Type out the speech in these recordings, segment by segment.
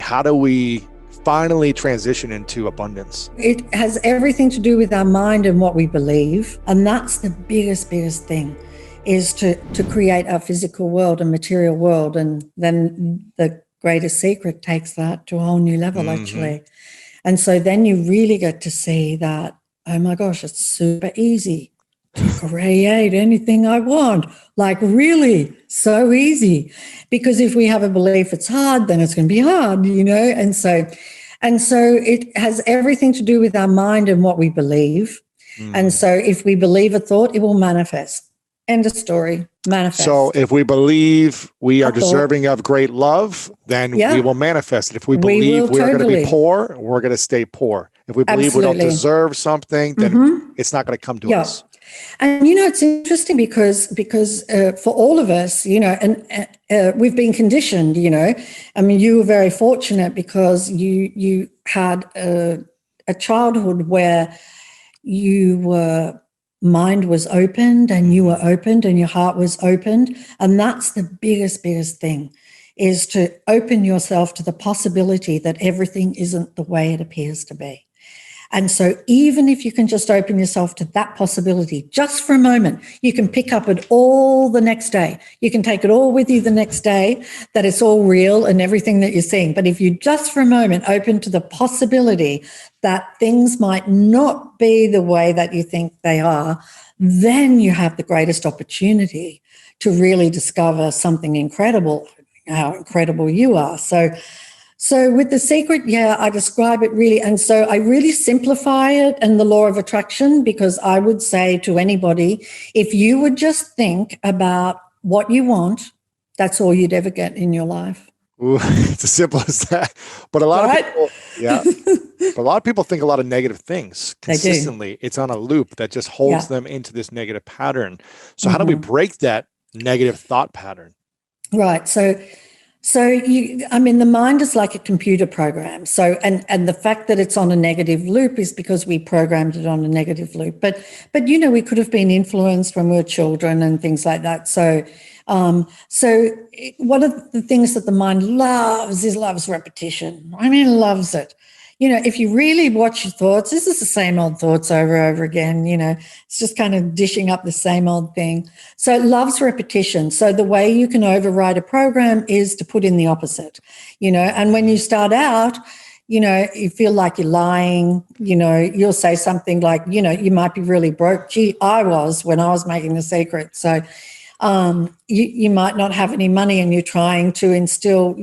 how do we finally transition into abundance? It has everything to do with our mind and what we believe. And that's the biggest thing, is to create our physical world and material world. And then the greatest secret takes that to a whole new level, actually. And so then you really get to see that, oh my gosh, it's super easy to create anything I want. Like, really, so easy. Because if we have a belief it's hard, then it's going to be hard, And so it has everything to do with our mind and what we believe. And so if we believe a thought, it will manifest. End of story. Manifest. So if we believe we are deserving of great love, then we will manifest it. If we believe we're going to be poor, we're going to stay poor. If we believe we don't deserve something, then it's not going to come to us. And, it's interesting because for all of us, and we've been conditioned, I mean, you were very fortunate because you had a childhood where your mind was opened and you were opened and your heart was opened. And that's the biggest thing, is to open yourself to the possibility that everything isn't the way it appears to be. And so even if you can just open yourself to that possibility just for a moment, you can pick up it all the next day. You can take it all with you the next day, that it's all real and everything that you're seeing. But if you just for a moment open to the possibility that things might not be the way that you think they are, then you have the greatest opportunity to really discover something incredible, how incredible you are. So with The Secret, I describe it really. And so I really simplify it and the law of attraction, because I would say to anybody, if you would just think about what you want, that's all you'd ever get in your life. Ooh, it's as simple as that. But a lot of people, but a lot of people think a lot of negative things consistently. It's on a loop that just holds them into this negative pattern. So how do we break that negative thought pattern? Right. So the mind is like a computer program. So, and the fact that it's on a negative loop is because we programmed it on a negative loop. But we could have been influenced when we were children and things like that. So one of the things that the mind loves repetition. I mean, loves it. If you really watch your thoughts, this is the same old thoughts over and over again, it's just kind of dishing up the same old thing. So it loves repetition. So the way you can override a program is to put in the opposite, and when you start out, you feel like you're lying, you'll say something like, you might be really broke. Gee, I was when I was making The Secret. So you might not have any money and you're trying to instill,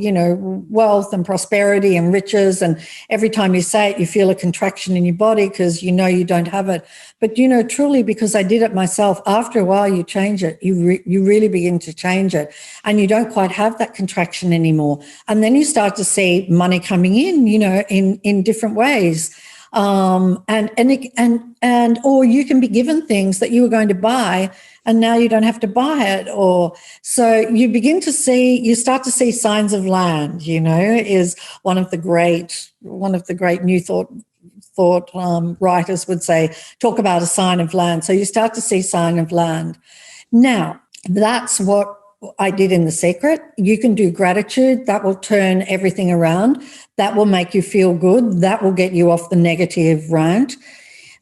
wealth and prosperity and riches. And every time you say it, you feel a contraction in your body because you don't have it. But, truly, because I did it myself, after a while you change it. You really begin to change it. And you don't quite have that contraction anymore. And then you start to see money coming in, in different ways. Or you can be given things that you were going to buy and now you don't have to buy it. Or so you start to see signs of land, is one of the great new thought writers would say, talk about a sign of land. So you start to see sign of land. Now, that's what I did in The Secret. You can do gratitude. That will turn everything around. That will make you feel good. That will get you off the negative rant.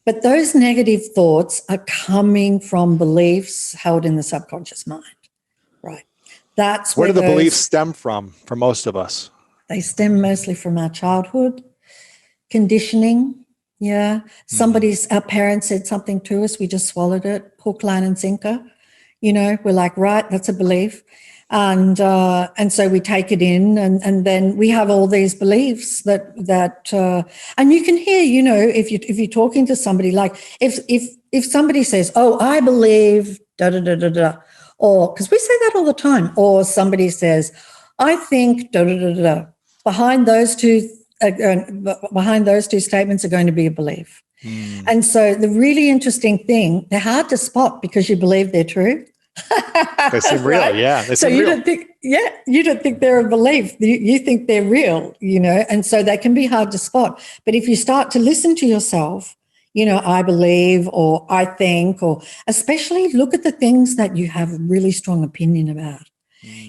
But those negative thoughts are coming from beliefs held in the subconscious mind, right? That's where do the beliefs stem from for most of us? They stem mostly from our childhood, conditioning. Yeah. Our parents said something to us. We just swallowed it, hook, line, and sinker. We're like, right, that's a belief. And so we take it in and then we have all these beliefs that and you can hear, if you're talking to somebody, like if somebody says, oh, I believe da da da da da, or because we say that all the time, or somebody says, I think da da da da, behind those two statements are going to be a belief. And so the really interesting thing, they're hard to spot because you believe they're true. They seem real, right? Yeah. So you don't think they're a belief. You think they're real, and so they can be hard to spot. But if you start to listen to yourself, I believe, or I think, or especially look at the things that you have a really strong opinion about.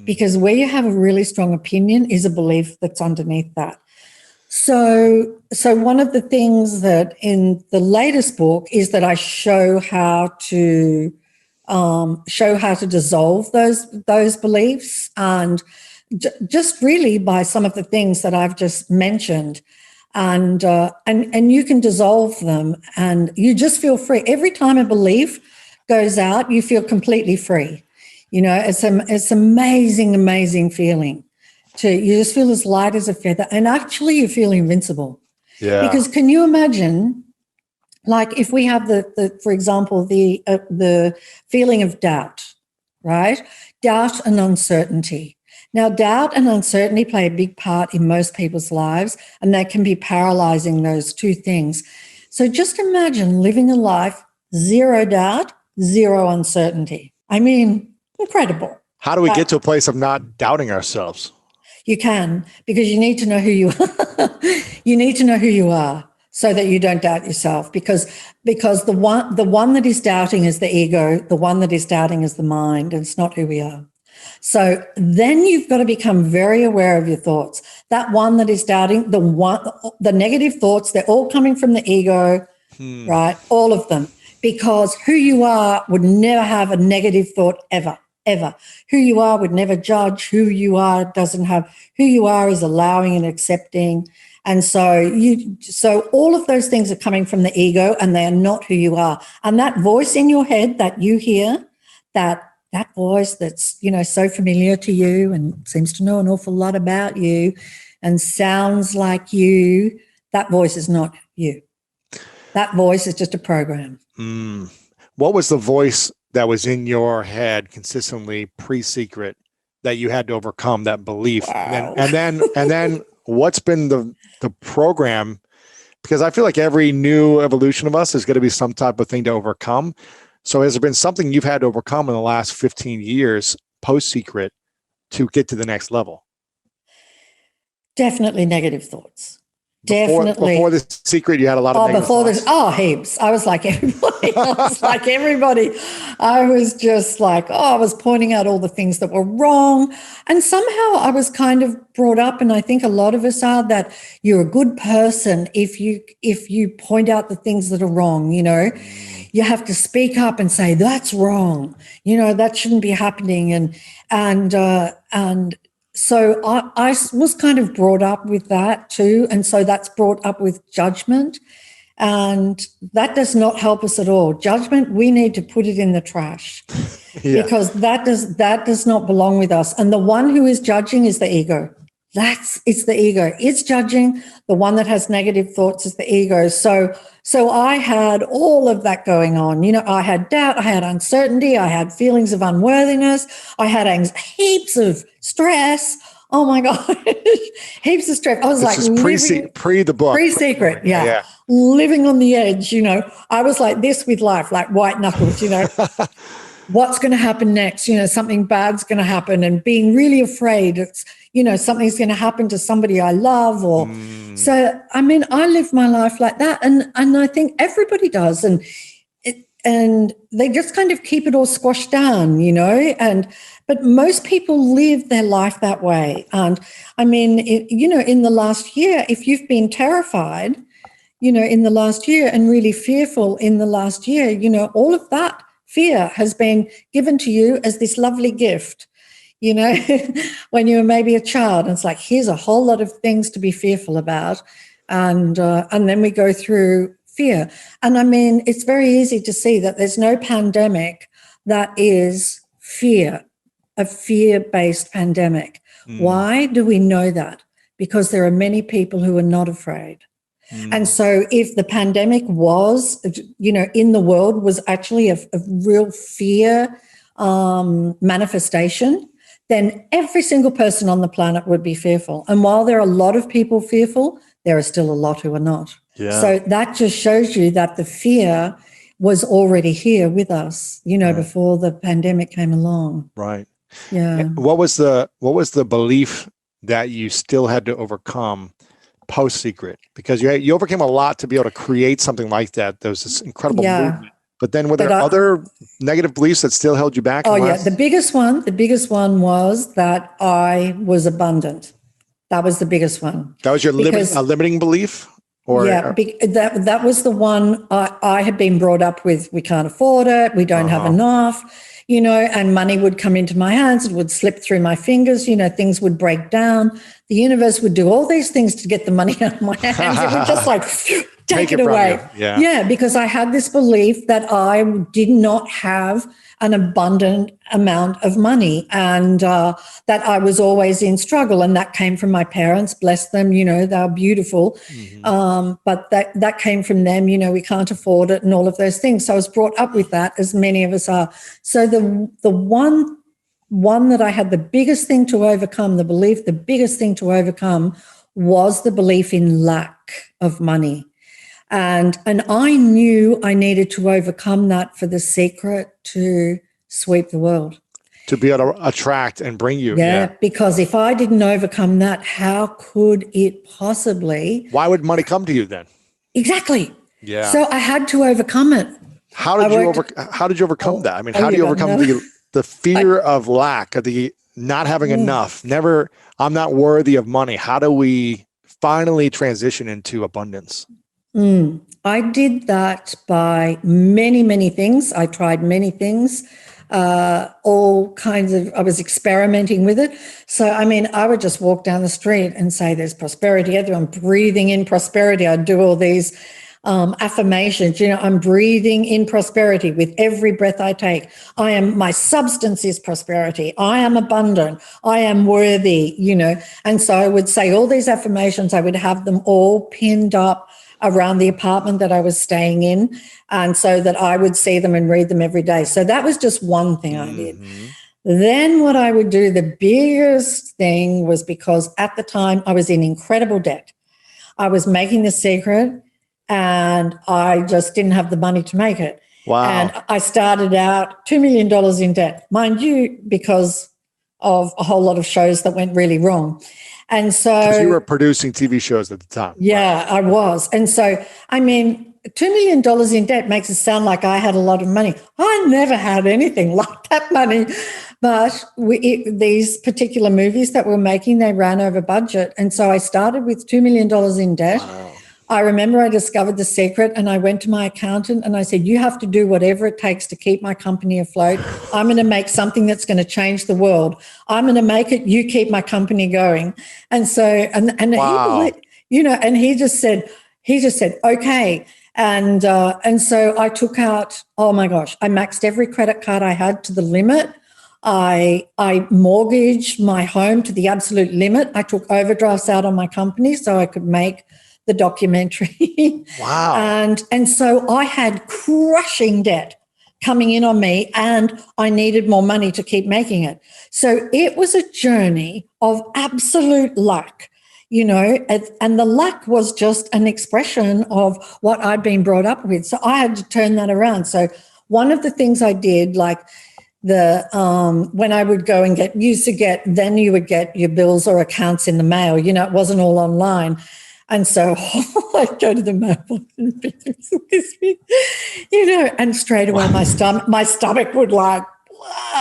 because where you have a really strong opinion is a belief that's underneath that. So one of the things that in the latest book is that I show how to dissolve those beliefs, and just really by some of the things that I've just mentioned, and you can dissolve them, and you just feel free. Every time a belief goes out, you feel completely free. It's amazing feeling. You just feel as light as a feather, and actually you feel invincible. Yeah. Because can you imagine, like if we have for example, the feeling of doubt, right? Doubt and uncertainty. Now, doubt and uncertainty play a big part in most people's lives, and they can be paralyzing, those two things. So just imagine living a life, zero doubt, zero uncertainty. I mean, incredible. How do we get to a place of not doubting ourselves? You can, because you need to know who you are. You need to know who you are so that you don't doubt yourself, because the one that is doubting is the ego, the one that is doubting is the mind, and it's not who we are. So then you've got to become very aware of your thoughts. That one that is doubting, the negative thoughts, they're all coming from the ego, right? All of them, because who you are would never have a negative thought ever. Who you are would never judge. Who you are who you are is allowing and accepting. And so all of those things are coming from the ego, and they are not who you are. And that voice in your head that you hear, that voice that's, so familiar to you and seems to know an awful lot about you and sounds like you, that voice is not you. That voice is just a program. What was the voice that was in your head consistently pre-secret that you had to overcome that belief? Wow. And then what's been the program? Because I feel like every new evolution of us is going to be some type of thing to overcome. So has there been something you've had to overcome in the last 15 years post-secret to get to the next level? Definitely negative thoughts. Before the secret, you had a lot of negative thoughts. Heaps. I was like everybody. I was just like, I was pointing out all the things that were wrong. And somehow I was kind of brought up, and I think a lot of us are, that you're a good person if you point out the things that are wrong, You have to speak up and say, that's wrong. That shouldn't be happening. And so I was kind of brought up with that too. And so that's brought up with judgment. And that does not help us at all. Judgment, we need to put it in the trash because that does not belong with us. And the one who is judging is the ego. It's the ego. It's judging. The one that has negative thoughts is the ego. So I had all of that going on. I had doubt, I had uncertainty, I had feelings of unworthiness, I had heaps of stress. Oh my God, heaps of stress. I was pre the book. Pre-secret, yeah. Living on the edge, I was like this with life, like white knuckles, What's going to happen next? Something bad's going to happen, and being really afraid it's, something's going to happen to somebody I love, or so. I mean, I live my life like that, and I think everybody does, and they just kind of keep it all squashed down, but most people live their life that way. And I mean, in the last year, if you've been terrified, in the last year, and really fearful in the last year, all of that fear has been given to you as this lovely gift, when you were maybe a child. And it's like, here's a whole lot of things to be fearful about. And then we go through fear. And I mean, it's very easy to see that there's no pandemic that is a fear-based pandemic. Why do we know that? Because there are many people who are not afraid. And so if the pandemic was, in the world was actually a real fear manifestation, then every single person on the planet would be fearful. And while there are a lot of people fearful, there are still a lot who are not. Yeah. So that just shows you that the fear was already here with us, before the pandemic came along. Right. Yeah. And what was the belief that you still had to overcome post-secret? Because you overcame a lot to be able to create something like that. There was this incredible movement. But then were there other negative beliefs that still held you back? Oh, yeah. The biggest one was that I was abundant. That was the biggest one. That was your limiting belief? That was the one I had been brought up with. We can't afford it. We don't have enough, and money would come into my hands. It would slip through my fingers. Things would break down. The universe would do all these things to get the money out of my hands. It would just like take it away. Yeah, because I had this belief that I did not have an abundant amount of money and that I was always in struggle. And that came from my parents, bless them, they're beautiful. But that came from them, we can't afford it and all of those things. So I was brought up with that, as many of us are. So the one that I had the biggest thing to overcome, the biggest thing to overcome was the belief in lack of money. And I knew I needed to overcome that for the secret to sweep the world. To be able to attract and bring you. Yeah, because if I didn't overcome that, how could it possibly? Why would money come to you then? Exactly. Yeah. So I had to overcome it. How did you overcome that? I mean, how do you overcome the fear of lack, of the not having enough, I'm not worthy of money? How do we finally transition into abundance? I did that by many, many things. I tried many things, all kinds of, I was experimenting with it. So, I would just walk down the street and say, there's prosperity everywhere. I'm breathing in prosperity. I'd do all these affirmations, I'm breathing in prosperity with every breath I take. My substance is prosperity. I am abundant. I am worthy, And so I would say all these affirmations. I would have them all pinned up around the apartment that I was staying in, and so that I would see them and read them every day. So that was just one thing I did. Then what I would do, the biggest thing was, because at the time I was in incredible debt. I was making The Secret and I just didn't have the money to make it. Wow. And I started out $2 million in debt, mind you, because of a whole lot of shows that went really wrong. And so, because you were producing TV shows at the time. Yeah, right? I was. And so, $2 million in debt makes it sound like I had a lot of money. I never had anything like that money. But these particular movies that we're making, they ran over budget. And so I started with $2 million in debt. Wow. I remember I discovered The Secret and I went to my accountant and I said, you have to do whatever it takes to keep my company afloat. I'm going to make something that's going to change the world. I'm going to make it. You keep my company going. And so, and wow. And he just said, okay. And so I took out, oh my gosh, I maxed every credit card I had to the limit. I mortgaged my home to the absolute limit. I took overdrafts out on my company so I could make the documentary. Wow. And so I had crushing debt coming in on me and I needed more money to keep making it. So it was a journey of absolute luck, and the luck was just an expression of what I'd been brought up with. So I had to turn that around. So one of the things I did, like when I would go and then you would get your bills or accounts in the mail, it wasn't all online. And so I'd go to the mailbox and straight away my stomach would like,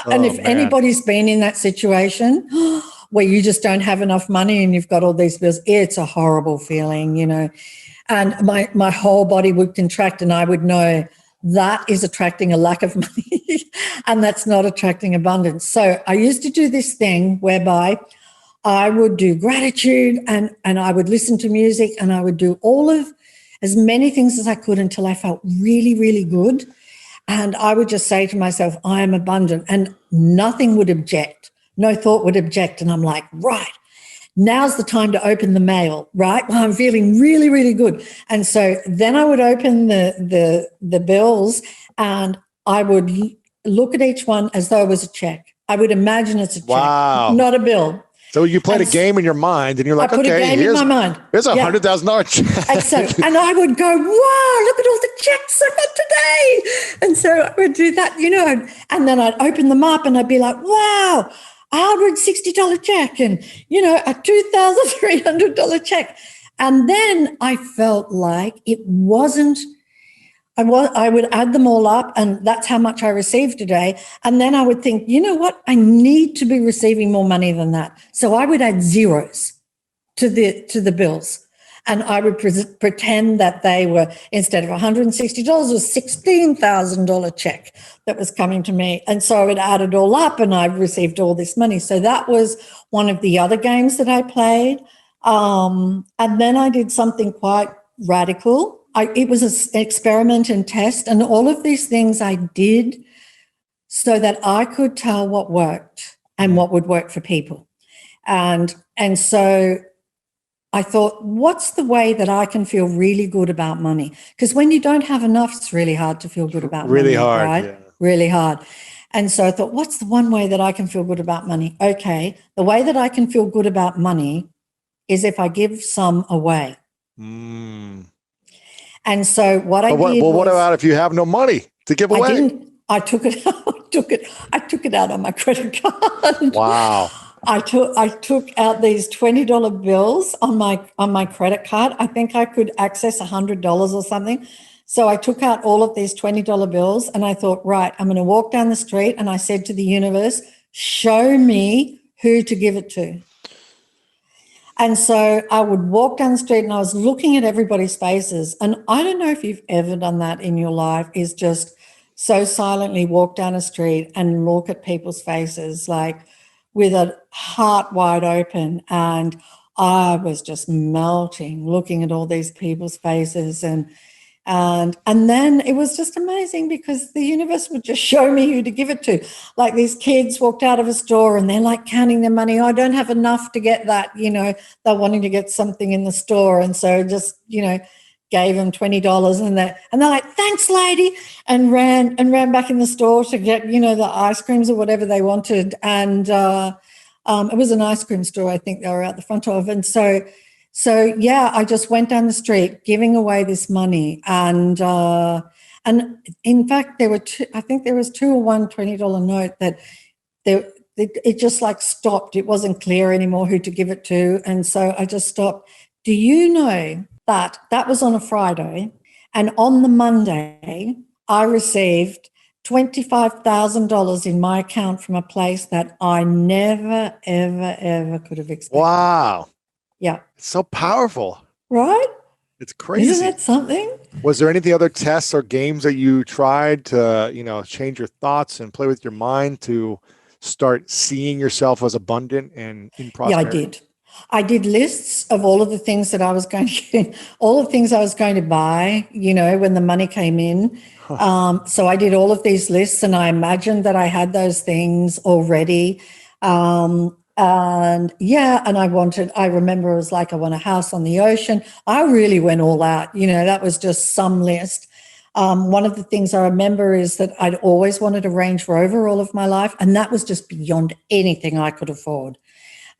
and if anybody's been in that situation where you just don't have enough money and you've got all these bills, it's a horrible feeling, and my whole body would contract and I would know that is attracting a lack of money and that's not attracting abundance. So I used to do this thing whereby I would do gratitude and I would listen to music and I would do as many things as I could until I felt really, really good. And I would just say to myself, I am abundant, and nothing would object. No thought would object. And I'm like, right, now's the time to open the mail, right? Well, I'm feeling really, really good. And so then I would open the bills and I would look at each one as though it was a check. I would imagine it's a check, not a bill. So you played a game in your mind and you're like, okay, in my mind. Here's $100,000 check. Exactly. And I would go, wow, look at all the checks I got today. And so I would do that, and then I'd open them up and I'd be like, wow, $160 check and, a $2,300 check. And then I felt like it wasn't I would add them all up, and that's how much I received today. And then I would think, you know what? I need to be receiving more money than that. So I would add zeros to the bills. And I would pretend that they were, instead of $160, it was a $16,000 check that was coming to me. And so I would add it all up and I received all this money. So that was one of the other games that I played. And then I did something quite radical. It was an experiment and test. And all of these things I did so that I could tell what worked and what would work for people. And so I thought, what's the way that I can feel really good about money? Because when you don't have enough, it's really hard to feel good about money. Really hard, right? Yeah. Really hard. And so I thought, what's the one way that I can feel good about money? Okay, the way that I can feel good about money is if I give some away. Mm. And so what I did was, what about if you have no money to give away? I took it out on my credit card. Wow. I took out these $20 bills on my credit card. I think I could access $100 or something. So I took out all of these $20 bills and I thought, right, I'm going to walk down the street, and I said to the universe, show me who to give it to. And so I would walk down the street and I was looking at everybody's faces. And I don't know if you've ever done that in your life, is just so silently walk down a street and look at people's faces, like with a heart wide open. And I was just melting, looking at all these people's faces. And then it was just amazing because the universe would just show me who to give it to. Like these kids walked out of a store and they're like counting their money. Oh, I don't have enough to get that, they're wanting to get something in the store. And so just, gave them $20 and they're like, thanks, lady, and ran back in the store to get, the ice creams or whatever they wanted. And it was an ice cream store, I think they were out the front of. And so yeah, I just went down the street giving away this money. And in fact, there were two, I think there was two or one $20 note that it just like stopped. It wasn't clear anymore who to give it to. And so I just stopped. Do you know that was on a Friday, and on the Monday, I received $25,000 in my account from a place that I never, ever, ever could have expected. Wow. Yeah. It's so powerful. Right? It's crazy. Isn't that something? Was there any other tests or games that you tried to, change your thoughts and play with your mind to start seeing yourself as abundant and in prosperity? Yeah, I did. I did lists of all of the things that I was going to, all the things I was going to buy, when the money came in. So I did all of these lists and I imagined that I had those things already. And I remember it was like, I want a house on the ocean. I really went all out, that was just some list. One of the things I remember is that I'd always wanted a Range Rover all of my life. And that was just beyond anything I could afford.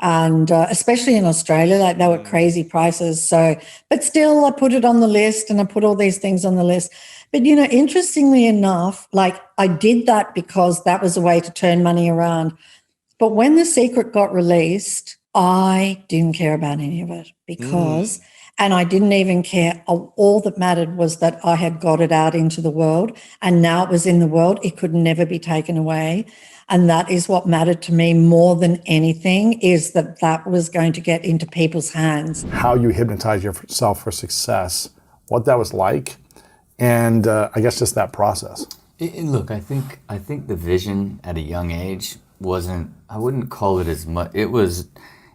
And especially in Australia, like they were crazy prices. So, but still I put it on the list and I put all these things on the list. But, interestingly enough, like I did that because that was a way to turn money around. But when The Secret got released, I didn't care about any of it because, and I didn't even care. All that mattered was that I had got it out into the world, and now it was in the world. It could never be taken away. And that is what mattered to me more than anything, is that was going to get into people's hands. How you hypnotize yourself for success, what that was like, and I guess just that process. Look, I think the vision at a young age wasn't, I wouldn't call it as much, it was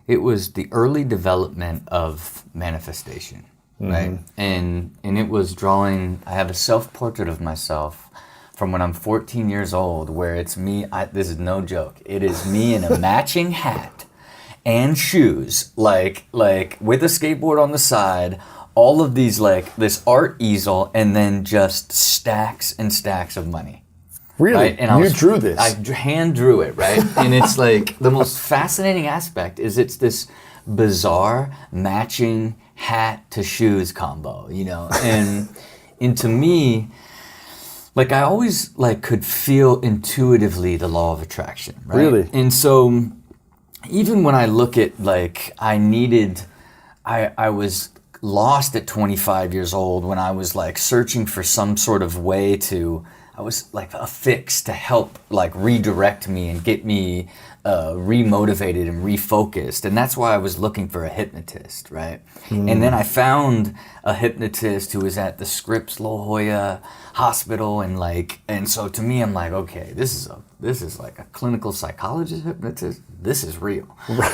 the early development of manifestation, right? And it was drawing, I have a self-portrait of myself from when I'm 14 years old, where it's me, this is no joke, it is me in a matching hat and shoes, like with a skateboard on the side, all of these, like this art easel, and then just stacks and stacks of money. Really? Right? And you drew this? I hand drew it, right? And it's like, the most fascinating aspect is it's this bizarre matching hat to shoes combo, and to me, like I always could feel intuitively the law of attraction, right? Really? And so even when I look at I was lost at 25 years old when I was like searching for some sort of way I was like a fix to help like redirect me and get me remotivated and refocused. And that's why I was looking for a hypnotist, right? And then I found a hypnotist who was at the Scripps La Jolla Hospital, and so to me, I'm like, okay, this is like a clinical psychologist hypnotist. This is real,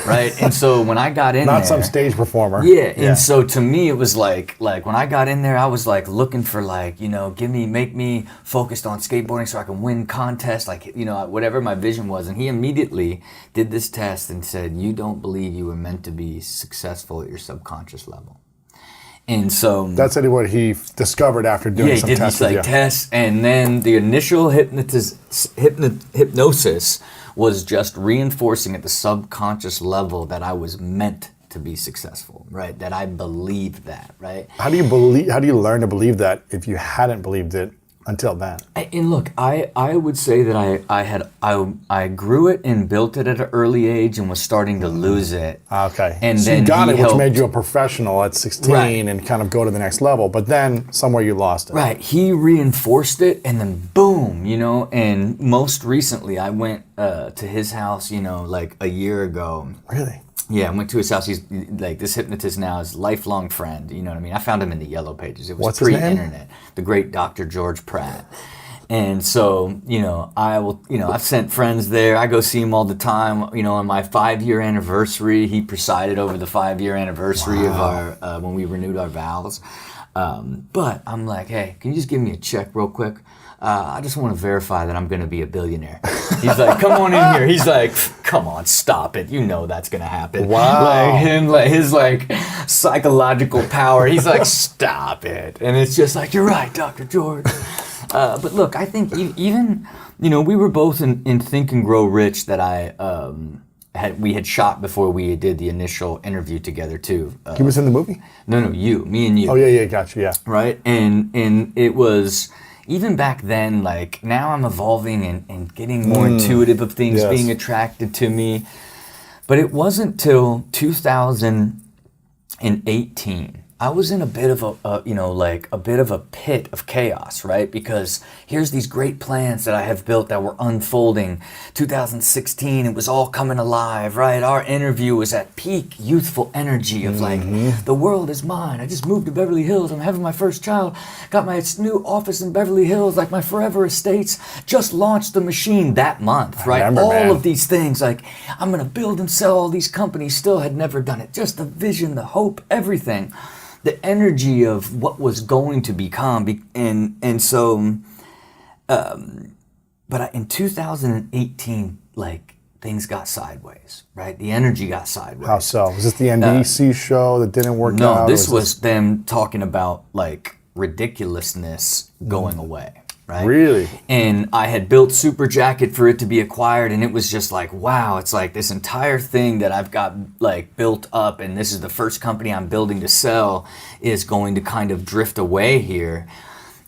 right? And so when I got in Not some stage performer. Yeah, and so to me, it was like when I got in there, I was like looking for like, make me focused on skateboarding so I can win contests, like, whatever my vision was. And he immediately did this test and said, you don't believe you were meant to be successful at your subconscious level. And so that's what he discovered after doing some tests. Yeah, he did these tests, and then the initial hypnosis was just reinforcing at the subconscious level that I was meant to be successful, right? That I believed that, right? How do you learn to believe that if you hadn't believed it until then? And look, I would say that I grew it and built it at an early age and was starting to lose it. Okay. And so then you got it, helped. Which made you a professional at 16 Right. and kind of go to the next level. But then somewhere you lost it. Right. He reinforced it, and then boom, and most recently I went to his house, like a year ago. Really? Yeah, I went to his house. He's like, this hypnotist now is a lifelong friend. You know what I mean? I found him in the Yellow Pages. It was What's his name? pre-internet. The great Dr. George Pratt. And so, I've sent friends there. I go see him all the time. On my 5-year anniversary, he presided over the 5-year anniversary of our, when we renewed our vows. But I'm like, hey, can you just give me a check real quick? I just want to verify that I'm going to be a billionaire. He's like, come on in here. He's like, come on, stop it. That's going to happen. Wow. His psychological power. He's like, stop it. And it's just like, you're right, Dr. George. But look, I think even, we were both in Think and Grow Rich that we had shot before we did the initial interview together too. He was in the movie? No, me and you. Oh yeah, gotcha, yeah. Right, and it was. Even back then, like now I'm evolving and getting more intuitive of things being attracted to me. But it wasn't till 2018. I was in a bit of a pit of chaos, right? Because here's these great plans that I have built that were unfolding. 2016, it was all coming alive, right? Our interview was at peak youthful energy of like, the world is mine. I just moved to Beverly Hills. I'm having my first child. Got my new office in Beverly Hills, like my forever estates. Just launched the machine that month, right? All of these things, like I'm going to build and sell all these companies. Still had never done it. Just the vision, the hope, everything. The energy of what was going to become, in 2018, like things got sideways, right? The energy got sideways. How so? Was this the NBC show that didn't work out? No, this was them talking about like ridiculousness going away. Right? Really? And I had built Super Jacket for it to be acquired, and it was just like, wow, it's like this entire thing that I've got like built up, and this is the first company I'm building to sell, is going to kind of drift away here.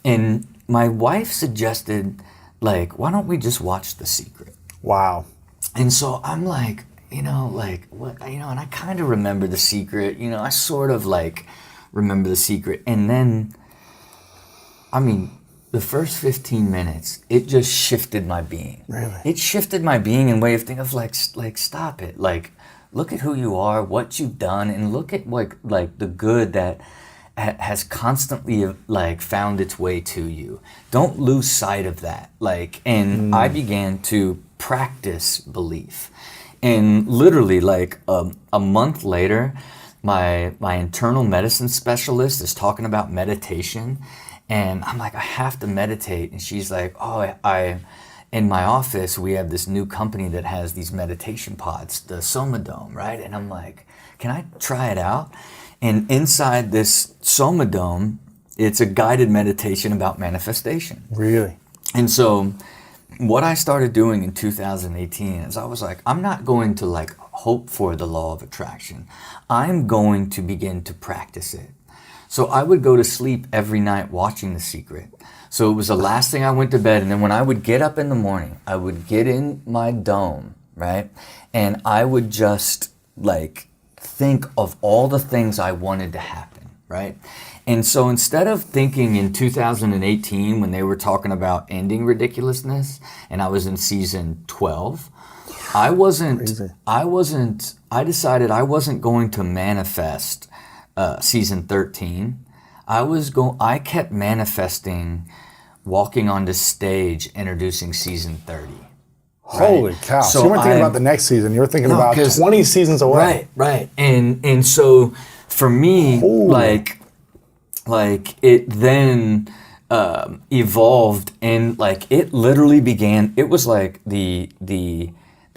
And my wife suggested, like, why don't we just watch The Secret? Wow. And so I'm like, what, and I kind of remember The Secret, I sort of like remember The Secret. And then, the first 15 minutes, it just shifted my being. Really? It shifted my being in way of thinking of like stop it. Like, look at who you are, what you've done, and look at like the good that has constantly like found its way to you. Don't lose sight of that. Like, and I began to practice belief. And literally like a month later, my internal medicine specialist is talking about meditation. And I'm like, I have to meditate. And she's like, oh, in my office, we have this new company that has these meditation pods, the Soma Dome, right? And I'm like, can I try it out? And inside this Soma Dome, it's a guided meditation about manifestation. Really? And so what I started doing in 2018 is I was like, I'm not going to like hope for the law of attraction. I'm going to begin to practice it. So I would go to sleep every night watching The Secret. So it was the last thing I went to bed. And then when I would get up in the morning, I would get in my dome, right? And I would just like think of all the things I wanted to happen, right? And so instead of thinking in 2018 when they were talking about ending ridiculousness and I was in season 12, I decided I wasn't going to manifest season 13. I kept manifesting walking onto stage introducing season 30. Holy cow. So you weren't thinking about the next season. You were thinking about 20 seasons away. Right. And so for me, like it then evolved and like it literally began, it was like the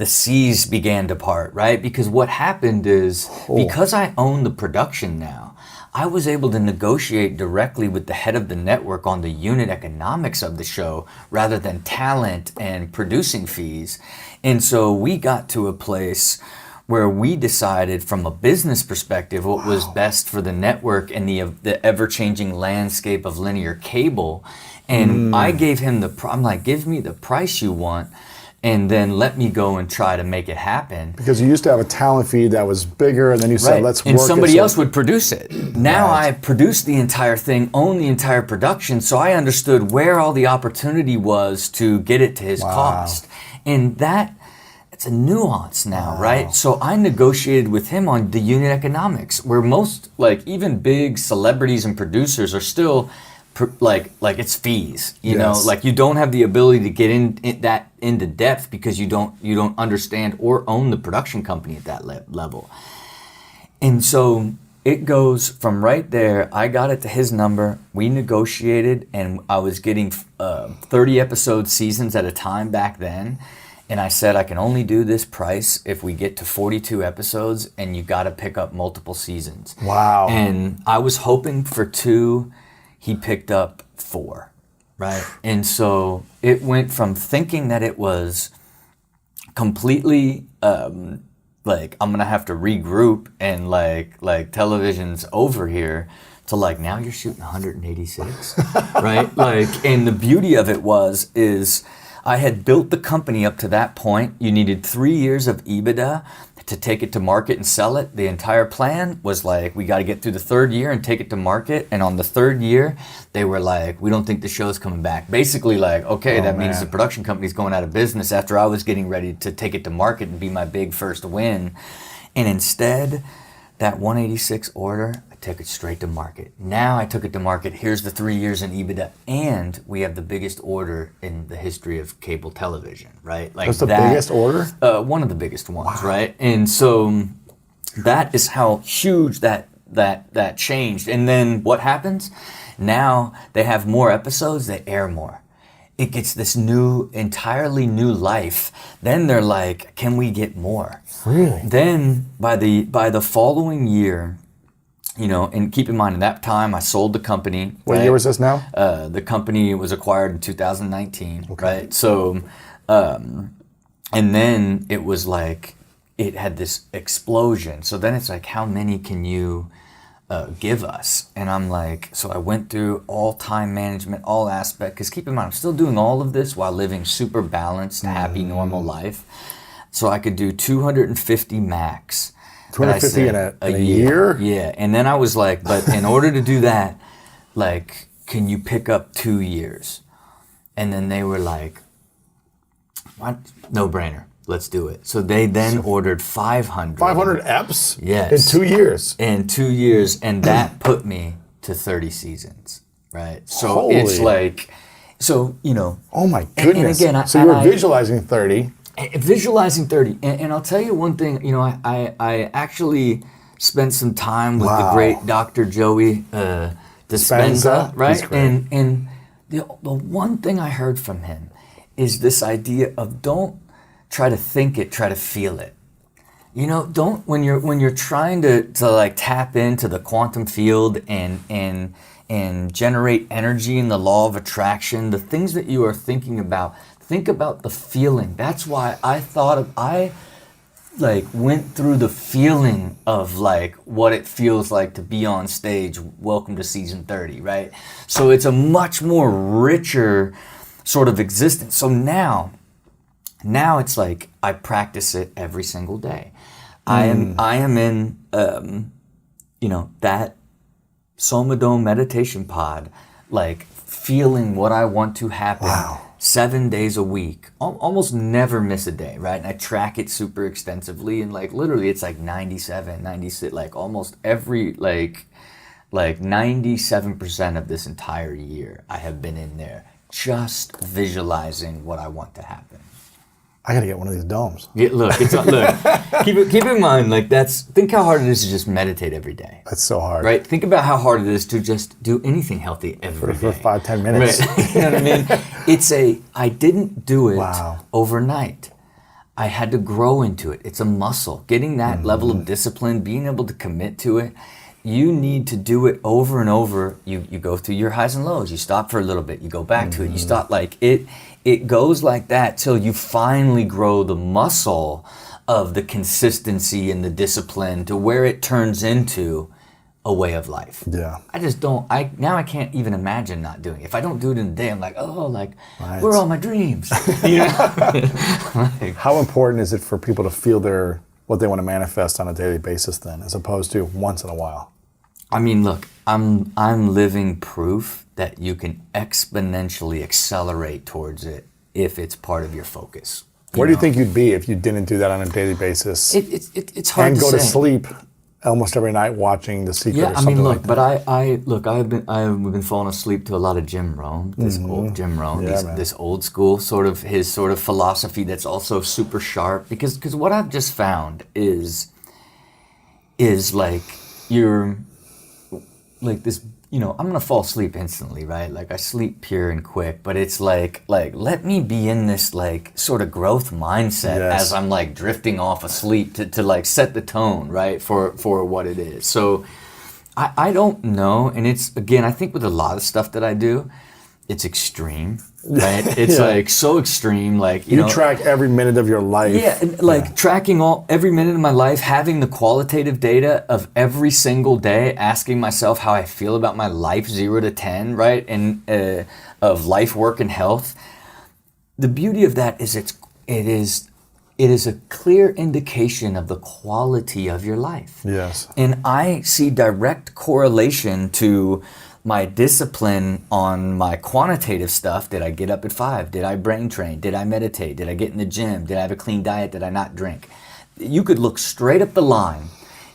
seas began to part, right? Because what happened is because I own the production now, I was able to negotiate directly with the head of the network on the unit economics of the show rather than talent and producing fees. And so we got to a place where we decided from a business perspective what was best for the network and the ever-changing landscape of linear cable. And I gave him I'm like, give me the price you want, and then let me go and try to make it happen. Because you used to have a talent feed that was bigger, and then you said, let's work it. And somebody else would produce it. Now I produced the entire thing, own the entire production, so I understood where all the opportunity was to get it to his cost. And it's a nuance now, right? So I negotiated with him on the unit economics, where most, like even big celebrities and producers are still like it's fees, you know, like you don't have the ability to get into depth because you don't understand or own the production company at that level. And so it goes from right there. I got it to his number. We negotiated, and I was getting 30 episode seasons at a time back then. And I said, I can only do this price if we get to 42 episodes, and you got to pick up multiple seasons. Wow. And I was hoping for 2. He picked up 4, right? And so it went from thinking that it was completely like I'm gonna have to regroup and like television's over here to like now you're shooting 186, right? Like, and the beauty of it is I had built the company up to that point. You needed 3 years of EBITDA to take it to market and sell it. The entire plan was like, we got to get through the 3rd year and take it to market. And on the 3rd year, they were like, we don't think the show's coming back. Basically like, okay, that means the production company's going out of business after I was getting ready to take it to market and be my big first win. And instead, that 186 order, I took it straight to market. Now I took it to market. Here's the 3 years in EBITDA, and we have the biggest order in the history of cable television, right? Like that's the biggest order? One of the biggest ones, right? And so that is how huge that changed. And then what happens? Now they have more episodes, they air more. It gets this entirely new life. Then they're like, can we get more? Really? Then by the following year, you know, and keep in mind at that time I sold the company. What year was this now? The company was acquired in 2019, right? So, and then it was like, it had this explosion. So then it's like, how many can you give us? And I'm like, so I went through all time management, all aspect, because keep in mind, I'm still doing all of this while living super balanced, happy, normal life. So I could do 250 max. 250 in a year? Yeah. And then I was like, but in order to do that, like, can you pick up 2 years? And then they were like, what? No brainer. Let's do it. So they then ordered 500. 500 eps? Yes. In 2 years? In 2 years. And that put me to 30 seasons, right? So it's like, so, you know. Oh my goodness. And again, so you were visualizing 30. Visualizing 30. And I'll tell you one thing, you know, I actually spent some time with the great Dr. Joey Dispenza, right? And the one thing I heard from him is this idea of don't try to think it, try to feel it. You know, don't when you're trying to like tap into the quantum field and generate energy in the law of attraction, the things that you are thinking about, think about the feeling. That's why I like went through the feeling of like what it feels like to be on stage. Welcome to season 30, right? So it's a much more richer sort of existence. So now it's like I practice it every single day. I am in you know, that Somodome meditation pod, like feeling what I want to happen 7 days a week, almost never miss a day, right? And I track it super extensively, and like literally it's like 97, 96, like almost every, like 97% of this entire year I have been in there just visualizing what I want to happen. I gotta get one of these domes. Yeah, look, keep in mind, like think how hard it is to just meditate every day. That's so hard. Right? Think about how hard it is to just do anything healthy every day. For 5-10 minutes. Right. You know what I mean? I didn't do it overnight. I had to grow into it. It's a muscle. Getting that level of discipline, being able to commit to it, you need to do it over and over. You go through your highs and lows. You stop for a little bit. You go back to it. You stop. Like it goes like that till you finally grow the muscle of the consistency and the discipline to where it turns into a way of life. Yeah. I just don't. I can't even imagine not doing it. If I don't do it in a day, I'm like, where are all my dreams? You know? Like, how important is it for people to feel what they want to manifest on a daily basis then, as opposed to once in a while? I mean, look, I'm living proof that you can exponentially accelerate towards it if it's part of your focus. Where do you think you'd be if you didn't do that on a daily basis? It's hard to say. And go to sleep almost every night watching The Secret or something like that. I've been falling asleep to a lot of Jim Rohn, old Jim Rohn, this old school his philosophy that's also super sharp. Because what I've just found is like you're like this. You know, I'm gonna fall asleep instantly, right? Like I sleep pure and quick, but it's like let me be in this like sort of growth mindset as I'm like drifting off asleep to like set the tone, right, for what it is. So I don't know, and it's, again, I think with a lot of stuff that I do, it's extreme, right? It's like so extreme, like you know, track every minute of your life. Yeah, and like tracking every minute of my life, having the qualitative data of every single day, asking myself how I feel about my life, 0 to 10, right? And of life, work, and health. The beauty of that is it is a clear indication of the quality of your life. Yes. And I see direct correlation to my discipline on my quantitative stuff. Did I get up at 5? Did I brain train? Did I meditate? Did I get in the gym? Did I have a clean diet? Did I not drink? You could look straight up the line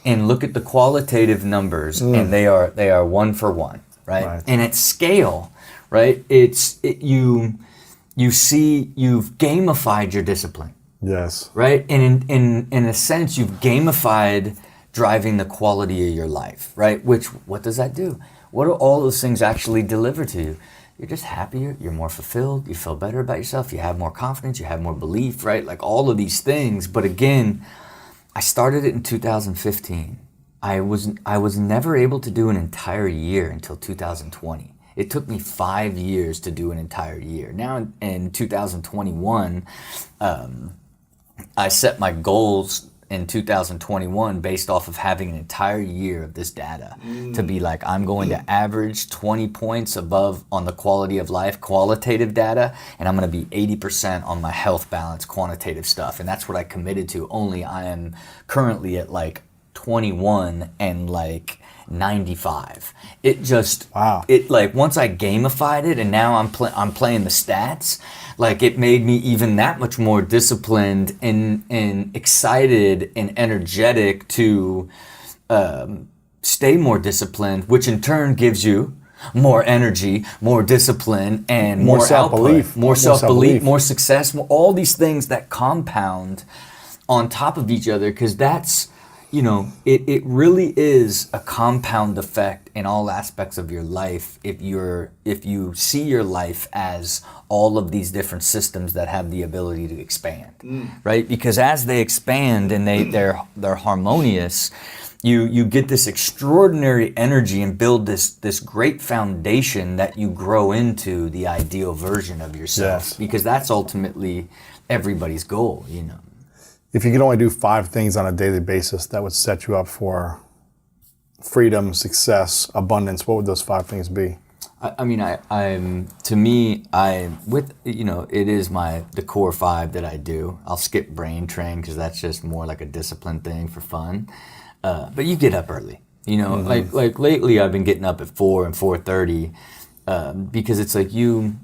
and look at the qualitative numbers, and they are 1 for 1, right? And at scale, right? You see you've gamified your discipline. Yes. Right? And in a sense, you've gamified driving the quality of your life, right? Which, what does that do? What do all those things actually deliver to you? You're just happier, you're more fulfilled, you feel better about yourself, you have more confidence, you have more belief, right? Like all of these things. But again, I started it in 2015. I was never able to do an entire year until 2020. It took me 5 years to do an entire year. Now in 2021, I set my goals in 2021 based off of having an entire year of this data to be like, I'm going to average 20 points above on the quality of life qualitative data, and I'm going to be 80% on my health balance quantitative stuff. And that's what I committed to. Only I am currently at like 21 and like 95. It just, it like, once I gamified it and now I'm playing the stats, like it made me even that much more disciplined and excited and energetic to stay more disciplined, which in turn gives you more energy, more discipline, and more self-belief, output, more self-belief, more success, all these things that compound on top of each other, because that's, you know, it really is a compound effect in all aspects of your life if you see your life as all of these different systems that have the ability to expand, right? Because as they expand and they're harmonious, you get this extraordinary energy and build this great foundation that you grow into the ideal version of yourself. Because that's ultimately everybody's goal, you know. If you could only do 5 things on a daily basis that would set you up for freedom, success, abundance, what would those 5 things be? I mean, to me, you know, it is the core 5 that I do. I'll skip brain train because that's just more like a discipline thing for fun. But you get up early. You know, like lately I've been getting up at 4 and 4:30 because it's like you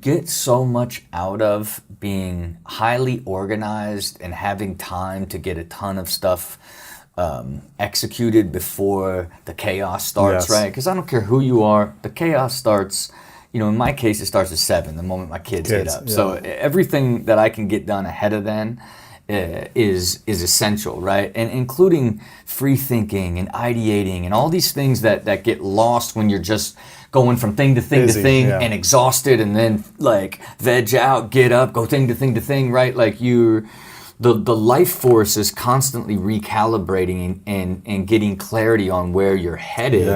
get so much out of being highly organized and having time to get a ton of stuff executed before the chaos starts, right? Because I don't care who you are, the chaos starts. You know, in my case, it starts at 7 the moment my kids get up. Yeah. So everything that I can get done ahead of then is essential, right? And including free thinking and ideating and all these things that get lost when you're just going from thing to thing to thing and exhausted, and then like veg out, get up, go thing to thing to thing, right? Like the life force is constantly recalibrating and getting clarity on where you're headed.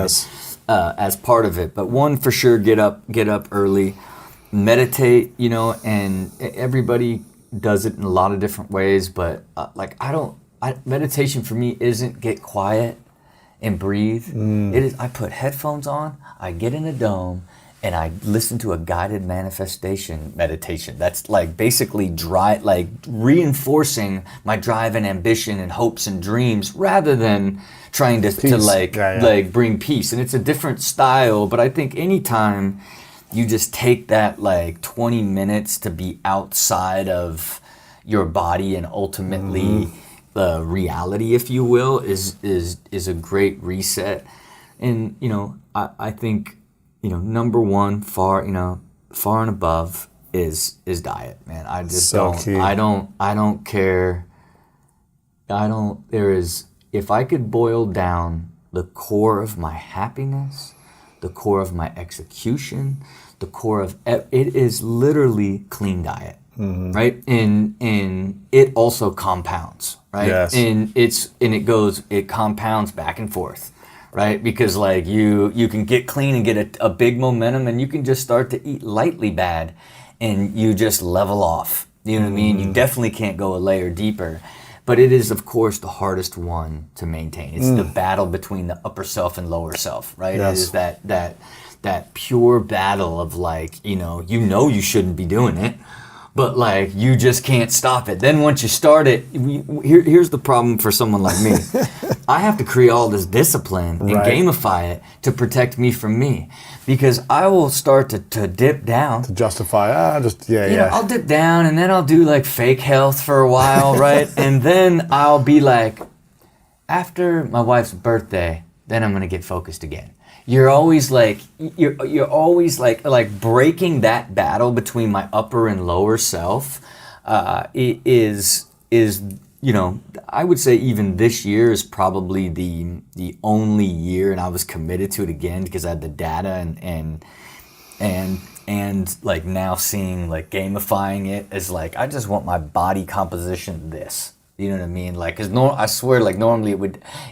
As part of it. But one for sure, get up early, meditate, you know, and everybody does it in a lot of different ways, but meditation for me isn't get quiet and breathe. It is, I put headphones on, I get in a dome, and I listen to a guided manifestation meditation. That's like basically reinforcing my drive and ambition and hopes and dreams rather than trying to bring peace. And it's a different style, but I think anytime you just take that like 20 minutes to be outside of your body and ultimately the reality, if you will, is a great reset. And, you know, I think, you know, number one, far and above is diet, man. I just I don't care. If I could boil down the core of my happiness, the core of my execution, the core of it is literally clean diet, right? And it also compounds, right? Yes. And it compounds back and forth, right? Because like you can get clean and get a big momentum, and you can just start to eat lightly bad, and you just level off. You know what I mean? You definitely can't go a layer deeper. But it is, of course, the hardest one to maintain. It's the battle between the upper self and lower self, right? Yes. It is that pure battle of like, you know you shouldn't be doing it, but like you just can't stop it. Then once you start it, here's the problem for someone like me. I have to create all this discipline and gamify it to protect me from me. Because I will start to dip down. To justify, I'll dip down, and then I'll do like fake health for a while, right? And then I'll be like, after my wife's birthday, then I'm gonna get focused again. You're always like, you're always like breaking that battle between my upper and lower self. Is you know, I would say even this year is probably the only year, and I was committed to it again because I had the data and like now seeing like gamifying it as like I just want my body composition this. You know what I mean? Like, cause I swear, like normally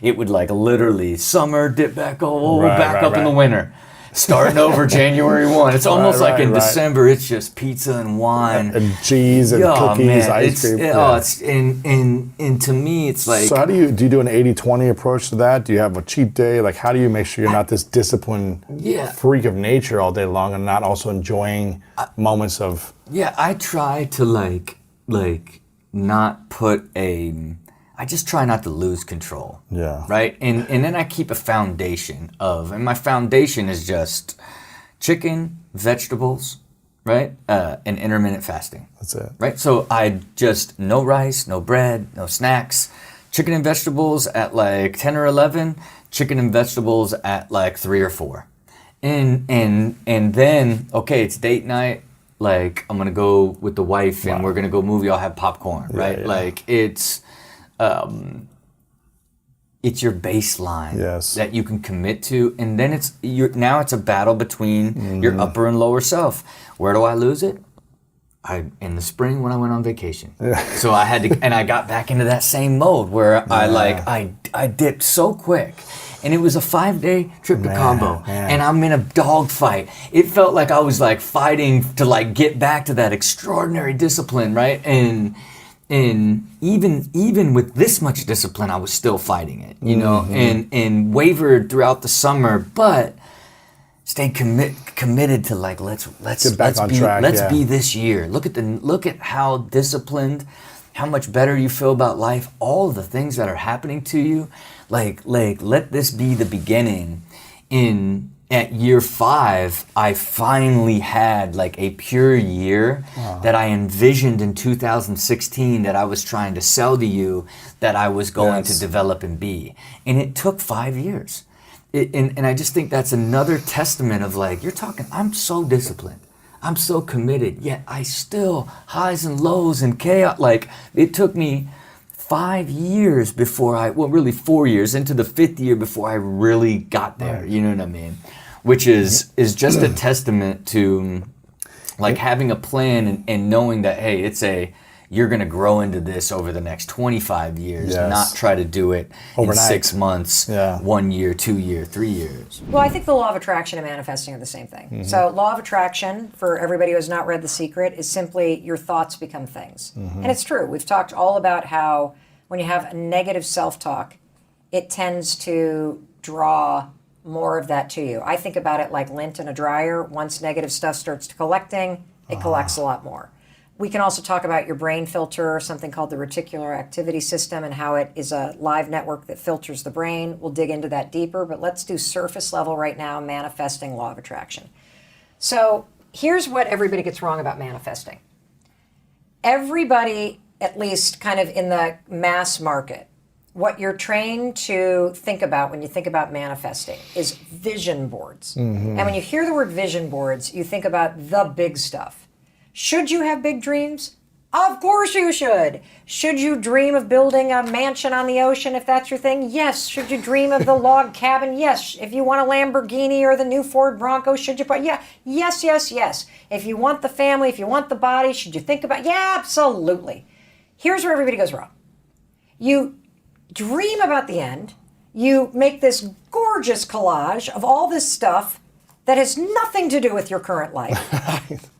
it would like literally summer dip back up in the winter. Starting over January 1. It's almost like in December, it's just pizza and wine. And cheese and cookies, ice cream. And to me, it's like... So how do you do an 80-20 approach to that? Do you have a cheat day? Like, how do you make sure you're not this disciplined freak of nature all day long and not also enjoying moments of... Yeah, I try to like not put I just try not to lose control. Yeah. Right? And then I keep a foundation and my foundation is just chicken, vegetables, right? And intermittent fasting. That's it. Right? So I just no rice, no bread, no snacks, chicken and vegetables at like 10 or 11, chicken and vegetables at like 3 or 4. And then, okay, it's date night. Like I'm going to go with the wife and we're going to go movie. I'll have popcorn, right? Yeah. Like it's your baseline that you can commit to, and then now it's a battle between your upper and lower self. Where do I lose it? In the spring when I went on vacation. So I had to, and I got back into that same mode where I dipped so quick. And it was a 5-day trip to Cabo, and I'm in a dogfight. It felt like I was like fighting to like get back to that extraordinary discipline, right? And even with this much discipline, I was still fighting it, you know, and wavered throughout the summer, but stayed committed to like let's be this year. Look at how disciplined, how much better you feel about life, all the things that are happening to you. Like let this be the beginning. At year 5, I finally had like a pure year that I envisioned in 2016 that I was trying to sell to you that I was going to develop and be. And it took 5 years. And I just think that's another testament of like, you're talking, I'm so disciplined. I'm so committed, yet I still highs and lows and chaos. Like it took me 5 years before really 4 years into the 5th year before I really got there. You know what I mean? Which is just a testament to like having a plan and knowing that, hey, you're going to grow into this over the next 25 years, not try to do it overnight. In 6 months, 1 year, 2 year, 3 years. Well, I think the law of attraction and manifesting are the same thing. So law of attraction, for everybody who has not read The Secret, is simply your thoughts become things. And it's true. We've talked all about how when you have a negative self-talk, it tends to draw more of that to you. I think about it like lint in a dryer. Once negative stuff starts collecting, it collects a lot more. We can also talk about your brain filter, something called the reticular activity system, and how it is a live network that filters the brain. We'll dig into that deeper, but let's do surface level right now, manifesting law of attraction. So here's what everybody gets wrong about manifesting. Everybody, at least kind of in the mass market, what you're trained to think about when you think about manifesting is vision boards. And when you hear the word vision boards, you think about the big stuff. Should you have big dreams? Of course you should. Should you dream of building a mansion on the ocean if that's your thing? Yes. Should you dream of the log cabin? Yes. If you want a Lamborghini or the new Ford Bronco, should you? Yeah. Yes, yes, yes. If you want the family, if you want the body, should you think about? Yeah, absolutely. Here's where everybody goes wrong. You dream about the end. You make this gorgeous collage of all this stuff that has nothing to do with your current life.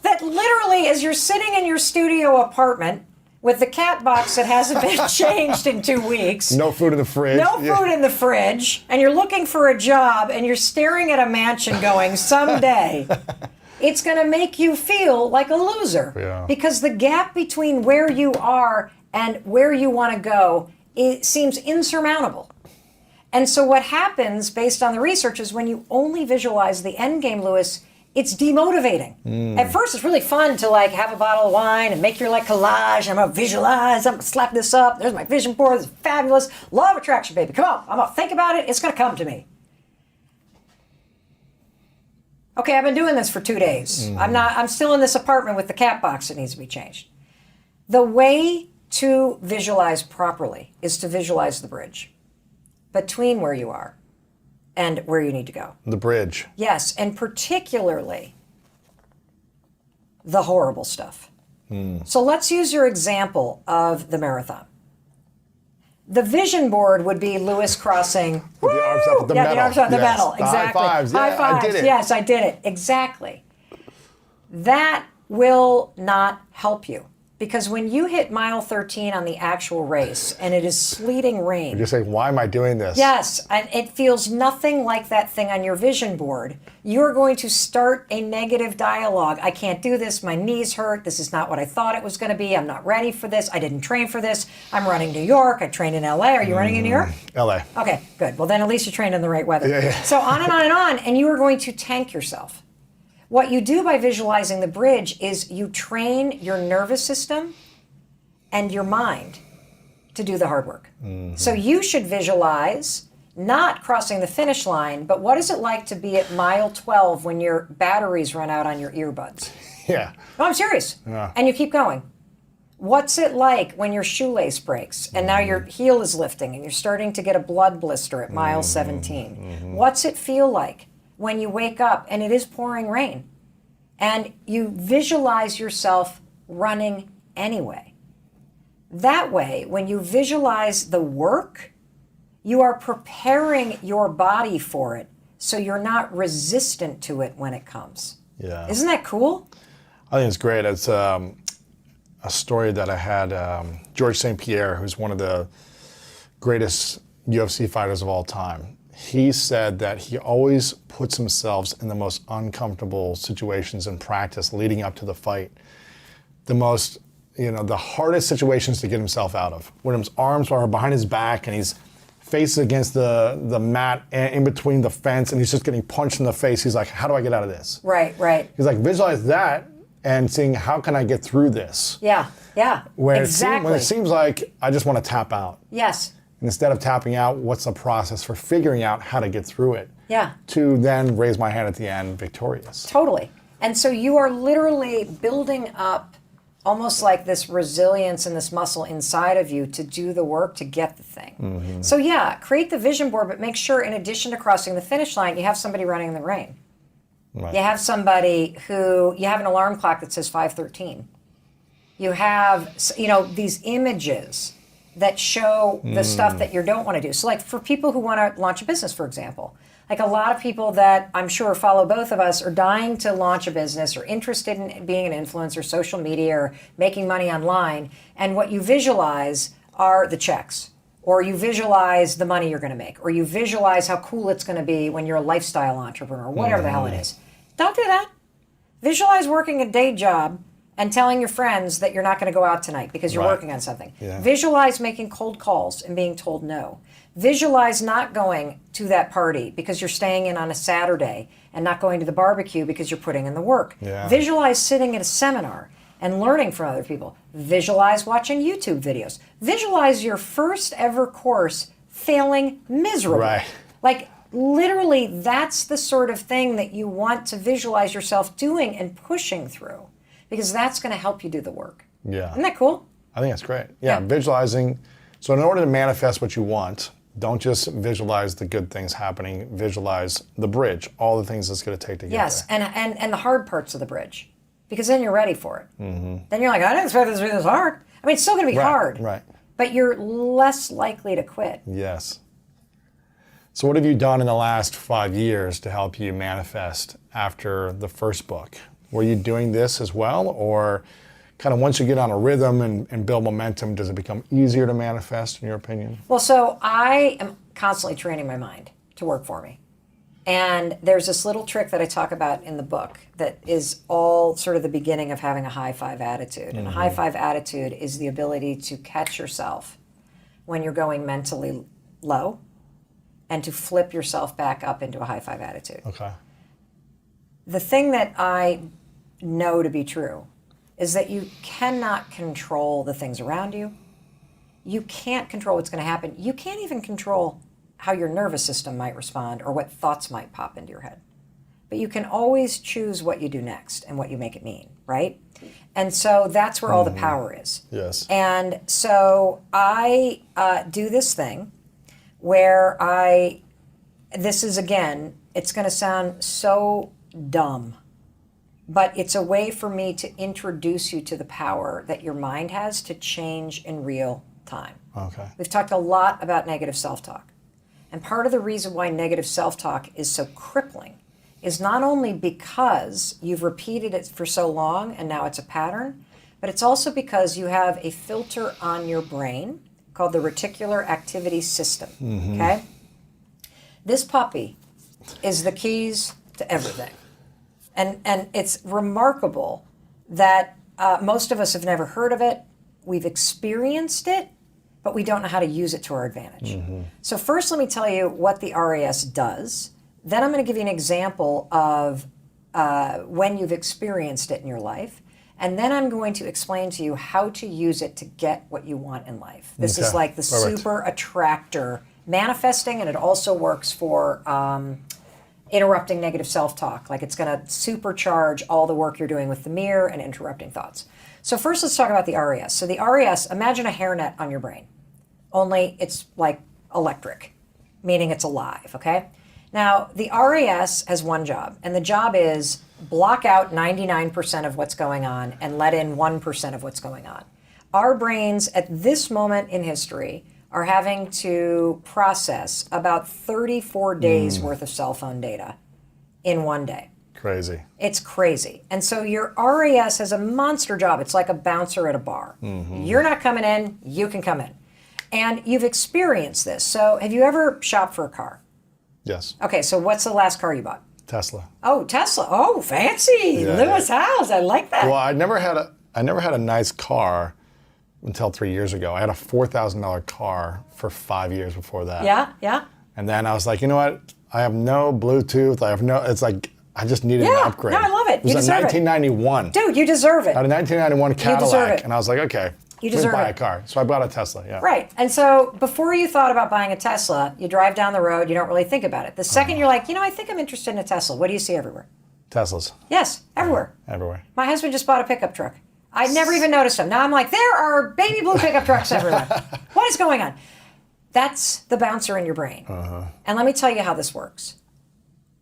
That literally, as you're sitting in your studio apartment with the cat box that hasn't been changed in 2 weeks. No food in the fridge. No food in the fridge. And you're looking for a job and you're staring at a mansion going, someday, it's going to make you feel like a loser. Yeah. Because the gap between where you are and where you want to go, it seems insurmountable. And so what happens based on the research is when you only visualize the end game, Lewis, it's demotivating. At first, it's really fun to like have a bottle of wine and make your like collage. I'm gonna visualize. I'm gonna slap this up. There's my vision board. This is fabulous. Law of attraction, baby. Come on. I'm gonna think about it. It's gonna come to me. Okay, I've been doing this for 2 days. I'm still in this apartment with the cat box that needs to be changed. The way to visualize properly is to visualize the bridge between where you are and where you need to go. The bridge. Yes, and particularly the horrible stuff. So let's use your example of the marathon. The vision board would be Lewis crossing. With the arms up at the medal. The arms up at the medal. Exactly. High fives. High fives. I did it. Yes, I did it. Exactly. That will not help you. Because when you hit mile 13 on the actual race and it is sleeting rain. You're saying, why am I doing this? Yes, and it feels nothing like that thing on your vision board. You're going to start a negative dialogue. I can't do this. My knees hurt. This is not what I thought it was going to be. I'm not ready for this. I didn't train for this. I'm running New York. I trained in LA. Are you running in New York? LA. Okay, good. Well, then at least you trained in the right weather. Yeah. So on and on and on, and you are going to tank yourself. What you do by visualizing the bridge is you train your nervous system and your mind to do the hard work. So you should visualize not crossing the finish line, but what is it like to be at mile 12 when your batteries run out on your earbuds? Yeah. No, I'm serious. Yeah. And you keep going. What's it like when your shoelace breaks and now your heel is lifting and you're starting to get a blood blister at mile 17? What's it feel like when you wake up and it is pouring rain and you visualize yourself running anyway? That way, when you visualize the work, you are preparing your body for it so you're not resistant to it when it comes. Yeah. Isn't that cool? I think it's great. It's a story that I had George St. Pierre, who's one of the greatest UFC fighters of all time. He said that he always puts himself in the most uncomfortable situations in practice leading up to the fight. The hardest situations to get himself out of. When his arms are behind his back and he's face against the mat and in between the fence, and he's just getting punched in the face. He's like, how do I get out of this? Right. He's like, visualize that and seeing how can I get through this? Yeah. When Exactly. it seems like I just want to tap out. Yes. And instead of tapping out, what's the process for figuring out how to get through it? Yeah. To then raise my hand at the end victorious. Totally. And so you are literally building up almost like this resilience and this muscle inside of you to do the work to get the thing. Mm-hmm. So yeah, create the vision board, but make sure in addition to crossing the finish line, you have somebody running in the rain. Right. You have somebody you have an alarm clock that says 5:13. You have, these images that show the stuff that you don't want to do. So like for people who want to launch a business, for example, like a lot of people that I'm sure follow both of us are dying to launch a business or interested in being an influencer, social media, or making money online. And what you visualize are the checks, or you visualize the money you're going to make, or you visualize how cool it's going to be when you're a lifestyle entrepreneur, whatever the hell it is. Don't do that. Visualize working a day job and telling your friends that you're not going to go out tonight because you're working on something. Yeah. Visualize making cold calls and being told no. Visualize not going to that party because you're staying in on a Saturday and not going to the barbecue because you're putting in the work. Yeah. Visualize sitting at a seminar and learning from other people. Visualize watching YouTube videos. Visualize your first ever course failing miserably. Right. Like literally, that's the sort of thing that you want to visualize yourself doing and pushing through, because that's going to help you do the work. Yeah. Isn't that cool? I think that's great. Yeah, visualizing. So in order to manifest what you want, don't just visualize the good things happening, visualize the bridge, all the things it's going to take to get Yes, there. and the hard parts of the bridge, because then you're ready for it. Then you're like, I didn't expect this to be this hard. I mean, it's still going to be hard, Right. but you're less likely to quit. Yes. So what have you done in the last 5 years to help you manifest after the first book? Were you doing this as well, or kind of once you get on a rhythm and build momentum, does it become easier to manifest in your opinion? Well, so I am constantly training my mind to work for me. And there's this little trick that I talk about in the book that is all sort of the beginning of having a high five attitude. And a high five attitude is the ability to catch yourself when you're going mentally low and to flip yourself back up into a high five attitude. Okay. The thing that I know to be true is that you cannot control the things around you. You can't control what's going to happen. You can't even control how your nervous system might respond or what thoughts might pop into your head. But you can always choose what you do next and what you make it mean, right? And so that's where all the power is. Yes. And so I do this thing where this is, again, it's going to sound so dumb, but it's a way for me to introduce you to the power that your mind has to change in real time. Okay. We've talked a lot about negative self-talk. And part of the reason why negative self-talk is so crippling is not only because you've repeated it for so long and now it's a pattern, but it's also because you have a filter on your brain called the reticular activity system, okay? This puppy is the keys to everything. And it's remarkable that most of us have never heard of it. We've experienced it, but we don't know how to use it to our advantage. So first, let me tell you what the RAS does. Then I'm going to give you an example of when you've experienced it in your life. And then I'm going to explain to you how to use it to get what you want in life. This is like the super attractor manifesting, and it also works for interrupting negative self-talk. Like it's going to supercharge all the work you're doing with the mirror and interrupting thoughts. So first, let's talk about the RAS. So the RAS, imagine a hairnet on your brain, only it's like electric, meaning it's alive, okay? Now, the RAS has one job, and the job is block out 99% of what's going on and let in 1% of what's going on. Our brains at this moment in history are having to process about 34 days worth of cell phone data in one day. Crazy. It's crazy. And so your RAS has a monster job. It's like a bouncer at a bar. You're not coming in, you can come in. And you've experienced this. So have you ever shopped for a car? Yes. Okay, so what's the last car you bought? Tesla. Oh, Tesla. Oh, fancy. Lewis House. I like that. Well, I never had a nice car until 3 years ago. I had a $4,000 car for 5 years before that. Yeah. And then I was like, you know what? I have no Bluetooth. It's like, I just needed an upgrade. No, I love it. It was a 1991. Dude, you deserve it. I had a 1991 Cadillac. You deserve it. And I was like, okay, you let me deserve buy it. a car. So I bought a Tesla, yeah. Right. And so before you thought about buying a Tesla, you drive down the road, you don't really think about it. The second you're like, I think I'm interested in a Tesla, what do you see everywhere? Teslas. Yes, everywhere. Everywhere. My husband just bought a pickup truck. I never even noticed them. Now I'm like, there are baby blue pickup trucks everywhere. What is going on? That's the bouncer in your brain. And let me tell you how this works.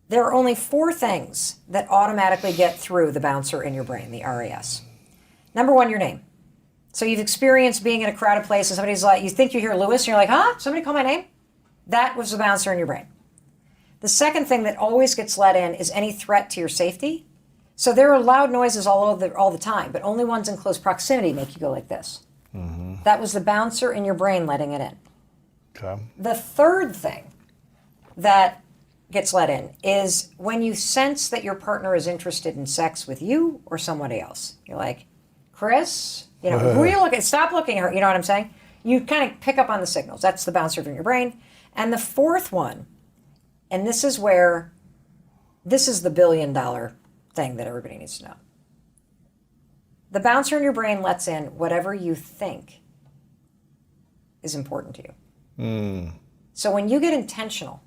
There are only 4 things that automatically get through the bouncer in your brain, the RAS. Number 1, your name. So you've experienced being in a crowded place and somebody's like, you think you hear Lewis and you're like, huh? Somebody call my name? That was the bouncer in your brain. The second thing that always gets let in is any threat to your safety. So there are loud noises all the time, but only ones in close proximity make you go like this. That was the bouncer in your brain letting it in. Okay. The third thing that gets let in is when you sense that your partner is interested in sex with you or somebody else. You're like, Chris, who are you looking at? Stop looking at her. You know what I'm saying? You kind of pick up on the signals. That's the bouncer in your brain. And the fourth one, and this is the $1 billion thing that everybody needs to know. The bouncer in your brain lets in whatever you think is important to you. So when you get intentional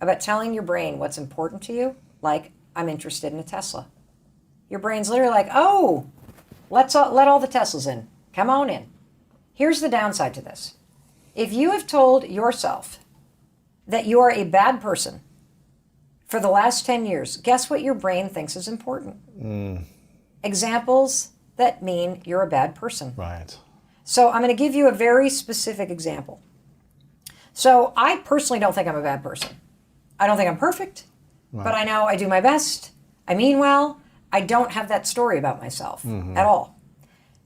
about telling your brain what's important to you, like, I'm interested in a Tesla, your brain's literally like, oh, let all the Teslas in. Come on in. Here's the downside to this. If you have told yourself that you are a bad person for the last 10 years, guess what your brain thinks is important? Examples that mean you're a bad person. Right. So I'm going to give you a very specific example. So I personally don't think I'm a bad person. I don't think I'm perfect, but I know I do my best. I mean well. I don't have that story about myself at all.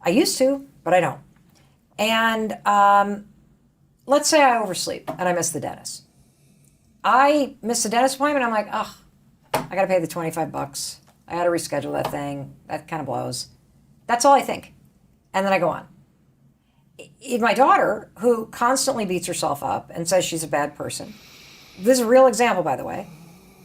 I used to, but I don't. And let's say I oversleep and I miss the dentist. I miss the dentist appointment. I'm like, oh, I got to pay the $25. I got to reschedule that thing. That kind of blows. That's all I think. And then I go on. My daughter, who constantly beats herself up and says she's a bad person, this is a real example, by the way.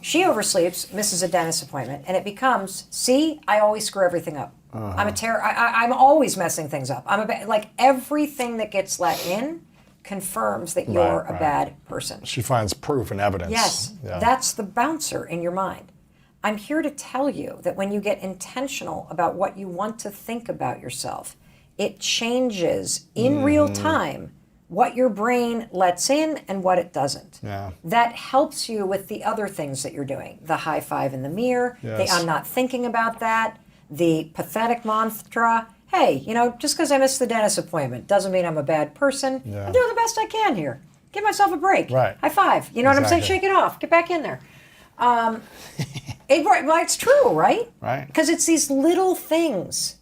She oversleeps, misses a dentist appointment, and it becomes, see, I always screw everything up. I'm always messing things up. Like everything that gets let in confirms that you're a bad person. She finds proof and evidence. Yes, that's the bouncer in your mind. I'm here to tell you that when you get intentional about what you want to think about yourself, it changes in real time what your brain lets in and what it doesn't. Yeah. That helps you with the other things that you're doing. The high five in the mirror, the I'm not thinking about that, the pathetic mantra. Hey, just because I missed the dentist appointment doesn't mean I'm a bad person. I'm doing the best I can here. Give myself a break. Right. High five. You know what I'm saying? Shake it off. Get back in there. It's true, right? Right. Because it's these little things.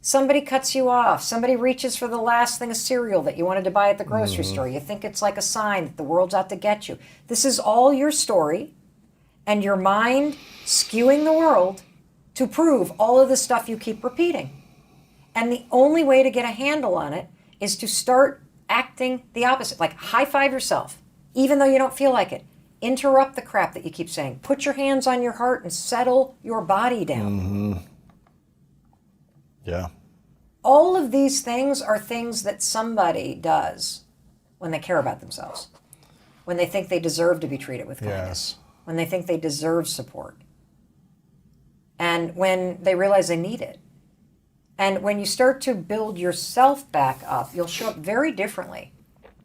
Somebody cuts you off. Somebody reaches for the last thing of cereal that you wanted to buy at the grocery store. You think it's like a sign that the world's out to get you. This is all your story and your mind skewing the world to prove all of the stuff you keep repeating. And the only way to get a handle on it is to start acting the opposite. Like high five yourself, even though you don't feel like it. Interrupt the crap that you keep saying. Put your hands on your heart and settle your body down. Yeah. All of these things are things that somebody does when they care about themselves, when they think they deserve to be treated with kindness, when they think they deserve support, and when they realize they need it. And when you start to build yourself back up, you'll show up very differently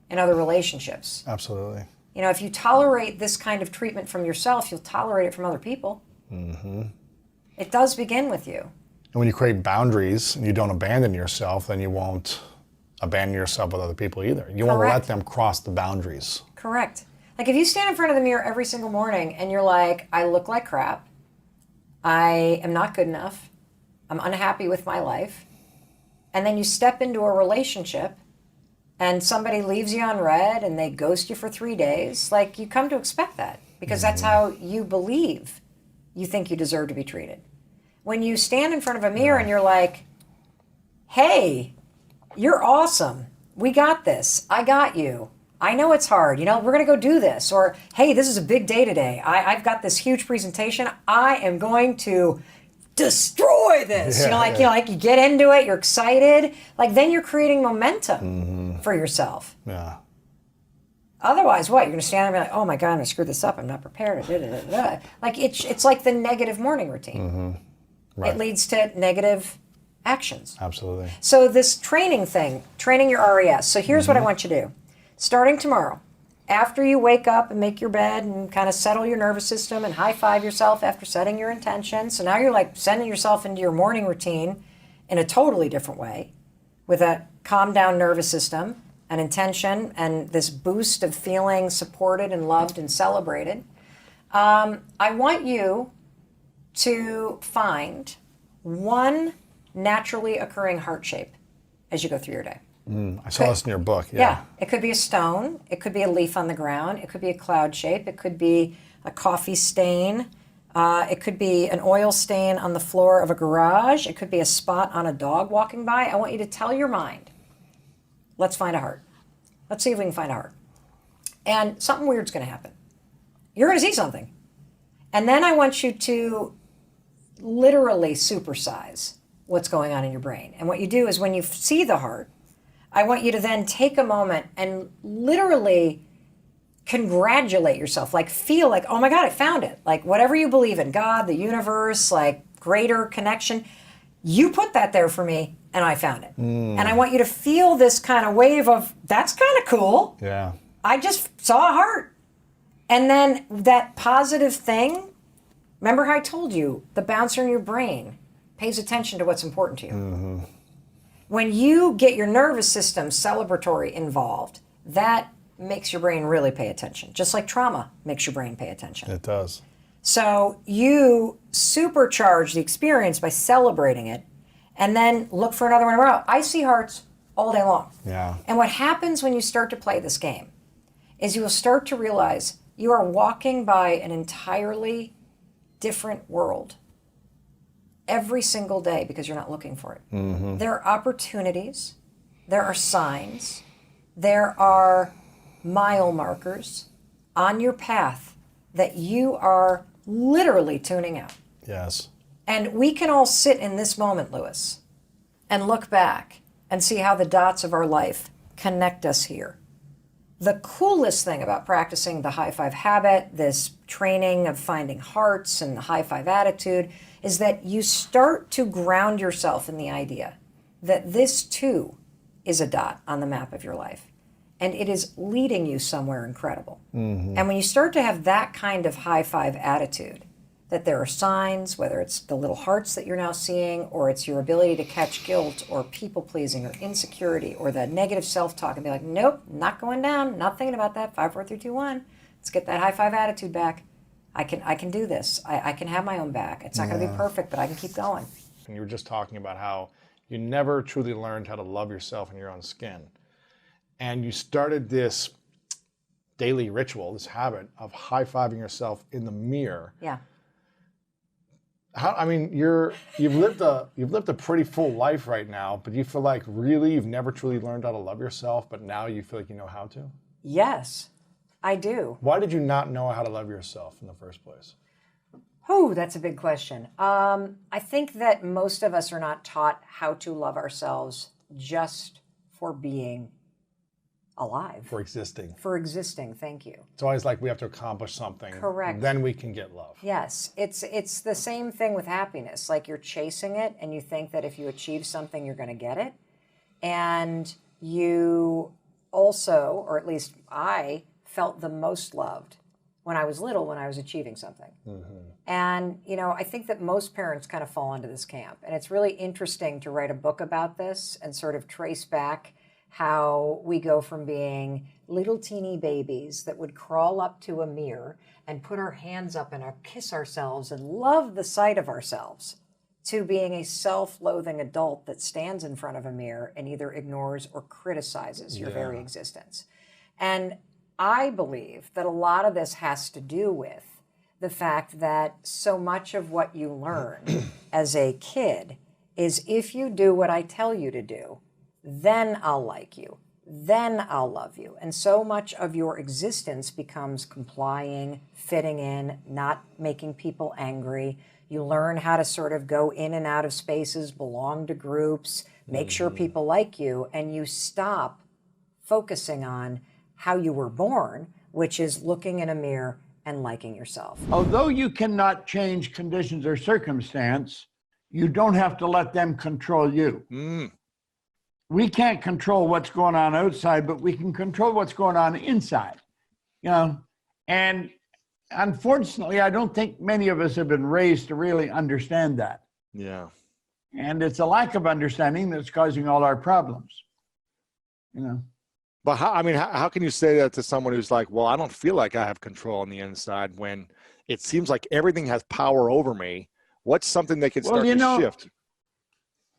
in other relationships. Absolutely. If you tolerate this kind of treatment from yourself, you'll tolerate it from other people. It does begin with you. And when you create boundaries and you don't abandon yourself, then you won't abandon yourself with other people either. You won't let them cross the boundaries. Correct. Like if you stand in front of the mirror every single morning and you're like, I look like crap, I am not good enough, I'm unhappy with my life, and then you step into a relationship and somebody leaves you on red and they ghost you for 3 days, like you come to expect that because that's how you believe you think you deserve to be treated. When you stand in front of a mirror and you're like, hey, You're awesome. We got this. I got you. I know it's hard. We're going to go do this. Or, hey, this is a big day today. I've got this huge presentation. I am going to destroy this. You get into it. You're excited. Then you're creating momentum for yourself. Yeah. Otherwise, what? You're going to stand there and be like, oh my God, I'm going to screw this up. I'm not prepared. It's like the negative morning routine. Right. It leads to negative actions. Absolutely. So this training your RES. So here's what I want you to do. Starting tomorrow, after you wake up and make your bed and kind of settle your nervous system and high five yourself after setting your intention. So now you're sending yourself into your morning routine in a totally different way with a calm down nervous system, an intention, and this boost of feeling supported and loved and celebrated. I want you to find one naturally occurring heart shape as you go through your day. I saw this in your book. Yeah. It could be a stone. It could be a leaf on the ground. It could be a cloud shape. It could be a coffee stain. It could be an oil stain on the floor of a garage. It could be a spot on a dog walking by. I want you to tell your mind, let's find a heart. Let's see if we can find a heart. And something weird's going to happen. You're going to see something. And then I want you to literally supersize what's going on in your brain. And what you do is when you see the heart, I want you to then take a moment and literally congratulate yourself, feel like, oh my God, I found it. Whatever you believe in, God, the universe, greater connection, you put that there for me and I found it. And I want you to feel this kind of wave of, that's kind of cool. Yeah. I just saw a heart. And then that positive thing, remember how I told you, the bouncer in your brain pays attention to what's important to you. When you get your nervous system celebratory involved, that makes your brain really pay attention. Just like trauma makes your brain pay attention. It does. So you supercharge the experience by celebrating it and then look for another one in a row. I see hearts all day long. Yeah. And what happens when you start to play this game is you will start to realize you are walking by an entirely different world every single day because you're not looking for it. There are opportunities, there are signs, there are mile markers on your path that you are literally tuning out. Yes. And we can all sit in this moment, Lewis, and look back and see how the dots of our life connect us here. The coolest thing about practicing the high five habit, this training of finding hearts and the high five attitude, is that you start to ground yourself in the idea that this too is a dot on the map of your life. And it is leading you somewhere incredible. And when you start to have that kind of high five attitude, that there are signs, whether it's the little hearts that you're now seeing, or it's your ability to catch guilt or people pleasing or insecurity or the negative self-talk and be like, nope, not going down, not thinking about that, 5, 4, 3, 2, 1. Let's get that high five attitude back. I can do this. I can have my own back. It's not going to be perfect, but I can keep going. And you were just talking about how you never truly learned how to love yourself in your own skin. And you started this daily ritual, this habit of high-fiving yourself in the mirror. Yeah. You've lived a pretty full life right now, but you feel like really you've never truly learned how to love yourself, but now you feel like you know how to? Yes, I do. Why did you not know how to love yourself in the first place? Oh, that's a big question. I think that most of us are not taught how to love ourselves just for being alive. For existing. For existing, thank you. It's always like we have to accomplish something. Correct. Then we can get love. Yes, it's the same thing with happiness. Like you're chasing it and you think that if you achieve something, you're going to get it. And you also, or at least I, felt the most loved when I was little, when I was achieving something. And, I think that most parents kind of fall into this camp. And it's really interesting to write a book about this and sort of trace back how we go from being little teeny babies that would crawl up to a mirror and put our hands up and kiss ourselves and love the sight of ourselves, to being a self-loathing adult that stands in front of a mirror and either ignores or criticizes your very existence. And I believe that a lot of this has to do with the fact that so much of what you learn as a kid is if you do what I tell you to do, then I'll like you, then I'll love you. And so much of your existence becomes complying, fitting in, not making people angry. You learn how to sort of go in and out of spaces, belong to groups, make sure people like you, and you stop focusing on how you were born, which is looking in a mirror and liking yourself. Although you cannot change conditions or circumstance, you don't have to let them control you. We can't control what's going on outside, but we can control what's going on inside. You know, and unfortunately, I don't think many of us have been raised to really understand that. Yeah. And it's a lack of understanding that's causing all our problems. You know. But how can you say that to someone who's like, well, I don't feel like I have control on the inside when it seems like everything has power over me? What's something they can start to shift?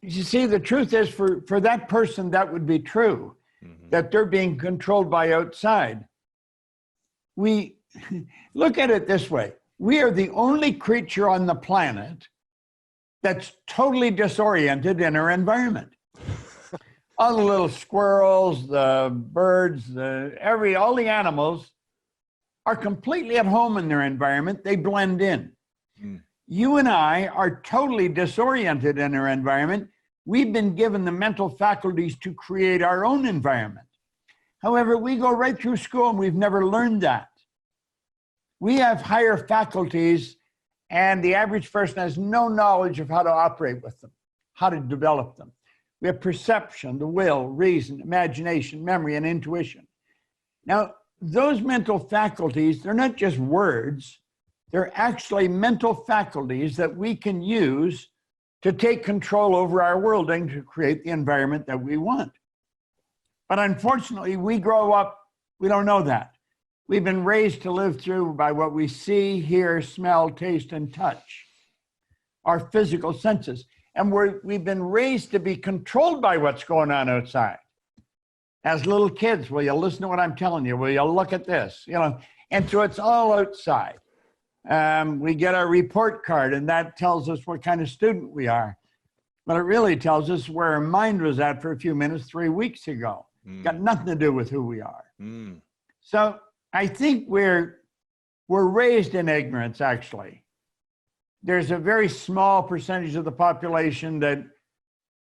You see, the truth is for that person, that would be true, that they're being controlled by outside. We look at it this way. We are the only creature on the planet that's totally disoriented in our environment. All the little squirrels, the birds, all the animals are completely at home in their environment. They blend in. You and I are totally disoriented in our environment. We've been given the mental faculties to create our own environment. However, we go right through school and we've never learned that. We have higher faculties, and the average person has no knowledge of how to operate with them, how to develop them. We have perception, the will, reason, imagination, memory, and intuition. Now, those mental faculties, they're not just words, they're actually mental faculties that we can use to take control over our world and to create the environment that we want. But unfortunately, we grow up, we don't know that. We've been raised to live through by what we see, hear, smell, taste, and touch, our physical senses. And we've been raised to be controlled by what's going on outside. As little kids, will you listen to what I'm telling you? Will you look at this? You know, and so it's all outside. We get our report card, and that tells us what kind of student we are. But it really tells us where our mind was at for a few minutes 3 weeks ago. Got nothing to do with who we are. So I think we're raised in ignorance, actually. There's a very small percentage of the population that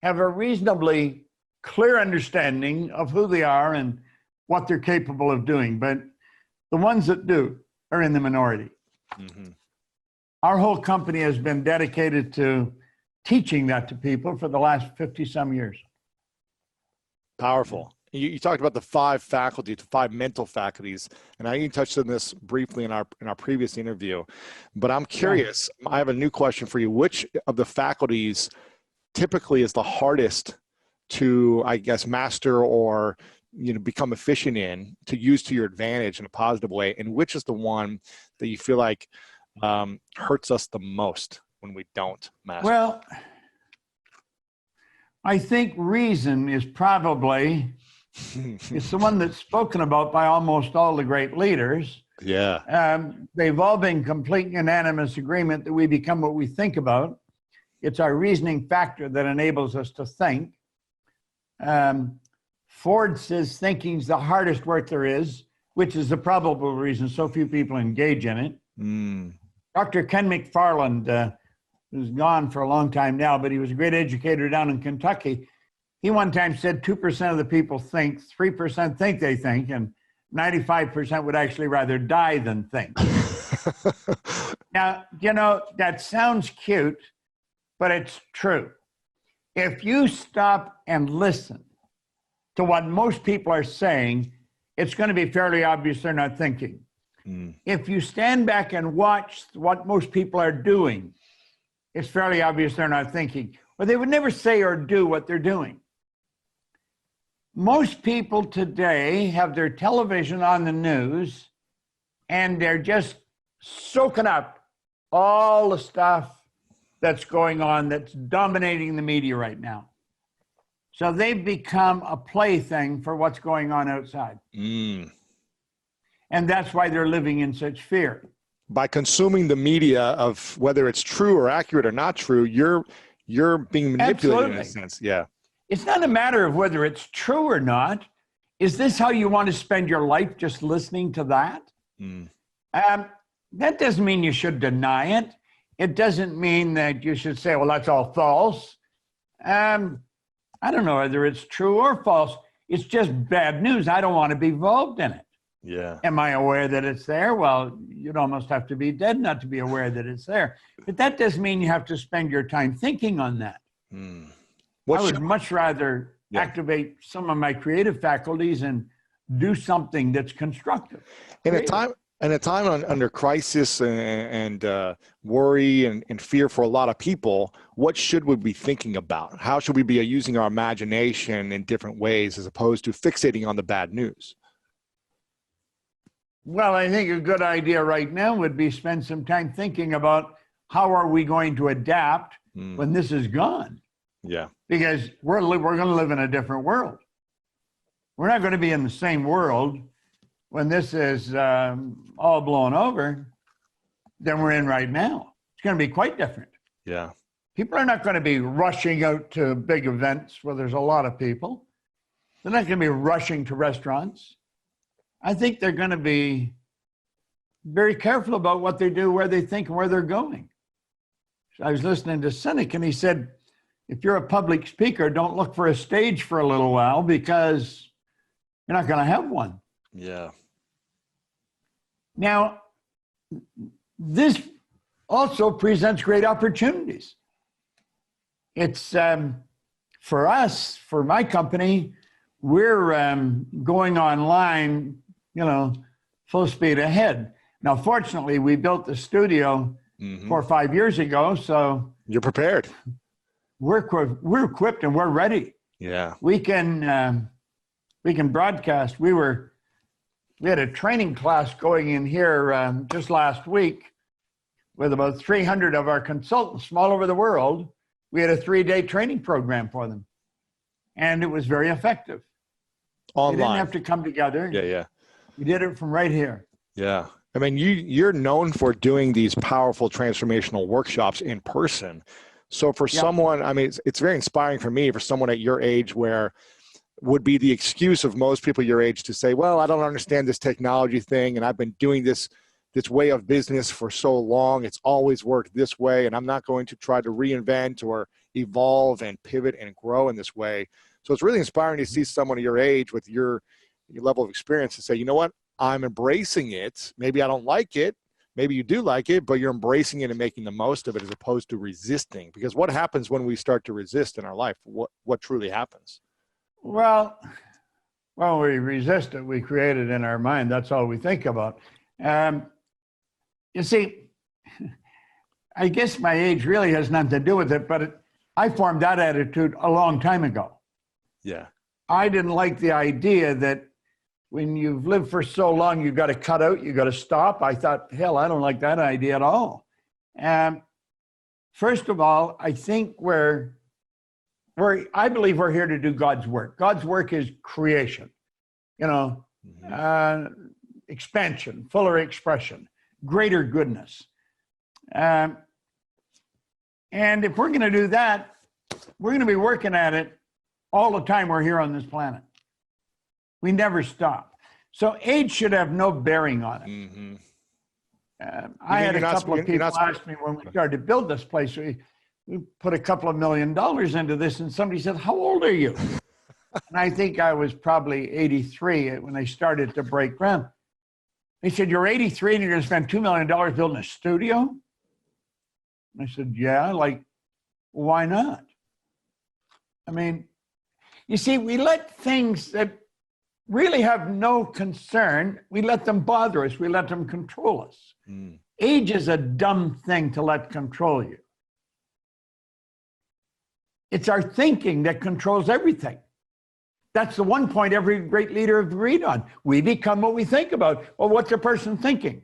have a reasonably clear understanding of who they are and what they're capable of doing. But the ones that do are in the minority. Our whole company has been dedicated to teaching that to people for the last 50 some years. Powerful. You talked about the 5 faculties, the 5 mental faculties, and I even touched on this briefly in our previous interview. But I'm curious. I have a new question for you. Which of the faculties typically is the hardest to, I guess, master or become efficient in, to use to your advantage in a positive way, and which is the one that you feel like hurts us the most when we don't master? Well, I think reason is probably it's the one that's spoken about by almost all the great leaders. Yeah. They've all been complete unanimous agreement that we become what we think about. It's our reasoning factor that enables us to think. Ford says thinking's the hardest work there is, which is the probable reason so few people engage in it. Dr. Ken McFarland, who's gone for a long time now, but he was a great educator down in Kentucky. He one time said 2% of the people think, 3% think they think, and 95% would actually rather die than think. Now, that sounds cute, but it's true. If you stop and listen to what most people are saying, it's going to be fairly obvious they're not thinking. If you stand back and watch what most people are doing, it's fairly obvious they're not thinking. Or they would never say or do what they're doing. Most people today have their television on the news, and they're just soaking up all the stuff that's going on that's dominating the media right now. So they've become a plaything for what's going on outside. And that's why they're living in such fear. By consuming the media, of whether it's true or accurate or not true, you're being manipulated. Absolutely. In a sense. Yeah. it's not a matter of whether it's true or not. Is this how you want to spend your life, just listening to that? That doesn't mean you should deny it. It doesn't mean that you should say, well, that's all false. I don't know whether it's true or false. It's just bad news. I don't want to be involved in it. Yeah. Am I aware that it's there? Well, you'd almost have to be dead not to be aware that it's there. But that doesn't mean you have to spend your time thinking on that. I would much rather activate some of my creative faculties and do something that's constructive. In a time under crisis and worry and fear for a lot of people, what should we be thinking about? How should we be using our imagination in different ways as opposed to fixating on the bad news? Well, I think a good idea right now would be spend some time thinking about how are we going to adapt when this is gone? Yeah. Because we're going to live in a different world. We're not going to be in the same world when this is all blown over than we're in right now. It's going to be quite different. Yeah. People are not going to be rushing out to big events where there's a lot of people. They're not going to be rushing to restaurants. I think they're going to be very careful about what they do, where they think, and where they're going. So I was listening to Cynic, and he said, if you're a public speaker, don't look for a stage for a little while because you're not going to have one. Yeah. Now, this also presents great opportunities. It's for us, for my company, we're going online, full speed ahead. Now, fortunately, we built the studio 4 or 5 years ago, so you're prepared. We're equipped and we're ready. Yeah, we can broadcast. We had a training class going in here just last week with about 300 of our consultants from all over the world. We had a 3-day training program for them, and it was very effective. Online. They didn't have to come together. Yeah. We did it from right here. Yeah. I mean, you're known for doing these powerful transformational workshops in person. So for someone, I mean, it's very inspiring for me, for someone at your age, where would be the excuse of most people your age to say, well, I don't understand this technology thing, and I've been doing this way of business for so long. It's always worked this way, and I'm not going to try to reinvent or evolve and pivot and grow in this way. So it's really inspiring to see someone of your age with your level of experience to say, you know what, I'm embracing it. Maybe I don't like it. Maybe you do like it, but you're embracing it and making the most of it as opposed to resisting. Because what happens when we start to resist in our life? What truly happens? Well, when we resist it, we create it in our mind. That's all we think about. You see, I guess my age really has nothing to do with it, but I formed that attitude a long time ago. Yeah. I didn't like the idea that when you've lived for so long, you've got to cut out, you've got to stop. I thought, hell, I don't like that idea at all. First of all, I think I believe we're here to do God's work. God's work is creation, expansion, fuller expression, greater goodness. And if we're going to do that, we're going to be working at it all the time we're here on this planet. We never stop. So age should have no bearing on it. I had a couple of people ask me when we started to build this place, we put a couple of $1 million into this, and somebody said, how old are you? And I think I was probably 83 when they started to break ground. They said, you're 83 and you're going to spend $2 million building a studio? And I said, yeah, why not? I mean, you see, we let things that really have no concern, we let them bother us, we let them control us. Age is a dumb thing to let control you. It's our thinking that controls everything. That's the one point every great leader agreed on. We become what we think about. Well, what's a person thinking?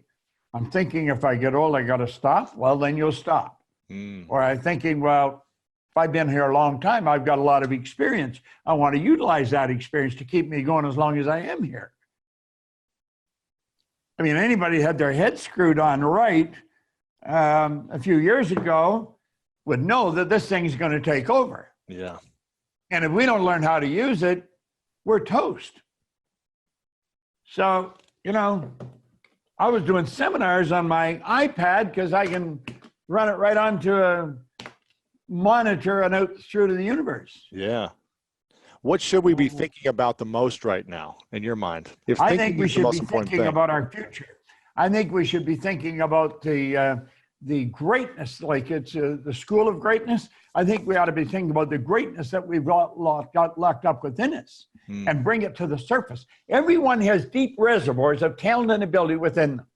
I'm thinking if I get old, I got to stop. Well, then you'll stop. Or I'm thinking, well, if I've been here a long time, I've got a lot of experience. I want to utilize that experience to keep me going as long as I am here. I mean, anybody had their head screwed on right a few years ago would know that this thing's going to take over. Yeah. And if we don't learn how to use it, we're toast. So, you know, I was doing seminars on my iPad because I can run it right onto a monitor and out through to the universe. Yeah. What should we be thinking about the most right now in your mind? If I think we is the should most be important thinking thing. about our future. I think we should be thinking about the greatness, like it's the school of greatness. I think we ought to be thinking about the greatness that we've got locked up within us and bring it to the surface. Everyone has deep reservoirs of talent and ability within them,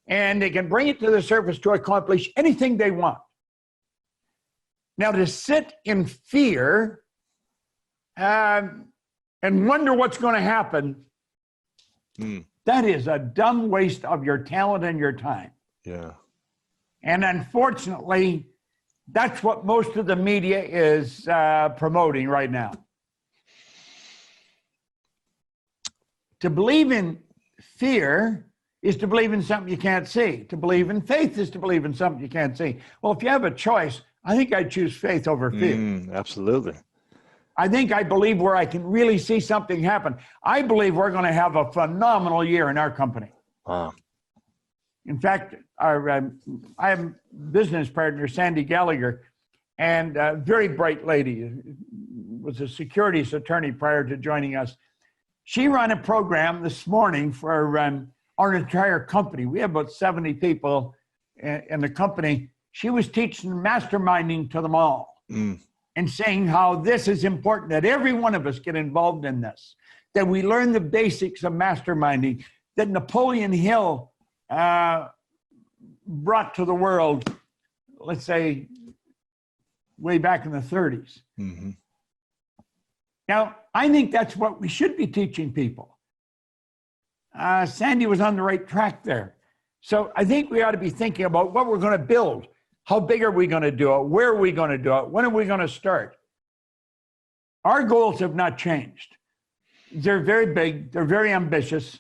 and they can bring it to the surface to accomplish anything they want. Now, to sit in fear and wonder what's going to happen, that is a dumb waste of your talent and your time. Yeah. And unfortunately, that's what most of the media is promoting right now. To believe in fear is to believe in something you can't see. To believe in faith is to believe in something you can't see. Well, if you have a choice, I think I'd choose faith over fear. Absolutely. I think I believe where I can really see something happen. I believe we're going to have a phenomenal year in our company. Wow. In fact, I have a business partner, Sandy Gallagher, and a very bright lady, was a securities attorney prior to joining us. She ran a program this morning for our entire company. We have about 70 people in the company. She was teaching masterminding to them all and saying how this is important, that every one of us get involved in this, that we learn the basics of masterminding, that Napoleon Hill brought to the world, let's say, way back in the 30s. Now, I think that's what we should be teaching people. Sandy was on the right track there. So I think we ought to be thinking about what we're going to build. How big are we going to do it? Where are we going to do it? When are we going to start? Our goals have not changed. They're very big. They're very ambitious.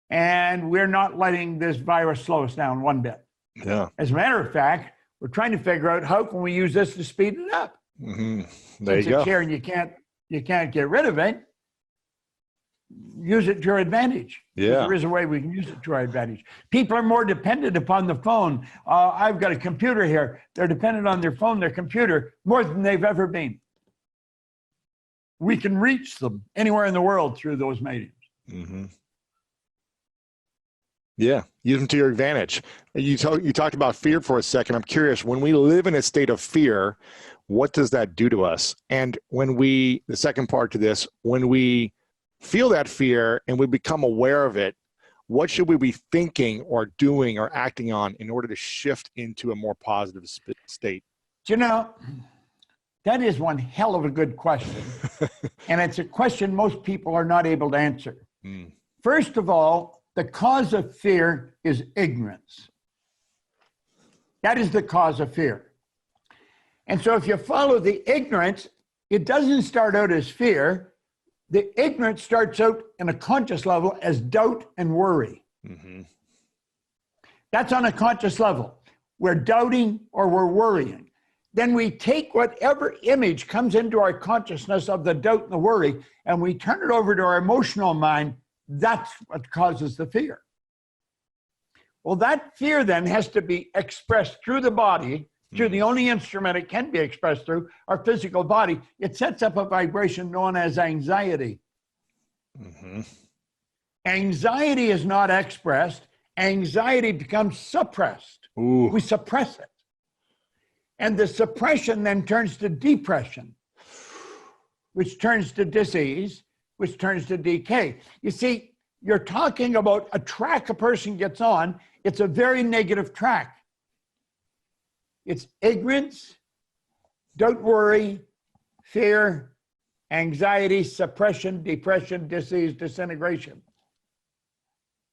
And we're not letting this virus slow us down one bit. Yeah. As a matter of fact, we're trying to figure out how can we use this to speed it up. There Since you go. it's here and you can't get rid of it. Use it to your advantage. Yeah. There is a way we can use it to our advantage. People are more dependent upon the phone. I've got a computer here. They're dependent on their phone, their computer, more than they've ever been. We can reach them anywhere in the world through those mediums. Yeah, use them to your advantage. You talked about fear for a second. I'm curious, when we live in a state of fear, what does that do to us? And when the second part to this, when we feel that fear and we become aware of it, what should we be thinking or doing or acting on in order to shift into a more positive state? You know, that is one hell of a good question. And it's a question most people are not able to answer. First of all, the cause of fear is ignorance. That is the cause of fear. And so if you follow the ignorance, it doesn't start out as fear. The ignorance starts out in a conscious level as doubt and worry. That's on a conscious level. We're doubting or we're worrying. Then we take whatever image comes into our consciousness of the doubt and the worry, and we turn it over to our emotional mind. That's what causes the fear. Well, that fear then has to be expressed through the body, through the only instrument it can be expressed through, our physical body. It sets up a vibration known as anxiety. Anxiety is not expressed. Anxiety becomes suppressed. We suppress it. And the suppression then turns to depression, which turns to disease, which turns to decay. You see, you're talking about a track a person gets on. It's a very negative track. It's ignorance, doubt, worry, fear, anxiety, suppression, depression, disease, disintegration.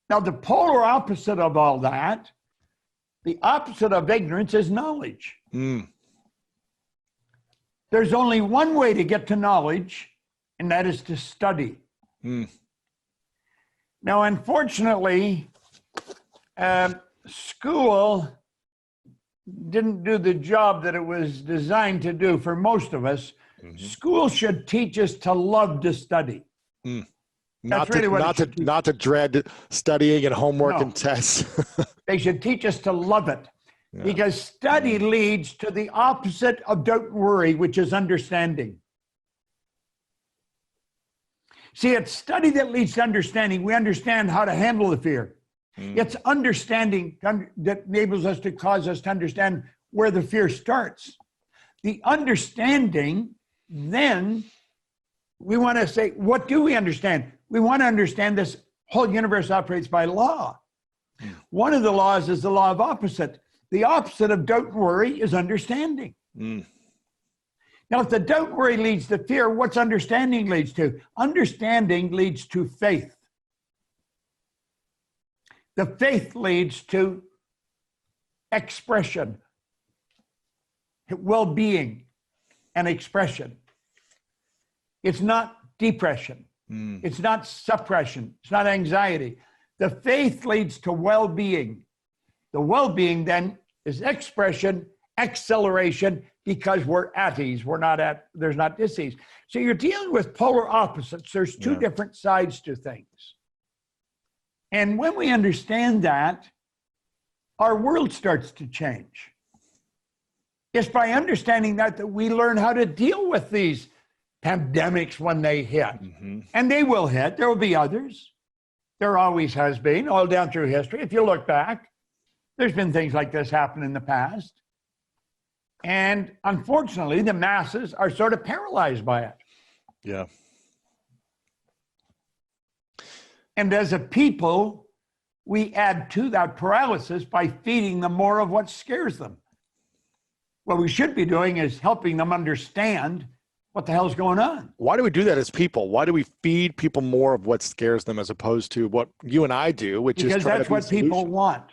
Now, the polar opposite of all that, the opposite of ignorance is knowledge. There's only one way to get to knowledge, and that is to study. Now, unfortunately, school didn't do the job that it was designed to do for most of us. School should teach us to love to study. Not to dread studying and homework and tests. They should teach us to love it, because study leads to the opposite of doubt and worry, which is understanding. See, it's study that leads to understanding. We understand how to handle the fear. It's understanding that enables us to cause us to understand where the fear starts. The understanding, then we want to say, what do we understand? We want to understand this whole universe operates by law. One of the laws is the law of opposite. The opposite of doubt and worry is understanding. Now, if the doubt and worry leads to fear, what's understanding leads to? Understanding leads to faith. The faith leads to expression, well-being, and expression. It's not depression. It's not suppression. It's not anxiety. The faith leads to well-being. The well-being then is expression, acceleration, because we're at ease. There's not dis-ease. So you're dealing with polar opposites. There's two different sides to things. And when we understand that, our world starts to change. It's by understanding that we learn how to deal with these pandemics when they hit. And they will hit. There will be others. There always has been, all down through history. If you look back, there's been things like this happen in the past. And unfortunately, the masses are sort of paralyzed by it. Yeah. And as a people, we add to that paralysis by feeding them more of what scares them. What we should be doing is helping them understand what the hell's going on. Why do we do that as people? Why do we feed people more of what scares them as opposed to what you and I do, which is try that's what people want.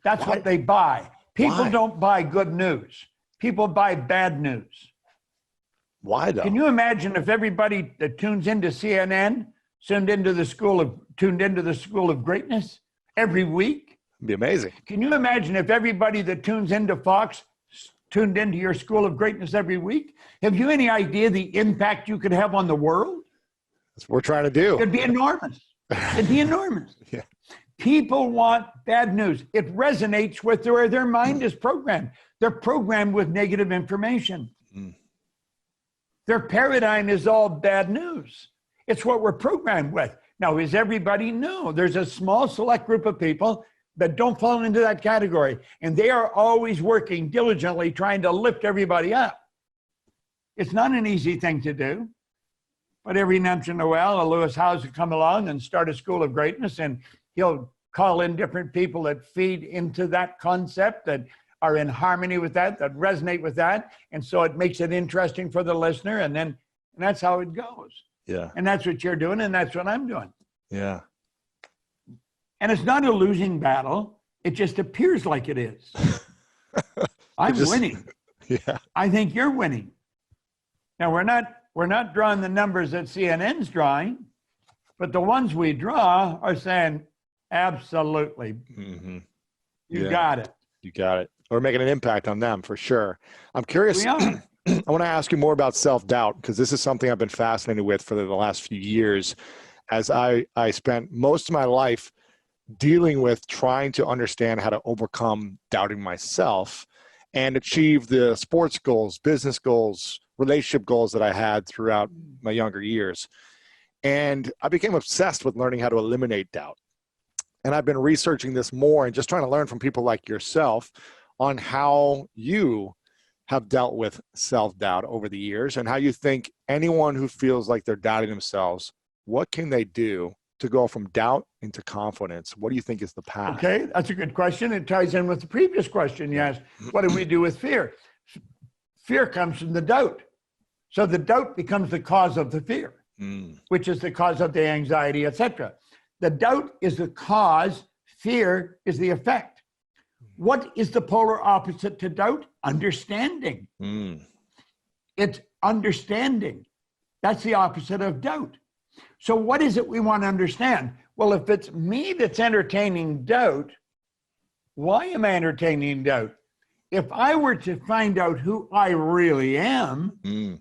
That's what they buy. People don't buy good news. People buy bad news. Why though? Can you imagine if everybody that tunes into CNN tuned into the school of greatness every week? It'd be amazing. Can you imagine if everybody that tunes into Fox tuned into your school of greatness every week? Have you any idea the impact you could have on the world? That's what we're trying to do. It'd be enormous. It'd be enormous. Yeah. People want bad news. It resonates with where their mind is programmed. They're programmed with negative information. Their paradigm is all bad news. It's what we're programmed with. Now, is everybody? No. There's a small select group of people that don't fall into that category. And they are always working diligently trying to lift everybody up. It's not an easy thing to do. But every once in a while, a Lewis Howes will come along and start a school of greatness, and he'll call in different people that feed into that concept, that are in harmony with that resonate with that. And so it makes it interesting for the listener. And that's how it goes. Yeah. And that's what you're doing. And that's what I'm doing. Yeah. And it's not a losing battle. It just appears like it is. I'm winning. Yeah. I think you're winning. Now we're not drawing the numbers that CNN's drawing, but the ones we draw are saying, absolutely. You got it. You got it. We're making an impact on them for sure. I'm curious. We are. I want to ask you more about self-doubt, because this is something I've been fascinated with for the last few years, as I spent most of my life dealing with trying to understand how to overcome doubting myself and achieve the sports goals, business goals, relationship goals that I had throughout my younger years. And I became obsessed with learning how to eliminate doubt. And I've been researching this more and just trying to learn from people like yourself on how you have dealt with self-doubt over the years, and how you think anyone who feels like they're doubting themselves, what can they do to go from doubt into confidence? What do you think is the path? Okay, that's a good question. It ties in with the previous question you asked. What do we do with fear? Fear comes from the doubt. So the doubt becomes the cause of the fear, which is the cause of the anxiety, etc. The doubt is the cause, fear is the effect. What is the polar opposite to doubt? Understanding. It's understanding. That's the opposite of doubt. So what is it we want to understand? Well, if it's me that's entertaining doubt, why am I entertaining doubt? if I were to find out who I really am, and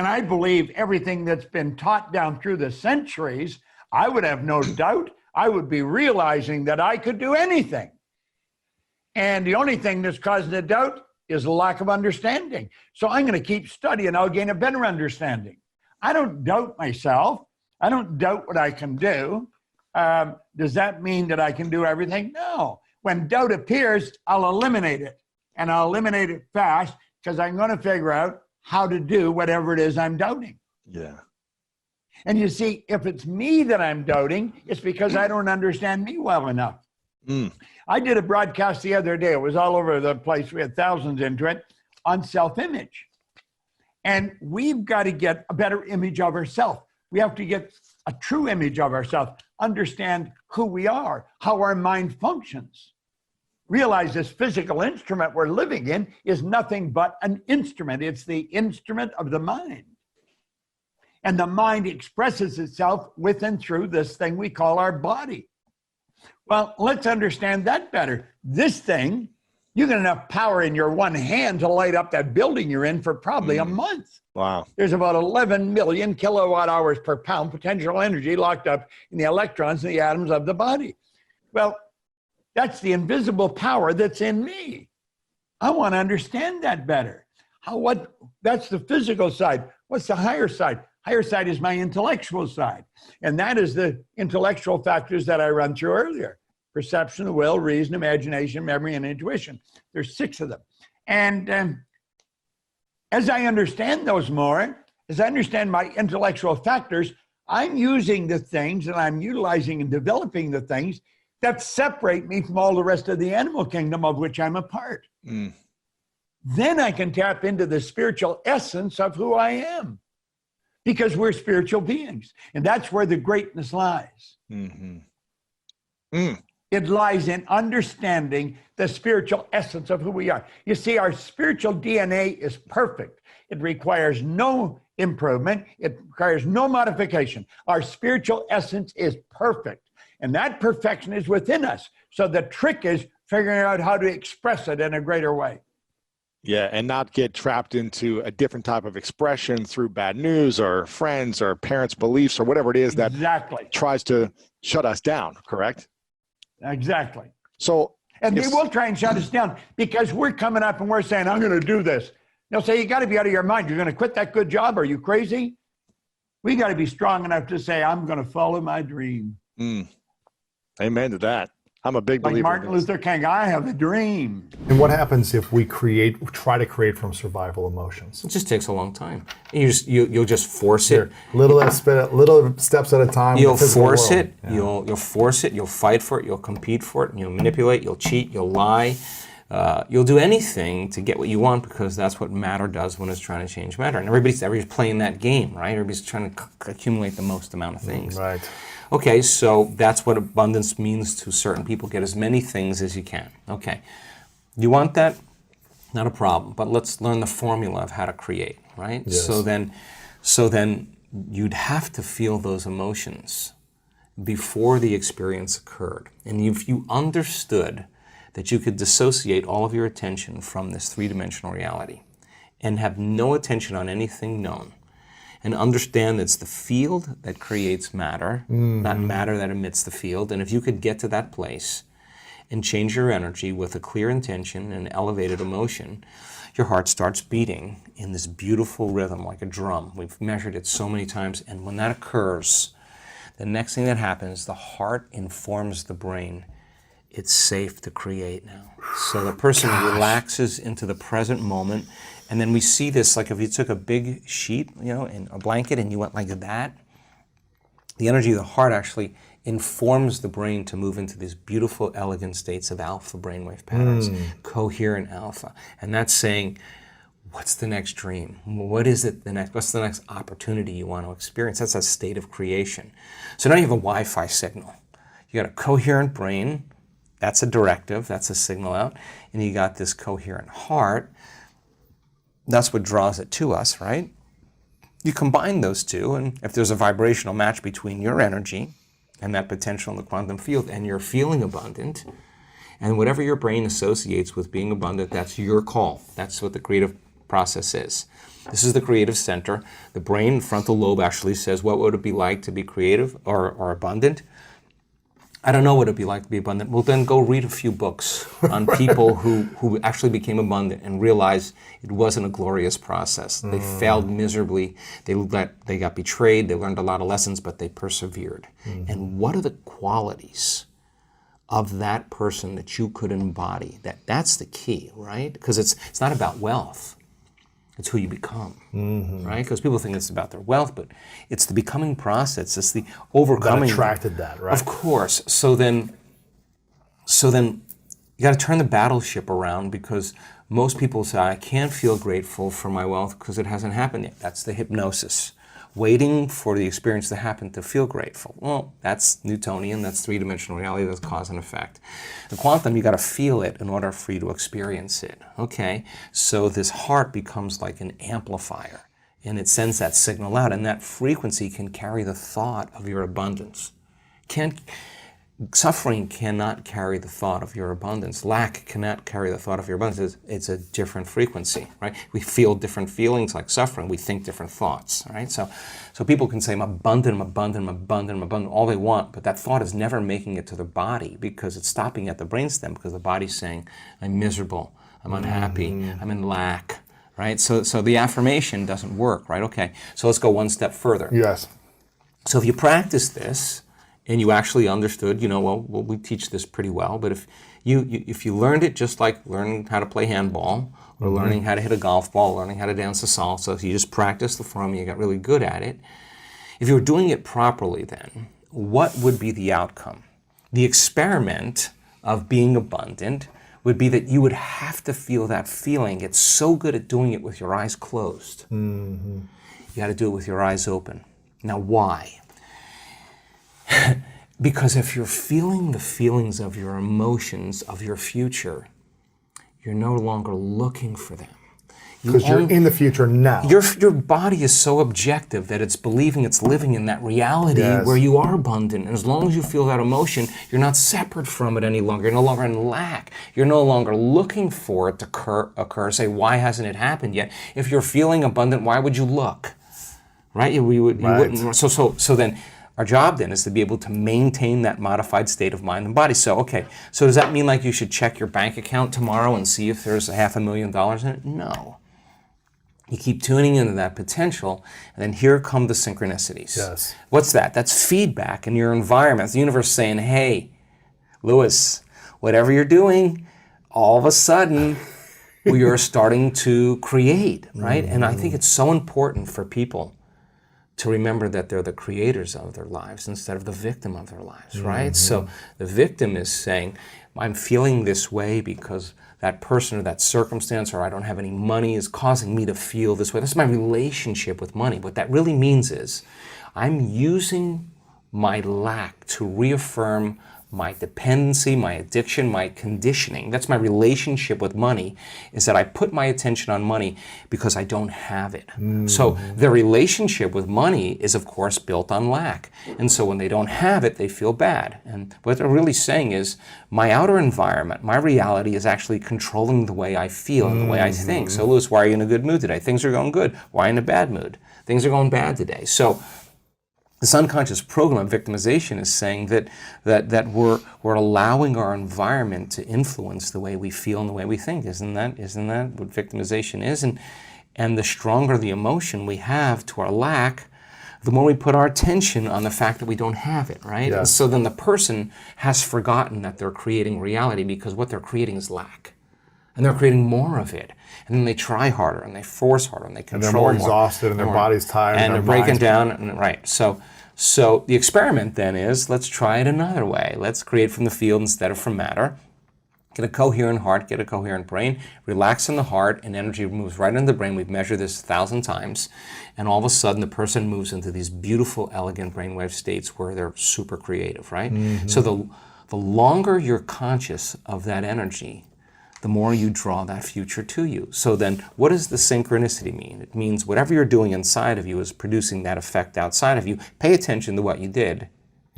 I believe everything that's been taught down through the centuries, I would have no doubt I would be realizing that I could do anything. And the only thing that's causing the doubt is a lack of understanding. So I'm going to keep studying. I'll gain a better understanding. I don't doubt myself. I don't doubt what I can do. Does that mean that I can do everything? No. When doubt appears, I'll eliminate it. And I'll eliminate it fast because I'm going to figure out how to do whatever it is I'm doubting. Yeah. And you see, if it's me that I'm doubting, it's because I don't understand me well enough. I did a broadcast the other day. It was all over the place. We had thousands into it on self-image. And we've got to get a better image of ourselves. We have to get a true image of ourselves, understand who we are, how our mind functions. Realize this physical instrument we're living in is nothing but an instrument. It's the instrument of the mind. And the mind expresses itself with and through this thing we call our body. Well, let's understand that better. This thing, you got enough power in your one hand to light up that building you're in for probably a month. Wow. There's about 11 million kilowatt hours per pound potential energy locked up in the electrons and the atoms of the body. Well, that's the invisible power that's in me. I want to understand that better. That's the physical side. What's the higher side? Higher side is my intellectual side. And that is the intellectual factors that I run through earlier. Perception, the will, reason, imagination, memory, and intuition. There's 6 of them. And as I understand those more, as I understand my intellectual factors, I'm using the things and I'm utilizing and developing the things that separate me from all the rest of the animal kingdom of which I'm a part. Then I can tap into the spiritual essence of who I am, because we're spiritual beings. And that's where the greatness lies. It lies in understanding the spiritual essence of who we are. You see, our spiritual DNA is perfect. It requires no improvement. It requires no modification. Our spiritual essence is perfect. And that perfection is within us. So the trick is figuring out how to express it in a greater way. Yeah, and not get trapped into a different type of expression through bad news or friends or parents' beliefs or whatever it is that tries to shut us down, correct? Exactly. So, and they will try and shut us down because we're coming up and we're saying, I'm going to do this. They'll say, you got to be out of your mind. You're going to quit that good job. Are you crazy? We got to be strong enough to say, I'm going to follow my dream. Amen to that. I'm a big believer. Like Martin Luther King, I have a dream. And what happens if we try to create from survival emotions? It just takes a long time. You'll just force it. Little steps at a time. You'll force it. Yeah. You'll force it. You'll fight for it. You'll compete for it. You'll manipulate. You'll cheat. You'll lie. You'll do anything to get what you want because that's what matter does when it's trying to change matter. And everybody's playing that game, right? Everybody's trying to accumulate the most amount of things. Right. Okay, so that's what abundance means to certain people. Get as many things as you can. Okay, you want that? Not a problem. But let's learn the formula of how to create, right? Yes. So then you'd have to feel those emotions before the experience occurred. And if you understood that you could dissociate all of your attention from this three-dimensional reality and have no attention on anything known, and understand it's the field that creates matter, not matter that emits the field. And if you could get to that place and change your energy with a clear intention and elevated emotion, your heart starts beating in this beautiful rhythm like a drum. We've measured it so many times. And when that occurs, the next thing that happens, the heart informs the brain, it's safe to create now. So the person relaxes into the present moment. And then we see this, like if you took a big sheet, and a blanket and you went like that, the energy of the heart actually informs the brain to move into these beautiful, elegant states of alpha brainwave patterns, coherent alpha. And that's saying, what's the next dream? What's the next opportunity you want to experience? That's a state of creation. So now you have a Wi-Fi signal. You got a coherent brain, that's a directive, that's a signal out, and you got this coherent heart. That's what draws it to us, right? You combine those two, and if there's a vibrational match between your energy and that potential in the quantum field, and you're feeling abundant, And whatever your brain associates with being abundant, that's your call. That's what the creative process is. This is the creative center. The brain, frontal lobe, actually says, what would it be like to be creative or abundant? I don't know what it'd be like to be abundant. Well, then go read a few books on people who actually became abundant and realized it wasn't a glorious process. They failed miserably. They got betrayed. They learned a lot of lessons, but they persevered. And what are the qualities of that person that you could embody? That's the key, right? Because it's not about wealth. It's who you become, right? Because people think it's about their wealth, but it's the becoming process. It's the overcoming. That attracted that, right? Of course. So then you got to turn the battleship around, because most people say, I can't feel grateful for my wealth because it hasn't happened yet. That's the hypnosis. Waiting for the experience to happen to feel grateful. Well, that's Newtonian, that's three-dimensional reality, that's cause and effect. The quantum, you got to feel it in order for you to experience it. Okay, so this heart becomes like an amplifier, and it sends that signal out, and that frequency can carry the thought of your abundance. Suffering cannot carry the thought of your abundance. Lack cannot carry the thought of your abundance. It's a different frequency, right? We feel different feelings like suffering. We think different thoughts, right? So people can say, I'm abundant, I'm abundant, I'm abundant, I'm abundant, all they want, but that thought is never making it to the body, because it's stopping at the brainstem, because the body's saying, I'm miserable, I'm unhappy, I'm in lack, right? So the affirmation doesn't work, right? Okay, so let's go one step further. Yes. So if you practice this, and you actually understood, well, we teach this pretty well, but if you learned it just like learning how to play handball, or learning how to hit a golf ball, learning how to dance a salsa, if you just practiced the form, you got really good at it. If you were doing it properly then, what would be the outcome? The experiment of being abundant would be that you would have to feel that feeling. It's so good at doing it with your eyes closed. You got to do it with your eyes open. Now, why? Because if you're feeling the feelings of your emotions, of your future, you're no longer looking for them. Because you're in the future now. Your body is so objective that it's believing it's living in that reality where you are abundant. And as long as you feel that emotion, you're not separate from it any longer. You're no longer in lack. You're no longer looking for it to occur. Say, why hasn't it happened yet? If you're feeling abundant, why would you look? Right? You wouldn't. So then, our job then is to be able to maintain that modified state of mind and body. So does that mean like you should check your bank account tomorrow and see if there's $500,000 in it? No. You keep tuning into that potential, and then here come the synchronicities. Yes. What's that? That's feedback in your environment. It's the universe saying, hey, Lewis, whatever you're doing, all of a sudden, we are starting to create, right? And I think it's so important for people to remember that they're the creators of their lives instead of the victim of their lives, right? So the victim is saying, I'm feeling this way because that person or that circumstance, or I don't have any money, is causing me to feel this way. That's my relationship with money. What that really means is I'm using my lack to reaffirm my dependency, my addiction, my conditioning. That's my relationship with money, is that I put my attention on money because I don't have it. So their relationship with money is, of course, built on lack. And so when they don't have it, they feel bad. And what they're really saying is, my outer environment, my reality is actually controlling the way I feel and the way I think. So, Lewis, why are you in a good mood today? Things are going good. Why in a bad mood? Things are going bad today. So this unconscious program of victimization is saying that we're allowing our environment to influence the way we feel and the way we think. Isn't that what victimization is? And the stronger the emotion we have to our lack, the more we put our attention on the fact that we don't have it, right? Yeah. And so then the person has forgotten that they're creating reality, because what they're creating is lack. And they're creating more of it. And then they try harder, and they force harder, and they control more. And they're more exhausted, and their body's tired. And they're breaking down, right. So the experiment then is, let's try it another way. Let's create from the field instead of from matter. Get a coherent heart, get a coherent brain, relax in the heart, and energy moves right into the brain. We've measured this 1,000 times. And all of a sudden, the person moves into these beautiful, elegant brainwave states where they're super creative, right? So the longer you're conscious of that energy, the more you draw that future to you. So then, what does the synchronicity mean? It means whatever you're doing inside of you is producing that effect outside of you. Pay attention to what you did.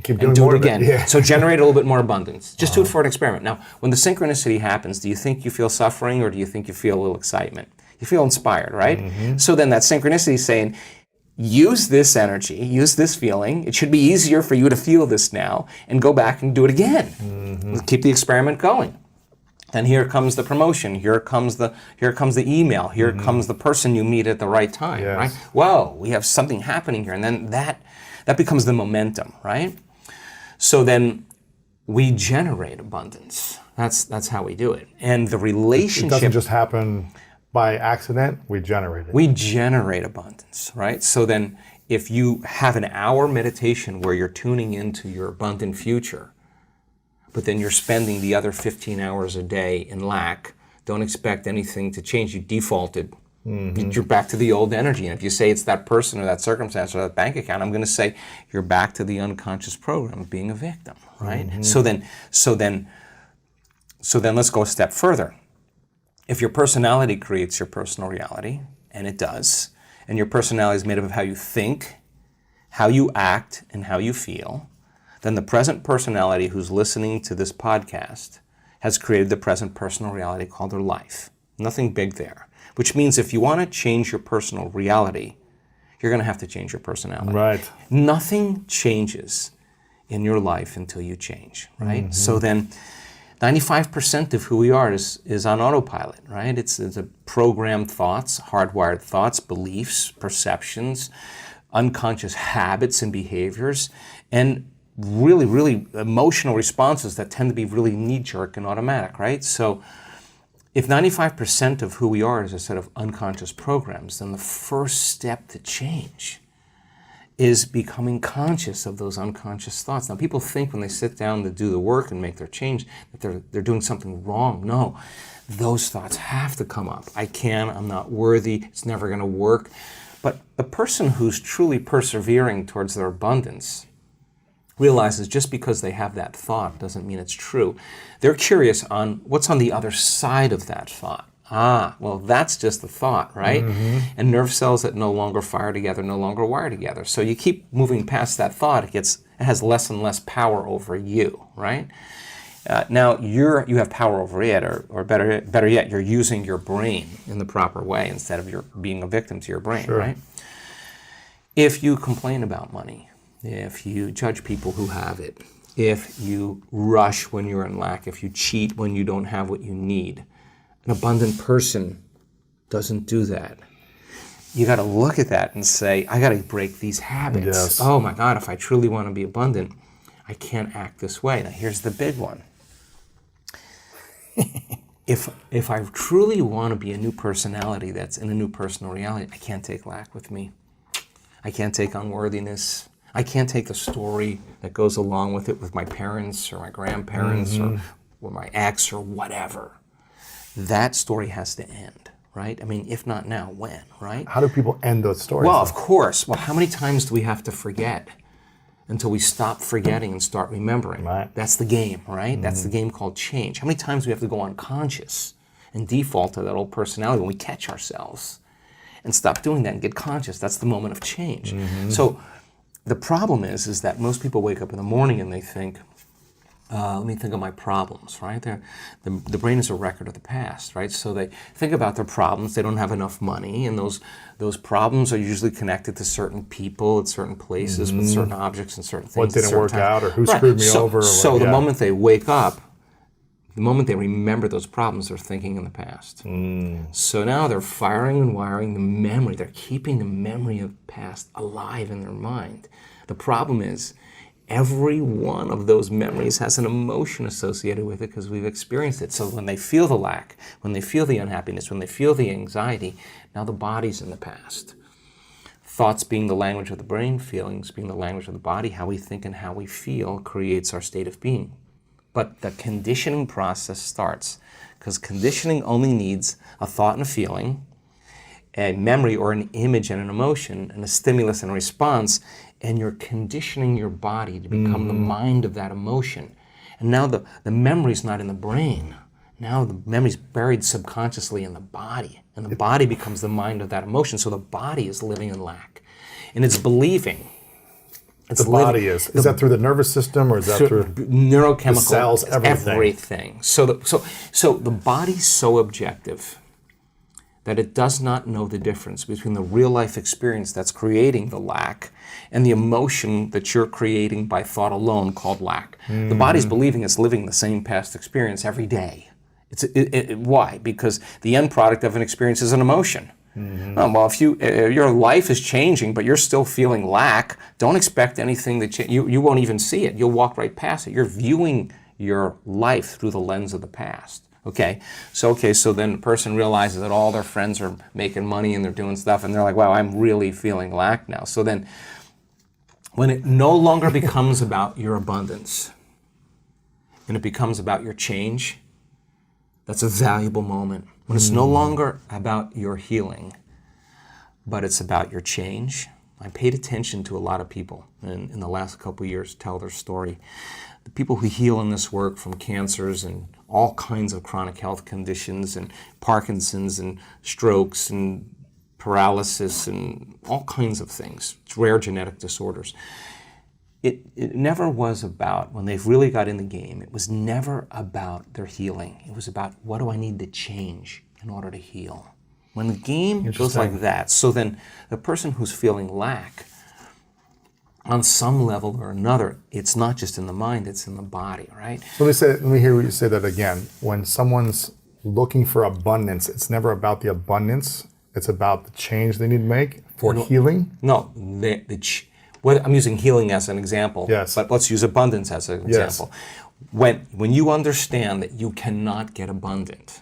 Keep doing and do more it of it. again. Yeah. So generate a little bit more abundance. Just do it for an experiment. Now, when the synchronicity happens, do you think you feel suffering or do you think you feel a little excitement? You feel inspired, right? So then that synchronicity is saying, use this energy, use this feeling. It should be easier for you to feel this now and go back and do it again. Keep the experiment going. Then here comes the promotion. Here comes the email. Here comes the person you meet at the right time, Yes. right? Whoa, we have something happening here. And then that becomes the momentum, right? So then we generate abundance. That's how we do it. And the relationship... It doesn't just happen by accident, we generate it. We generate abundance, right? So then if you have an hour meditation where you're tuning into your abundant future, but then you're spending the other 15 hours a day in lack, don't expect anything to change. You defaulted. You're back to the old energy. And if you say it's that person or that circumstance or that bank account, I'm going to say you're back to the unconscious program of being a victim, right? So then let's go a step further. If your personality creates your personal reality, and it does, and your personality is made up of how you think, how you act, and how you feel, then the present personality who's listening to this podcast has created the present personal reality called their life. Nothing big there. Which means if you want to change your personal reality, you're going to have to change your personality. Right. Nothing changes in your life until you change, right? So then 95% of who we are is on autopilot, right? It's a programmed thoughts, hardwired thoughts, beliefs, perceptions, unconscious habits and behaviors, and really, really emotional responses that tend to be really knee-jerk and automatic, right? So if 95% of who we are is a set of unconscious programs, then the first step to change is becoming conscious of those unconscious thoughts. Now, people think when they sit down to do the work and make their change that they're doing something wrong. No, those thoughts have to come up. I'm not worthy, it's never going to work. But the person who's truly persevering towards their abundance realizes just because they have that thought doesn't mean it's true. They're curious on what's on the other side of that thought. Well, that's just the thought, right? And nerve cells that no longer fire together no longer wire together. So you keep moving past that thought, it has less and less power over you, right? Now you have power over it, or better yet, you're using your brain in the proper way instead of your being a victim to your brain, right? If you complain about money, if you judge people who have it, if you rush when you're in lack, if you cheat when you don't have what you need, an abundant person doesn't do that. You got to look at that and say, I got to break these habits. Yes. Oh my God, if I truly want to be abundant, I can't act this way. Now here's the big one. If I truly want to be a new personality that's in a new personal reality, I can't take lack with me. I can't take unworthiness. I can't take the story that goes along with it with my parents or my grandparents or my ex or whatever. That story has to end, right? I mean, if not now, when, right? How do people end those stories? Well, of course. Well, how many times do we have to forget until we stop forgetting and start remembering? Right. That's the game, right? That's the game called change. How many times do we have to go unconscious and default to that old personality when we catch ourselves and stop doing that and get conscious? That's the moment of change. So the problem is that most people wake up in the morning and they think, let me think of my problems, right? The brain is a record of the past, right? So they think about their problems. They don't have enough money, and those problems are usually connected to certain people at certain places with certain objects and certain things. What didn't work out, or who screwed me over. Or so the moment they wake up, the moment they remember those problems, they're thinking in the past. So now they're firing and wiring the memory. They're keeping the memory of the past alive in their mind. The problem is, every one of those memories has an emotion associated with it because we've experienced it. So when they feel the lack, when they feel the unhappiness, when they feel the anxiety, now the body's in the past. Thoughts being the language of the brain, feelings being the language of the body, how we think and how we feel creates our state of being. But the conditioning process starts because conditioning only needs a thought and a feeling, a memory or an image and an emotion, and a stimulus and a response, and you're conditioning your body to become the mind of that emotion. And now the memory's not in the brain. Now the memory's buried subconsciously in the body, and the body becomes the mind of that emotion. So the body is living in lack. And it's believing, It's the body is that through the nervous system, or is that through neurochemical, the cells, everything. So the body's so objective that it does not know the difference between the real life experience that's creating the lack and the emotion that you're creating by thought alone called lack. The body's believing it's living the same past experience every day. Why? Because the end product of an experience is an emotion. Well, if your life is changing, but you're still feeling lack, don't expect anything that you won't even see it. You'll walk right past it. You're viewing your life through the lens of the past. So then the person realizes that all their friends are making money and they're doing stuff, and they're like, wow, I'm really feeling lack now. So then when it no longer becomes about your abundance and it becomes about your change, that's a valuable moment. When it's no longer about your healing, but it's about your change. I paid attention to a lot of people in the last couple of years tell their story. The people who heal in this work from cancers and all kinds of chronic health conditions and Parkinson's and strokes and paralysis and all kinds of things, rare genetic disorders. It never was about, when they've really got in the game, it was never about their healing. It was about, what do I need to change in order to heal? When the game goes like that, so then the person who's feeling lack, on some level or another, it's not just in the mind, it's in the body, right? So let me hear you say that again. When someone's looking for abundance, it's never about the abundance, it's about the change they need to make for healing? No, I'm using healing as an example, yes. But let's use abundance as an example. When you understand that you cannot get abundant,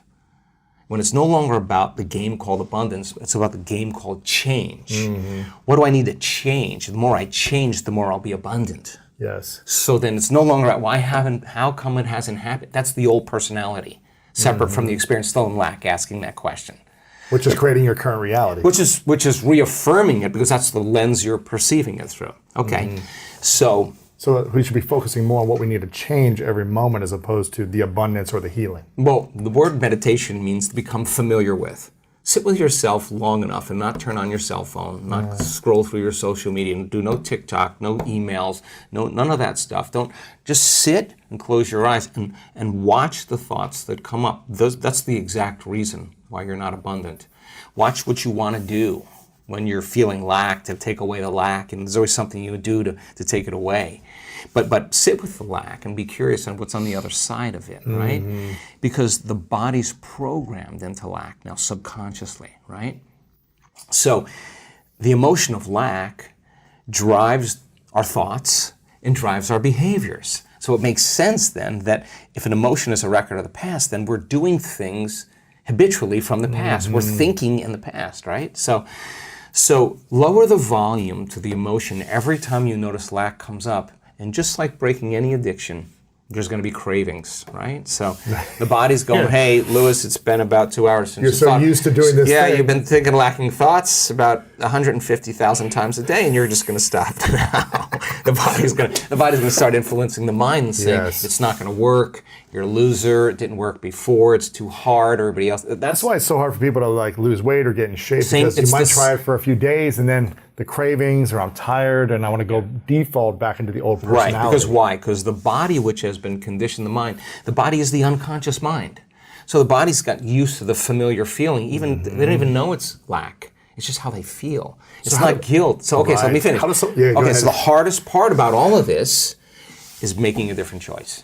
when it's no longer about the game called abundance, it's about the game called change. What do I need to change? The more I change, the more I'll be abundant. Yes. So then it's no longer about how come it hasn't happened? That's the old personality, separate from the experience, still in lack, asking that question. Which is creating your current reality. Which is reaffirming it, because that's the lens you're perceiving it through. So we should be focusing more on what we need to change every moment as opposed to the abundance or the healing. Well, the word meditation means to become familiar with. Sit with yourself long enough and not turn on your cell phone, not scroll through your social media, and do no TikTok, no emails, none of that stuff. Don't just sit and close your eyes and watch the thoughts that come up. That's the exact reason why you're not abundant. Watch what you want to do when you're feeling lack, to take away the lack, and there's always something you would do to take it away. But sit with the lack and be curious on what's on the other side of it, right? Because the body's programmed into lack now subconsciously, right? So the emotion of lack drives our thoughts and drives our behaviors. So it makes sense then that if an emotion is a record of the past, then we're doing things habitually from the past. We're thinking in the past, right? So lower the volume to the emotion every time you notice lack comes up. And just like breaking any addiction, there's going to be cravings, right? So the body's going, hey, Lewis, it's been about 2 hours since you're so used to doing this thing. You've been thinking lacking thoughts about 150,000 times a day, and you're just going to stop now. The body's going to start influencing the mind and saying, it's not going to work. You're a loser. It didn't work before. It's too hard. Everybody else. That's why it's so hard for people to lose weight or get in shape, because you might try it for a few days and then the cravings, or I'm tired and I want to go default back into the old personality. Right, because why? Because the body, which has been conditioned, the body is the unconscious mind. So the body's got used to the familiar feeling. Even they don't even know it's lack. It's just how they feel. It's not guilt. So so let me finish. So the hardest part about all of this is making a different choice.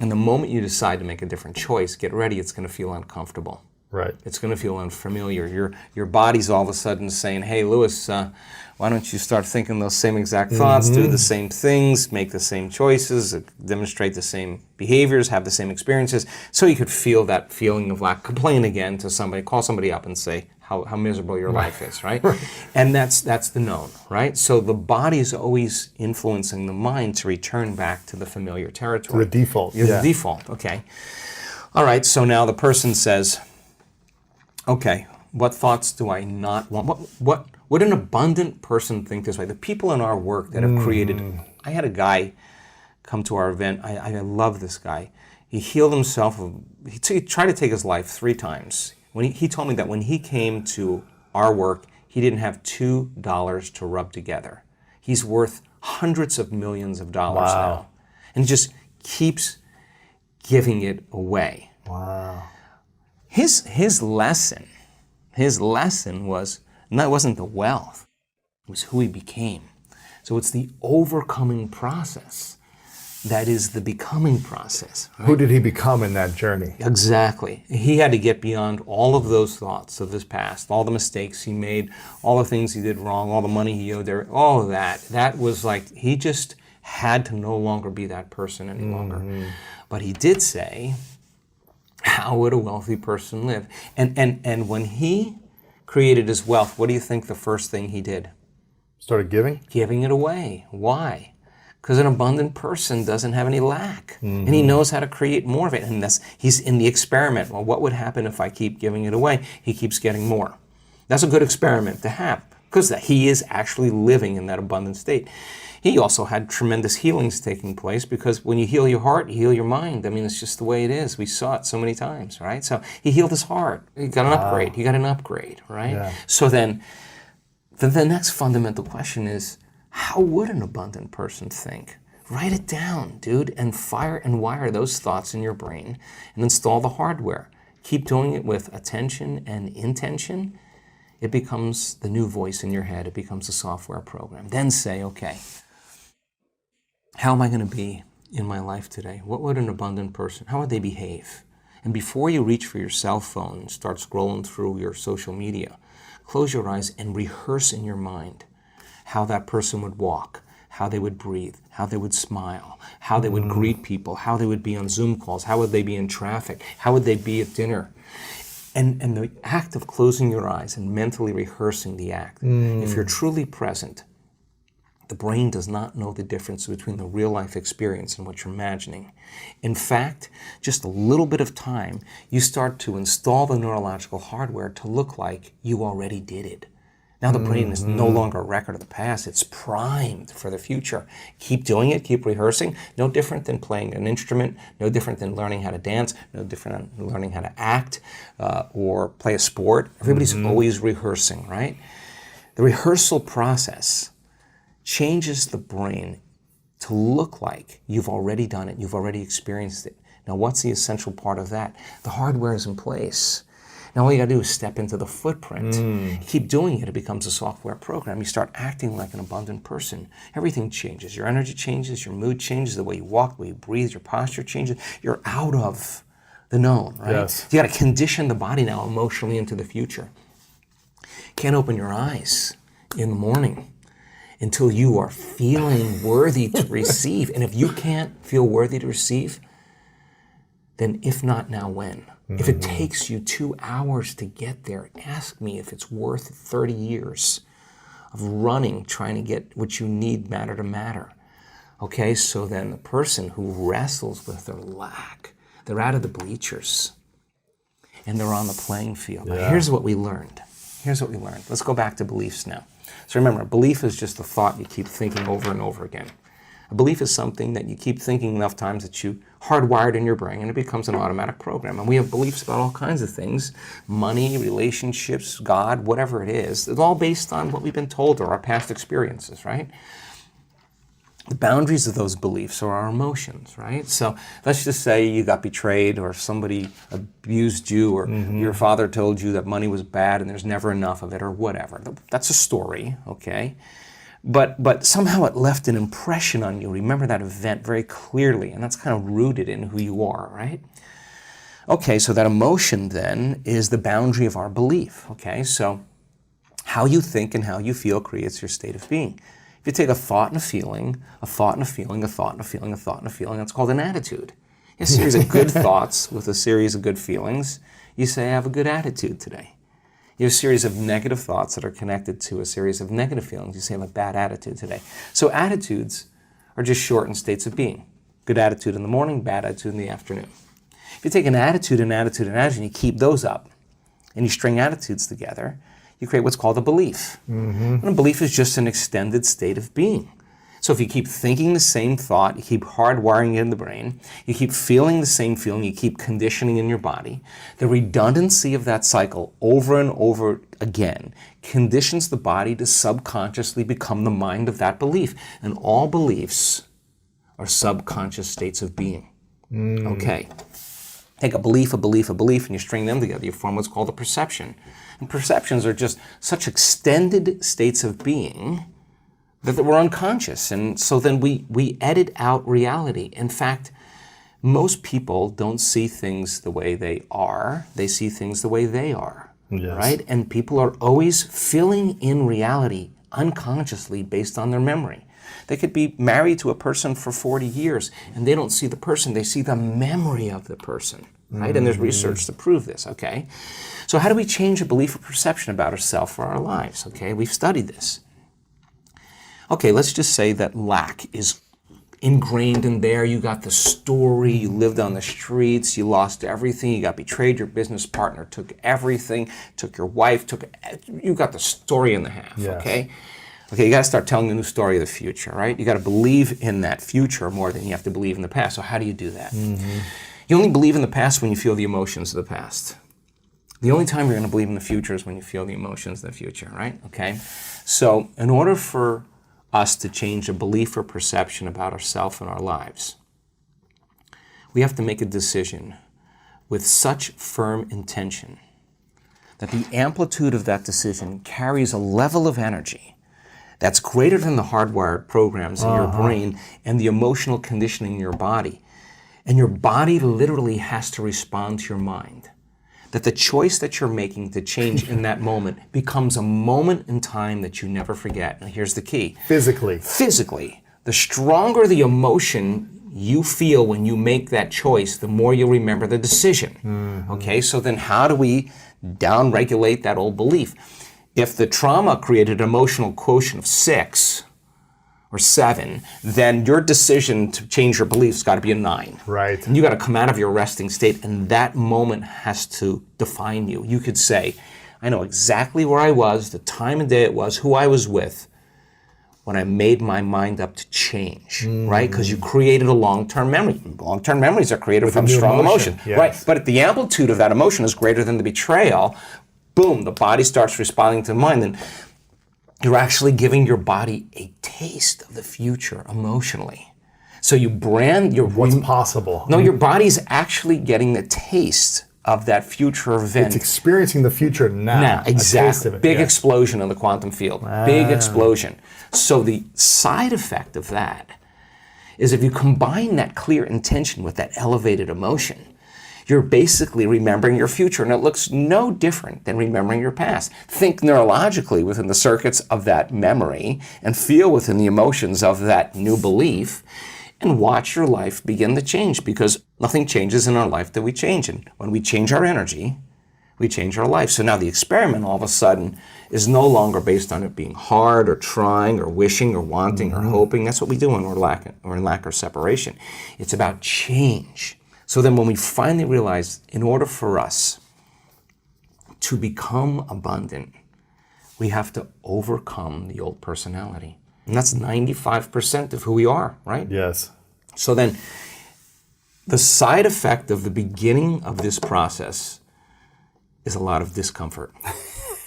And the moment you decide to make a different choice, get ready, it's going to feel uncomfortable. Right. It's going to feel unfamiliar. Your body's all of a sudden saying, hey, Lewis, why don't you start thinking those same exact thoughts, do the same things, make the same choices, demonstrate the same behaviors, have the same experiences, so you could feel that feeling of lack. Complain again to somebody, call somebody up and say how miserable your life is, right? And that's the known, right? So the body is always influencing the mind to return back to the familiar territory. To the default. The default, okay. All right, so now the person says, okay, what thoughts do I not want? What would an abundant person think this way? The people in our work that have created, I had a guy come to our event. I love this guy. He healed himself. He tried to take his life 3 times. When he told me that when he came to our work, he didn't have $2 to rub together. He's worth hundreds of millions of dollars now. And just keeps giving it away. Wow. His lesson wasn't the wealth, it was who he became. So it's the overcoming process that is the becoming process. Right? Who did he become in that journey? Exactly. He had to get beyond all of those thoughts of his past, all the mistakes he made, all the things he did wrong, all the money he owed there, all of that. That was like, he just had to no longer be that person any longer. But he did say, how would a wealthy person live? And when he created his wealth, what do you think the first thing he did? Started giving? Giving it away. Why? Because an abundant person doesn't have any lack. And he knows how to create more of it. And he's in the experiment. Well, what would happen if I keep giving it away? He keeps getting more. That's a good experiment to have, because he is actually living in that abundant state. He also had tremendous healings taking place, because when you heal your heart, you heal your mind. I mean, it's just the way it is. We saw it so many times, right? So he healed his heart. He got an upgrade. He got an upgrade, right? Yeah. So then the next fundamental question is, how would an abundant person think? Write it down, dude, and fire and wire those thoughts in your brain and install the hardware. Keep doing it with attention and intention. It becomes the new voice in your head. It becomes a software program. Then say, okay, how am I going to be in my life today? What would an abundant person, how would they behave? And before you reach for your cell phone and start scrolling through your social media, close your eyes and rehearse in your mind how that person would walk, how they would breathe, how they would smile, how they would greet people, how they would be on Zoom calls, how would they be in traffic, how would they be at dinner. And the act of closing your eyes and mentally rehearsing the act, if you're truly present, the brain does not know the difference between the real life experience and what you're imagining. In fact, just a little bit of time, you start to install the neurological hardware to look like you already did it. Now the brain is no longer a record of the past, it's primed for the future. Keep doing it, keep rehearsing. No different than playing an instrument, no different than learning how to dance, no different than learning how to act or play a sport. Everybody's always rehearsing, right? The rehearsal process changes the brain to look like you've already done it, you've already experienced it. Now what's the essential part of that? The hardware is in place. Now all you gotta do is step into the footprint. Keep doing it, it becomes a software program. You start acting like an abundant person. Everything changes. Your energy changes, your mood changes, the way you walk, the way you breathe, your posture changes. You're out of the known, right? Yes. You gotta condition the body now emotionally into the future. Can't open your eyes in the morning until you are feeling worthy to receive. And if you can't feel worthy to receive, then if not now, when? If it takes you 2 hours to get there, ask me if it's worth 30 years of running, trying to get what you need matter to matter. Okay, so then the person who wrestles with their lack, they're out of the bleachers and they're on the playing field. Now, here's what we learned. Let's go back to beliefs now. So remember, a belief is just a thought you keep thinking over and over again. A belief is something that you keep thinking enough times that you hardwired in your brain and it becomes an automatic program. And we have beliefs about all kinds of things, money, relationships, God, whatever it is. It's all based on what we've been told or our past experiences, right? The boundaries of those beliefs are our emotions, right? So let's just say you got betrayed or somebody abused you or your father told you that money was bad and there's never enough of it or whatever. That's a story, okay? But somehow it left an impression on you. Remember that event very clearly, and that's kind of rooted in who you are, right? Okay, so that emotion then is the boundary of our belief, okay? So how you think and how you feel creates your state of being. If you take a thought and a feeling, a thought and a feeling, a thought and a feeling, a thought and a feeling, that's called an attitude. A series of good thoughts with a series of good feelings, you say, I have a good attitude today. You have a series of negative thoughts that are connected to a series of negative feelings. You say, I have a bad attitude today. So attitudes are just shortened states of being. Good attitude in the morning, bad attitude in the afternoon. If you take an attitude and attitude and attitude and you keep those up and you string attitudes together, you create what's called a belief. And a belief is just an extended state of being. So So if you keep thinking the same thought, you keep hardwiring it in the brain, you keep feeling the same feeling, you keep conditioning in your body, the redundancy of that cycle over and over again conditions the body to subconsciously become the mind of that belief. And all beliefs are subconscious states of being. Okay. Take a belief, and you string them together, you form what's called a perception. And perceptions are just such extended states of being that we're unconscious. And so then we edit out reality. In fact, most people don't see things the way they are. They see things the way they are, right? And people are always filling in reality unconsciously based on their memory. They could be married to a person for 40 years and they don't see the person, they see the memory of the person, right? And there's research to prove this, okay? So how do we change a belief or perception about ourselves or our lives, okay? We've studied this. Okay, let's just say that lack is ingrained in there. You got the story, you lived on the streets, you lost everything, you got betrayed, your business partner took everything, took your wife, you got the story in the half, okay? Okay, you got to start telling a new story of the future, right? You got to believe in that future more than you have to believe in the past. So how do you do that? You only believe in the past when you feel the emotions of the past. The only time you're going to believe in the future is when you feel the emotions of the future, right? Okay? So in order for us to change a belief or perception about ourselves and our lives, we have to make a decision with such firm intention that the amplitude of that decision carries a level of energy that's greater than the hardwired programs in your brain and the emotional conditioning in your body. And your body literally has to respond to your mind. That the choice that you're making to change in that moment becomes a moment in time that you never forget. Now here's the key. Physically, the stronger the emotion you feel when you make that choice, the more you'll remember the decision. Okay, so then how do we down-regulate that old belief? If the trauma created an emotional quotient of 6 or 7, then your decision to change your beliefs got to be a 9. Right. And you got to come out of your resting state, and that moment has to define you. You could say, I know exactly where I was, the time of day it was, who I was with, when I made my mind up to change, right? Because you created a long-term memory. Long-term memories are created from strong emotion, right? But if the amplitude of that emotion is greater than the betrayal, boom, the body starts responding to the mind, and you're actually giving your body a taste of the future emotionally. So you brand your... What's possible. No, your body's actually getting the taste of that future event. It's experiencing the future now. Exactly. Big explosion in the quantum field. Big explosion. So the side effect of that is if you combine that clear intention with that elevated emotion, you're basically remembering your future, and it looks no different than remembering your past. Think neurologically within the circuits of that memory and feel within the emotions of that new belief and watch your life begin to change, because nothing changes in our life that we change. And when we change our energy, we change our life. So now the experiment all of a sudden is no longer based on it being hard or trying or wishing or wanting or hoping. That's what we do when we're in lack or separation. It's about change. So then when we finally realize, in order for us to become abundant, we have to overcome the old personality. And that's 95% of who we are, right? Yes. So then the side effect of the beginning of this process is a lot of discomfort.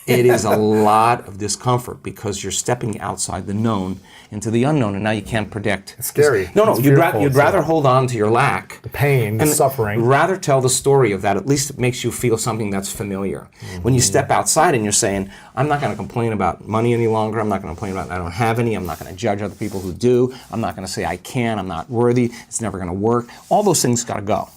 It is a lot of discomfort because you're stepping outside the known into the unknown, and now you can't predict. It's scary. No, you'd rather hold on to your lack. The pain, the suffering. Rather tell the story of that. At least it makes you feel something that's familiar. When you step outside and you're saying, I'm not going to complain about money any longer. I'm not going to complain about I don't have any. I'm not going to judge other people who do. I'm not going to say I can. I'm not worthy. It's never going to work. All those things got to go.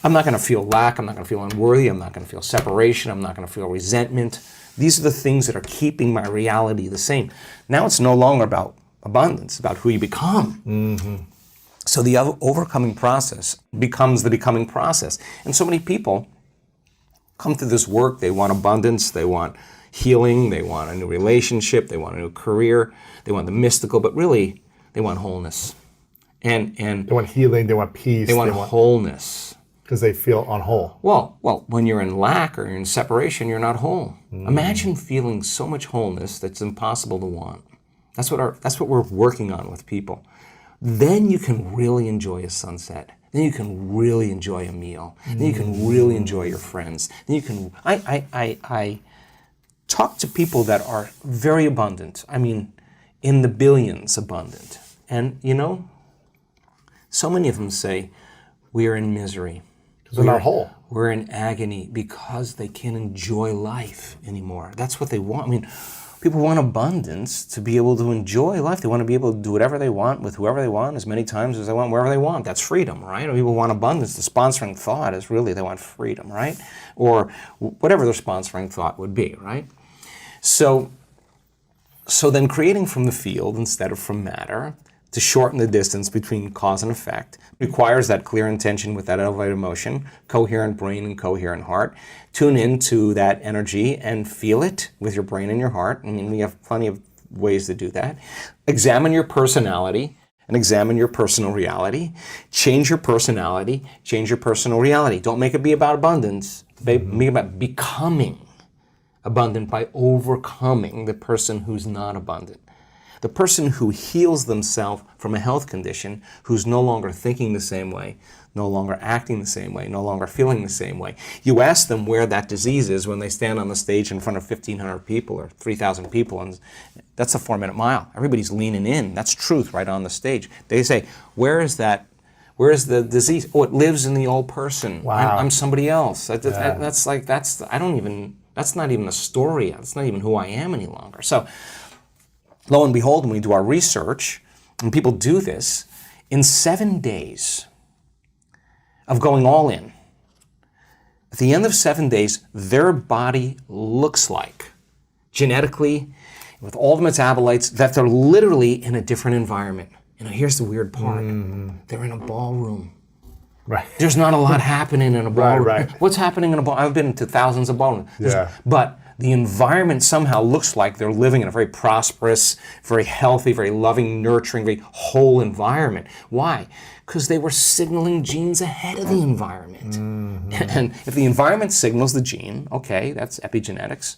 I'm not going to feel lack. I'm not going to feel unworthy. I'm not going to feel separation. I'm not going to feel resentment. These are the things that are keeping my reality the same. Now it's no longer about abundance, it's about who you become. So the overcoming process becomes the becoming process. And so many people come to this work, they want abundance, they want healing, they want a new relationship, they want a new career, they want the mystical, but really they want wholeness. And they want healing, they want peace. They want wholeness. Because they feel unwhole. Well, when you're in lack or you're in separation, you're not whole. Imagine feeling so much wholeness that's impossible to want. That's what we're working on with people. Then you can really enjoy a sunset. Then you can really enjoy a meal. Then you can really enjoy your friends. Then you can. I talk to people that are very abundant. I mean, in the billions abundant. And so many of them say, we are in misery. They're not whole. We're in agony because they can't enjoy life anymore. That's what they want. I mean, people want abundance to be able to enjoy life. They want to be able to do whatever they want with whoever they want, as many times as they want, wherever they want. That's freedom, right? Or people want abundance. The sponsoring thought is really they want freedom, right? Or whatever their sponsoring thought would be, right? So then creating from the field instead of from matter, to shorten the distance between cause and effect, requires that clear intention with that elevated emotion, coherent brain and coherent heart. Tune into that energy and feel it with your brain and your heart. I mean, we have plenty of ways to do that. Examine your personality and examine your personal reality. Change your personality, change your personal reality. Don't make it be about abundance. Make it about becoming abundant by overcoming the person who's not abundant. The person who heals themselves from a health condition, who's no longer thinking the same way, no longer acting the same way, no longer feeling the same way. You ask them where that disease is when they stand on the stage in front of 1,500 people or 3,000 people, and that's a 4-minute mile. Everybody's leaning in. That's truth right on the stage. They say, where is that? Where is the disease? Oh, it lives in the old person. Wow. I'm somebody else. That's not even a story. That's not even who I am any longer. So, lo and behold, when we do our research, and people do this, in 7 days of going all in, at the end of 7 days, their body looks like, genetically, with all the metabolites, that they're literally in a different environment. Here's the weird part. They're in a ballroom. Right. There's not a lot happening in a ballroom. Right. What's happening in a ballroom? I've been to thousands of ballrooms. But the environment somehow looks like they're living in a very prosperous, very healthy, very loving, nurturing, very whole environment. Why? Because they were signaling genes ahead of the environment. And if the environment signals the gene, okay, that's epigenetics.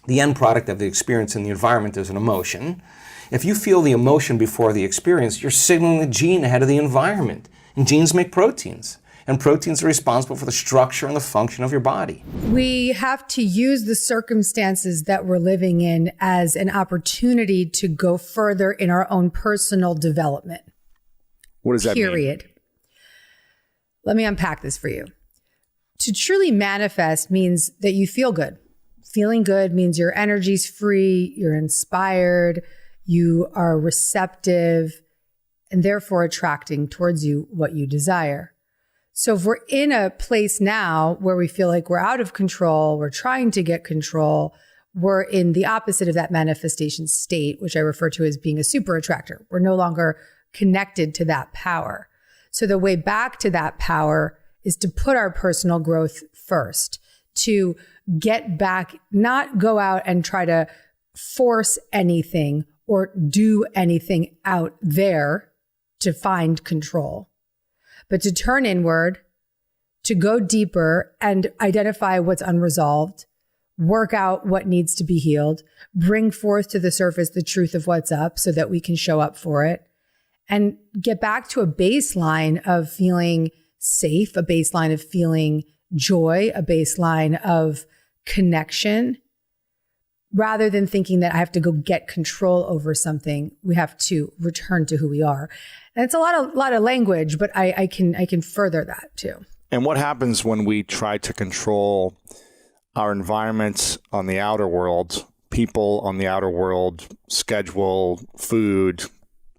The end product of the experience in the environment is an emotion. If you feel the emotion before the experience, you're signaling the gene ahead of the environment. And genes make proteins. And proteins are responsible for the structure and the function of your body. We have to use the circumstances that we're living in as an opportunity to go further in our own personal development. What does that mean? Period. Let me unpack this for you. To truly manifest means that you feel good. Feeling good means your energy's free, you're inspired, you are receptive, and therefore attracting towards you what you desire. So if we're in a place now where we feel like we're out of control, we're trying to get control, we're in the opposite of that manifestation state, which I refer to as being a super attractor. We're no longer connected to that power. So the way back to that power is to put our personal growth first, to get back, not go out and try to force anything or do anything out there to find control, but to turn inward, to go deeper and identify what's unresolved, work out what needs to be healed, bring forth to the surface the truth of what's up so that we can show up for it, and get back to a baseline of feeling safe, a baseline of feeling joy, a baseline of connection. Rather than thinking that I have to go get control over something, we have to return to who we are. And it's a lot of language, but I can further that too. And what happens when we try to control our environment on the outer world, people on the outer world, schedule, food,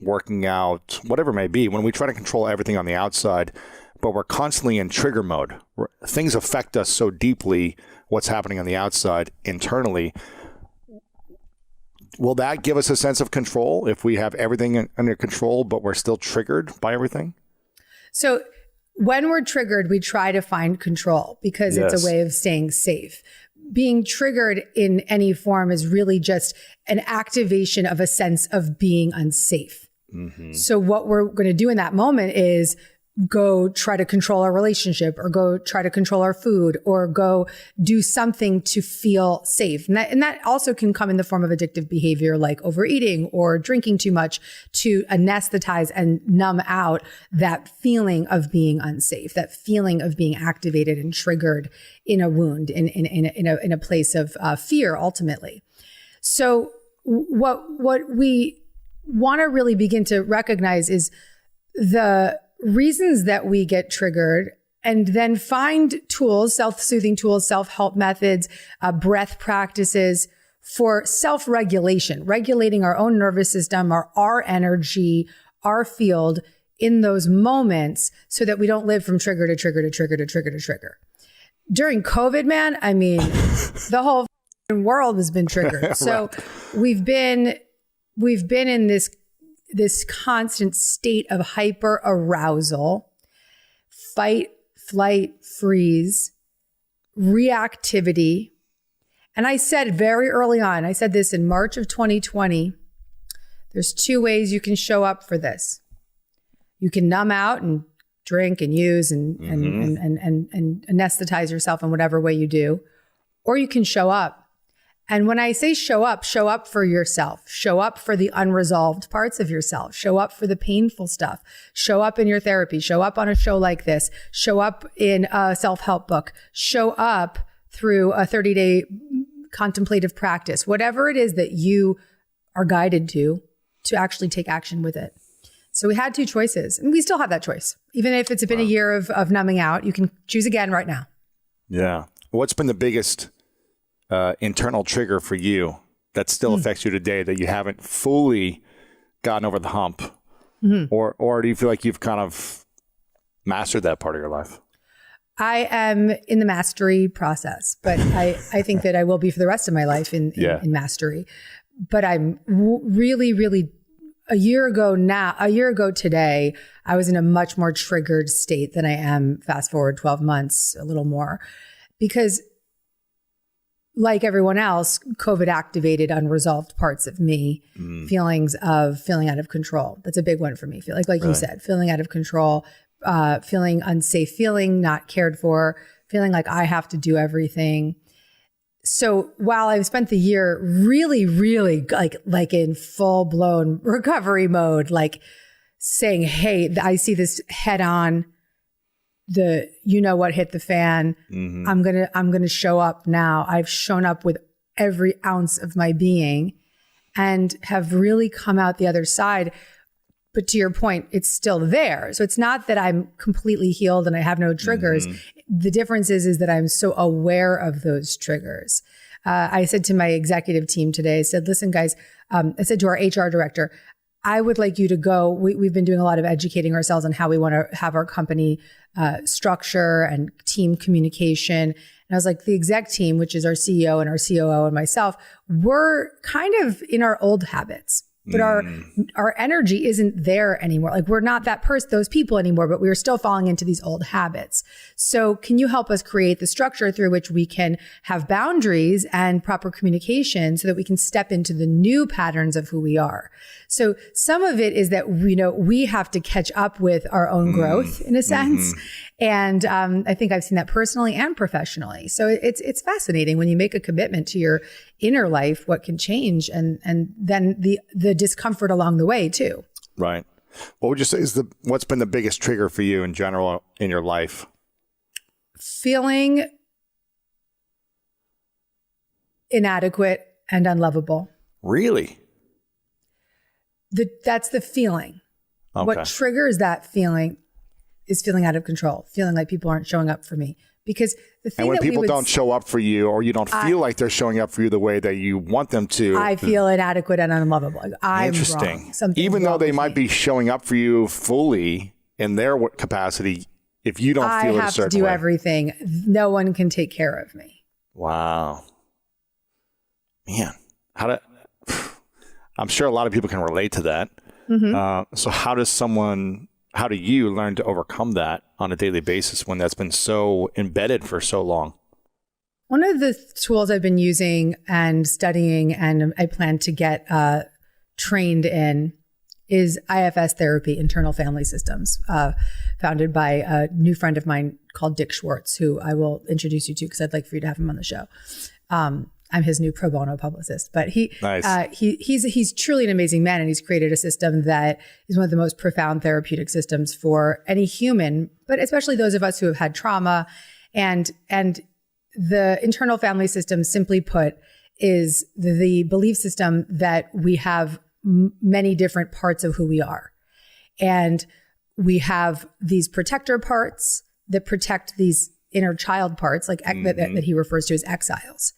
working out, whatever it may be, when we try to control everything on the outside, but we're constantly in trigger mode. Things affect us so deeply, what's happening on the outside internally. Will that give us a sense of control if we have everything under control, but we're still triggered by everything? So when we're triggered, we try to find control because it's a way of staying safe. Being triggered in any form is really just an activation of a sense of being unsafe. So what we're going to do in that moment is go try to control our relationship or go try to control our food or go do something to feel safe. And that also can come in the form of addictive behavior like overeating or drinking too much to anesthetize and numb out that feeling of being unsafe, that feeling of being activated and triggered in a wound, in a place of fear ultimately. So what we want to really begin to recognize is the reasons that we get triggered, and then find tools, self-soothing tools, self-help methods, breath practices for self-regulation, regulating our own nervous system, our energy, our field in those moments so that we don't live from trigger to trigger to trigger to trigger to trigger. During COVID, man, I mean, the whole world has been triggered. So we've been in this constant state of hyper arousal, fight, flight, freeze, reactivity. And I said very early on, I said this in March of 2020, there's 2 ways you can show up for this. You can numb out and drink and use and anesthetize yourself in whatever way you do, or you can show up. And when I say show up for yourself, show up for the unresolved parts of yourself, show up for the painful stuff, show up in your therapy, show up on a show like this, show up in a self-help book, show up through a 30-day contemplative practice, whatever it is that you are guided to actually take action with it. So we had 2 choices, and we still have that choice. Even if it's been a year of numbing out, you can choose again right now. Yeah. What's been the biggest internal trigger for you that still affects you today that you haven't fully gotten over the hump? Or do you feel like you've kind of mastered that part of your life? I am in the mastery process, but I think that I will be for the rest of my life in mastery. But I'm really, really, a year ago today, I was in a much more triggered state than I am fast forward 12 months, a little more, because like everyone else, COVID activated unresolved parts of me, feelings of feeling out of control. That's a big one for me. Like you said, feeling out of control, feeling unsafe, feeling not cared for, feeling like I have to do everything. So while I've spent the year really, really like in full blown recovery mode, like saying, hey, I see this head on, what hit the fan. I'm gonna show up now. I've shown up with every ounce of my being and have really come out the other side. But to your point, it's still there. So it's not that I'm completely healed and I have no triggers. The difference is that I'm so aware of those triggers. I said to my executive team today, I said, listen, guys, I said to our HR director, I would like you to go. We've been doing a lot of educating ourselves on how we want to have our company structure and team communication. And I was like, the exec team, which is our CEO and our COO and myself, we're kind of in our old habits. But our energy isn't there anymore. Like we're not those people anymore, but we're still falling into these old habits. So can you help us create the structure through which we can have boundaries and proper communication so that we can step into the new patterns of who we are? So some of it is that we have to catch up with our own growth in a sense. And I think I've seen that personally and professionally. So it's fascinating when you make a commitment to your inner life, what can change, and then the discomfort along the way too. Right. What would you say is what's been the biggest trigger for you in general in your life? Feeling inadequate and unlovable. Really? That's the feeling. Okay. What triggers that feeling is feeling out of control, feeling like people aren't showing up for me. Because the thing and when that people don't show up for you, or you don't feel like they're showing up for you the way that you want them to, I feel inadequate and unlovable. I'm interesting. Wrong. Even though they might be showing up for you fully in their capacity, if you don't feel it a certain way, I have to do everything. No one can take care of me. Wow, man, I'm sure a lot of people can relate to that. So how do you learn to overcome that on a daily basis when that's been so embedded for so long? One of the tools I've been using and studying, and I plan to get trained in, is IFS therapy, internal family systems, founded by a new friend of mine called Dick Schwartz, who I will introduce you to because I'd like for you to have him on the show. I'm his new pro bono publicist, but he's truly an amazing man, and he's created a system that is one of the most profound therapeutic systems for any human, but especially those of us who have had trauma. And the internal family system, simply put, is the belief system that we have many different parts of who we are. And we have these protector parts that protect these inner child parts, like that he refers to as exiles.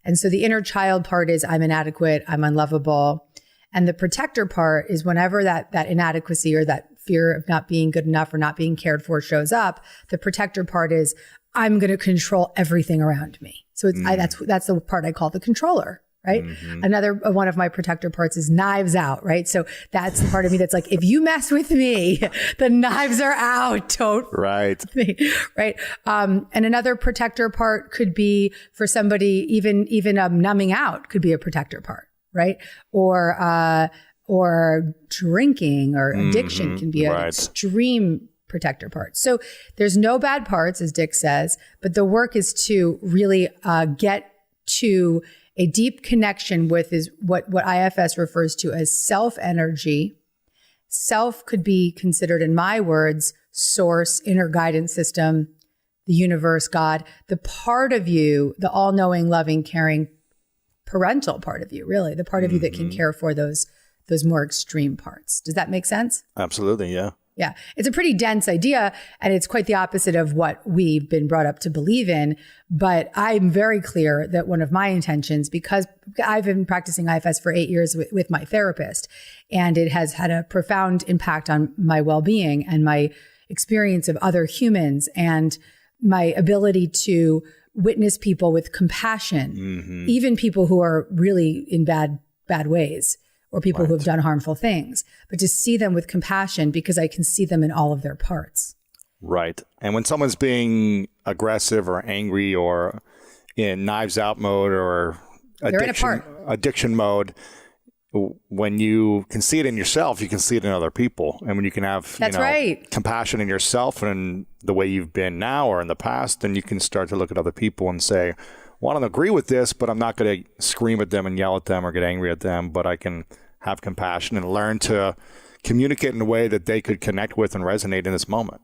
And so the inner child part is I'm inadequate, I'm unlovable. And the protector part is whenever that inadequacy or that fear of not being good enough or not being cared for shows up, the protector part is I'm going to control everything around me. So it's, that's the part I call the controller, right? Another one of my protector parts is knives out, right? So that's the part of me that's like, if you mess with me, the knives are out. Don't right. Right. And another protector part could be for somebody, even numbing out could be a protector part, right? Or drinking or addiction can be an extreme protector part. So there's no bad parts, as Dick says, but the work is to really get to a deep connection with is what IFS refers to as self energy. Self could be considered, in my words, source, inner guidance system, the universe, God, the part of you, the all-knowing, loving, caring, parental part of you, really, the part of you that can care for those more extreme parts. Does that make sense? Absolutely, yeah. Yeah, it's a pretty dense idea, and it's quite the opposite of what we've been brought up to believe in. But I'm very clear that one of my intentions, because I've been practicing IFS for 8 years with my therapist, and it has had a profound impact on my well-being and my experience of other humans and my ability to witness people with compassion, even people who are really in bad ways, or people who have done harmful things, but to see them with compassion because I can see them in all of their parts. Right. And when someone's being aggressive or angry or in knives out mode or addiction mode, when you can see it in yourself, you can see it in other people. And when you can have compassion in yourself and the way you've been now or in the past, then you can start to look at other people and say, well, I don't agree with this, but I'm not going to scream at them and yell at them or get angry at them, but I can have compassion and learn to communicate in a way that they could connect with and resonate in this moment.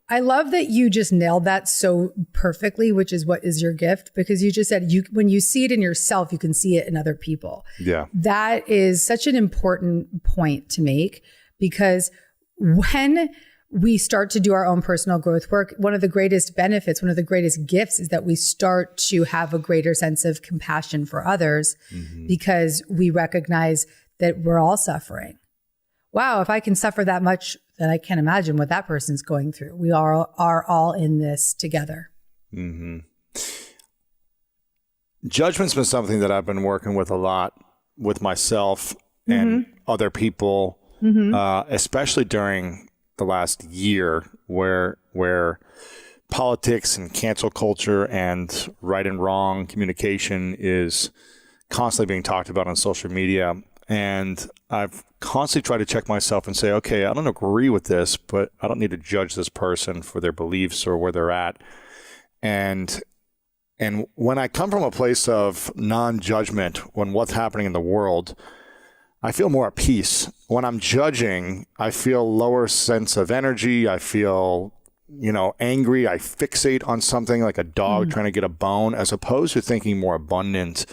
I love that you just nailed that so perfectly, which is what is your gift, because you just said when you see it in yourself, you can see it in other people. Yeah. That is such an important point to make, because when we start to do our own personal growth work, one of the greatest benefits, one of the greatest gifts is that we start to have a greater sense of compassion for others because we recognize that we're all suffering. Wow, if I can suffer that much, then I can't imagine what that person's going through. We are all in this together. Judgment's been something that I've been working with a lot with myself and other people, especially during the last year where politics and cancel culture and right and wrong communication is constantly being talked about on social media. And I've constantly tried to check myself and say, okay, I don't agree with this, but I don't need to judge this person for their beliefs or where they're at. And when I come from a place of non-judgment when what's happening in the world, I feel more at peace. When I'm judging, I feel lower sense of energy. I feel, angry. I fixate on something like a dog trying to get a bone, as opposed to thinking more abundant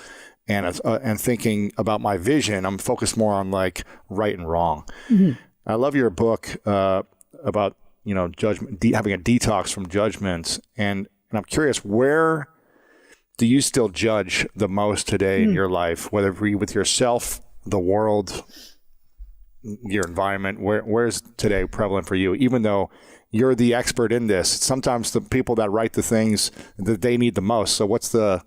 and thinking about my vision. I'm focused more on like right and wrong. I love your book about, judgment, having a detox from judgments. And I'm curious, where do you still judge the most today in your life, whether it be with yourself, the world, your environment? Where's today prevalent for you, even though you're the expert in this? Sometimes the people that write the things that they need the most. So what's the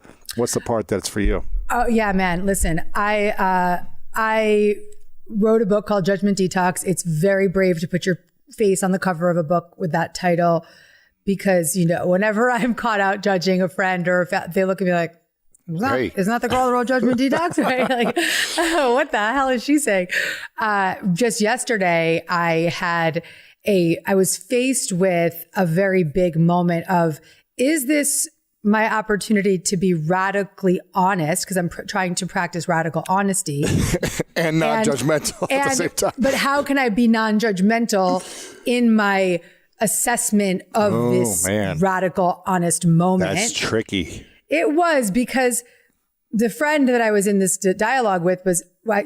part that's for you? Oh yeah, man. Listen, I wrote a book called Judgment Detox. It's very brave to put your face on the cover of a book with that title, because, whenever I'm caught out judging a friend or if they look at me like, Isn't that the girl that wrote Judgment Detox? Right? Like, oh, what the hell is she saying? Just yesterday, I was faced with a very big moment of, is this my opportunity to be radically honest? Because I'm trying to practice radical honesty. and non-judgmental at the same time. But how can I be non-judgmental in my assessment of this radical honest moment? That's tricky. It was, because the friend that I was in this dialogue with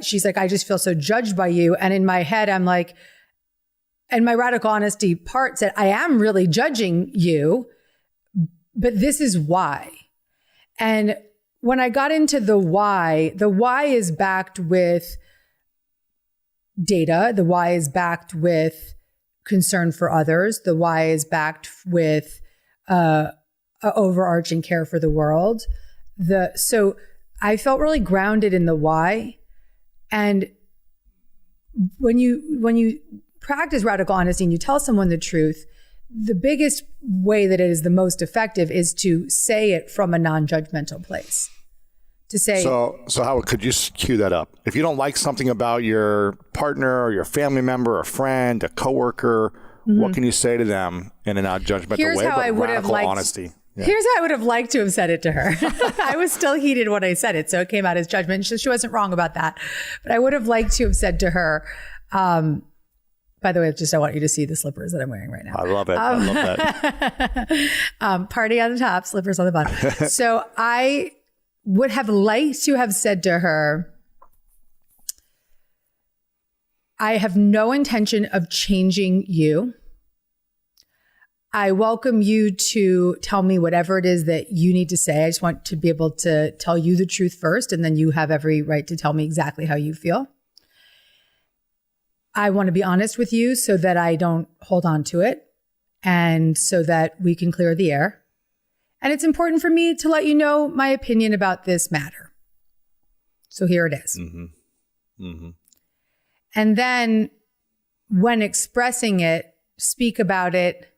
she's like, I just feel so judged by you. And in my head, I'm like, and my radical honesty part said, I am really judging you, but this is why. And when I got into the why is backed with data. The why is backed with concern for others. The why is backed with overarching care for the world. So I felt really grounded in the why. And when you practice radical honesty and you tell someone the truth, the biggest way that it is the most effective is to say it from a non-judgmental place. To say, so Howard, could you cue that up? If you don't like something about your partner or your family member, a friend, a coworker, what can you say to them in a non-judgmental way, but radical honesty? Yeah. Here's how I would have liked to have said it to her. I was still heated when I said it, so it came out as judgment. She wasn't wrong about that. But I would have liked to have said to her, by the way, I want you to see the slippers that I'm wearing right now. I love it. I love that. Party on the top, slippers on the bottom. So I would have liked to have said to her, I have no intention of changing you. I welcome you to tell me whatever it is that you need to say. I just want to be able to tell you the truth first, and then you have every right to tell me exactly how you feel. I want to be honest with you so that I don't hold on to it, and so that we can clear the air. And it's important for me to let you know my opinion about this matter. So here it is. And then when expressing it, speak about it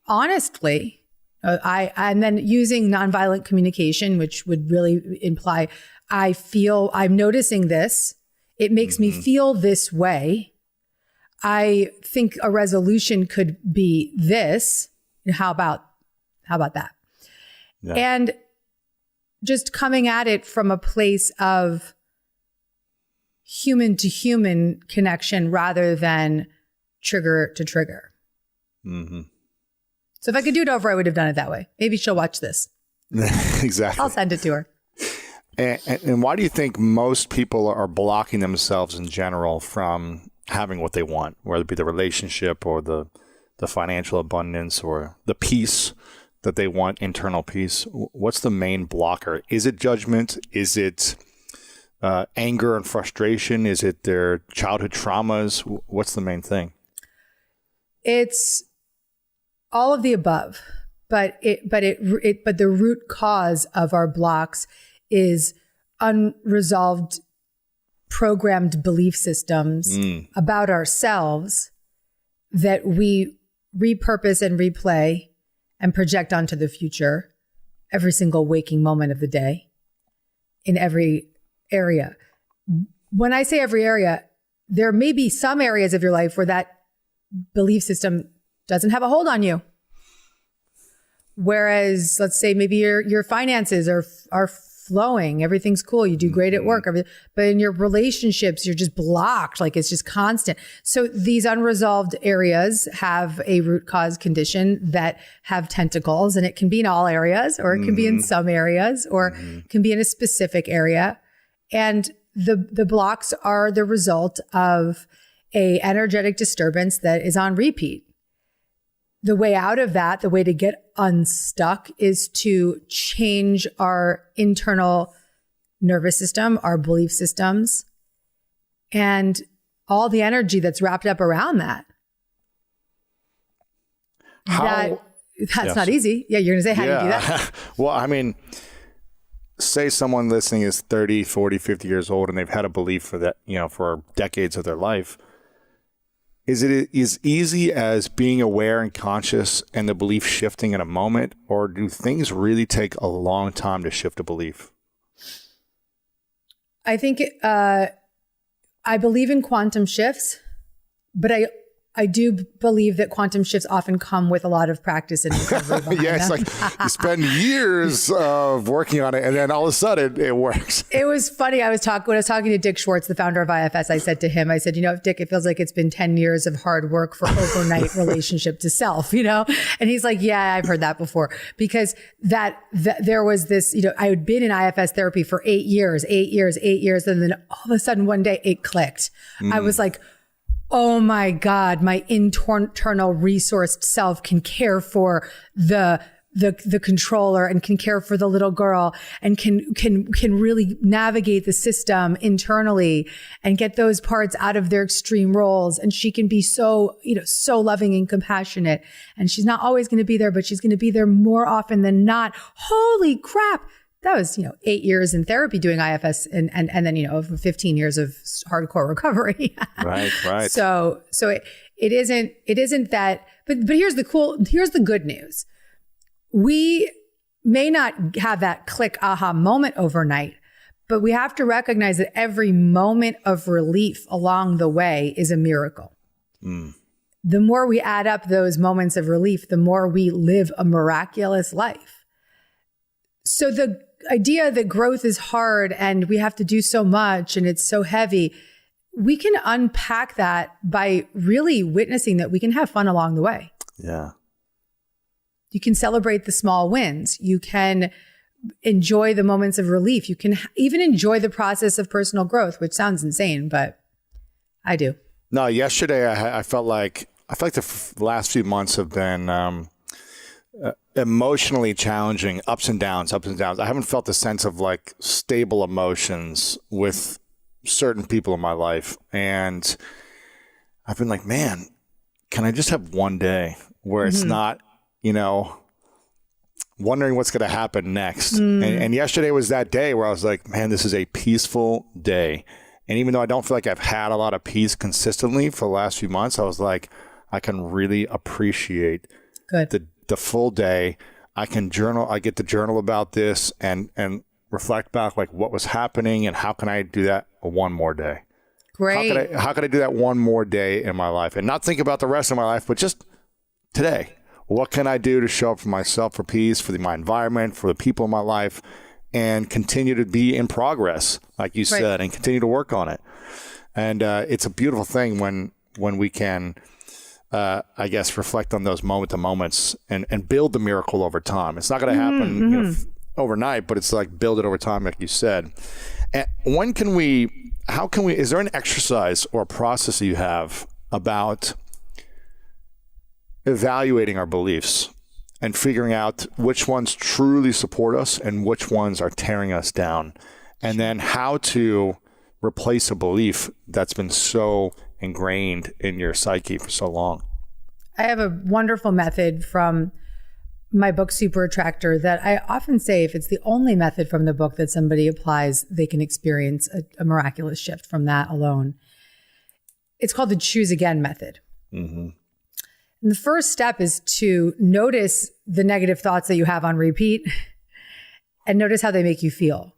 honestly. And then using nonviolent communication, which would really imply, I'm noticing this. It makes me feel this way. I think a resolution could be this. How about that? Yeah. And just coming at it from a place of human to human connection rather than trigger to trigger. So if I could do it over, I would have done it that way. Maybe she'll watch this. Exactly. I'll send it to her. And why do you think most people are blocking themselves in general from having what they want, whether it be the relationship or the financial abundance or the peace that they want, internal peace? What's the main blocker? Is it judgment? Is it anger and frustration? Is it their childhood traumas? What's the main thing? It's all of the above, but the root cause of our blocks is unresolved programmed belief systems about ourselves that we repurpose and replay and project onto the future every single waking moment of the day in every area. When I say every area, there may be some areas of your life where that belief system doesn't have a hold on you. Whereas, let's say maybe your finances are flowing, everything's cool, you do great at work, but in your relationships, you're just blocked, like it's just constant. So these unresolved areas have a root cause condition that have tentacles, and it can be in all areas, or it can be in some areas, or can be in a specific area. And the blocks are the result of a energetic disturbance that is on repeat. The way out of that, the way to get unstuck, is to change our internal nervous system, our belief systems, and all the energy that's wrapped up around that. That's not easy. Yeah, you're going to say, how do you do that? Well, I mean, say someone listening is 30, 40, 50 years old and they've had a belief for that, for decades of their life. Is it as easy as being aware and conscious and the belief shifting in a moment, or do things really take a long time to shift a belief? I think I believe in quantum shifts, but I do believe that quantum shifts often come with a lot of practice and recovery behind Yeah, it's them. like you spend years of working on it, and then all of a sudden it works. It was funny. When I was talking to Dick Schwartz, the founder of IFS, I said to him, I said, Dick, it feels like it's been 10 years of hard work for overnight relationship to self, And he's like, yeah, I've heard that before. Because that there was this, I had been in IFS therapy for 8 years. And then all of a sudden one day it clicked. I was like, oh my God, my internal resourced self can care for the controller and can care for the little girl and can really navigate the system internally and get those parts out of their extreme roles. And she can be so loving and compassionate. And she's not always going to be there, but she's going to be there more often than not. Holy crap. That was, 8 years in therapy doing IFS and then, 15 years of hardcore recovery. Right. So it isn't that, but here's the good news. We may not have that click aha moment overnight, but we have to recognize that every moment of relief along the way is a miracle. The more we add up those moments of relief, the more we live a miraculous life. So the idea that growth is hard and we have to do so much and it's so heavy, we can unpack that by really witnessing that we can have fun along the way. Yeah. You can celebrate the small wins. You can enjoy the moments of relief. You can even enjoy the process of personal growth, which sounds insane, but I do. No, yesterday I felt like the last few months have been emotionally challenging, ups and downs. I haven't felt the sense of like stable emotions with certain people in my life. And I've been like, man, can I just have one day where it's not, wondering what's going to happen next. And yesterday was that day where I was like, man, this is a peaceful day. And even though I don't feel like I've had a lot of peace consistently for the last few months, I was like, I can really appreciate the full day. I can journal. I get to journal about this and reflect back like what was happening and how can I do that one more day? Great. How could I do that one more day in my life and not think about the rest of my life, but just today? What can I do to show up for myself, for peace, for my environment, for the people in my life, and continue to be in progress, like you said, and continue to work on it. And it's a beautiful thing when we can, I guess, reflect on those moments and build the miracle over time. It's not going to happen overnight, but it's like build it over time, like you said. And is there an exercise or a process that you have about evaluating our beliefs and figuring out which ones truly support us and which ones are tearing us down, and then how to replace a belief that's been so ingrained in your psyche for so long? I have a wonderful method from my book, Super Attractor, that I often say if it's the only method from the book that somebody applies, they can experience a miraculous shift from that alone. It's called the Choose Again method. Mm-hmm. And the first step is to notice the negative thoughts that you have on repeat and notice how they make you feel.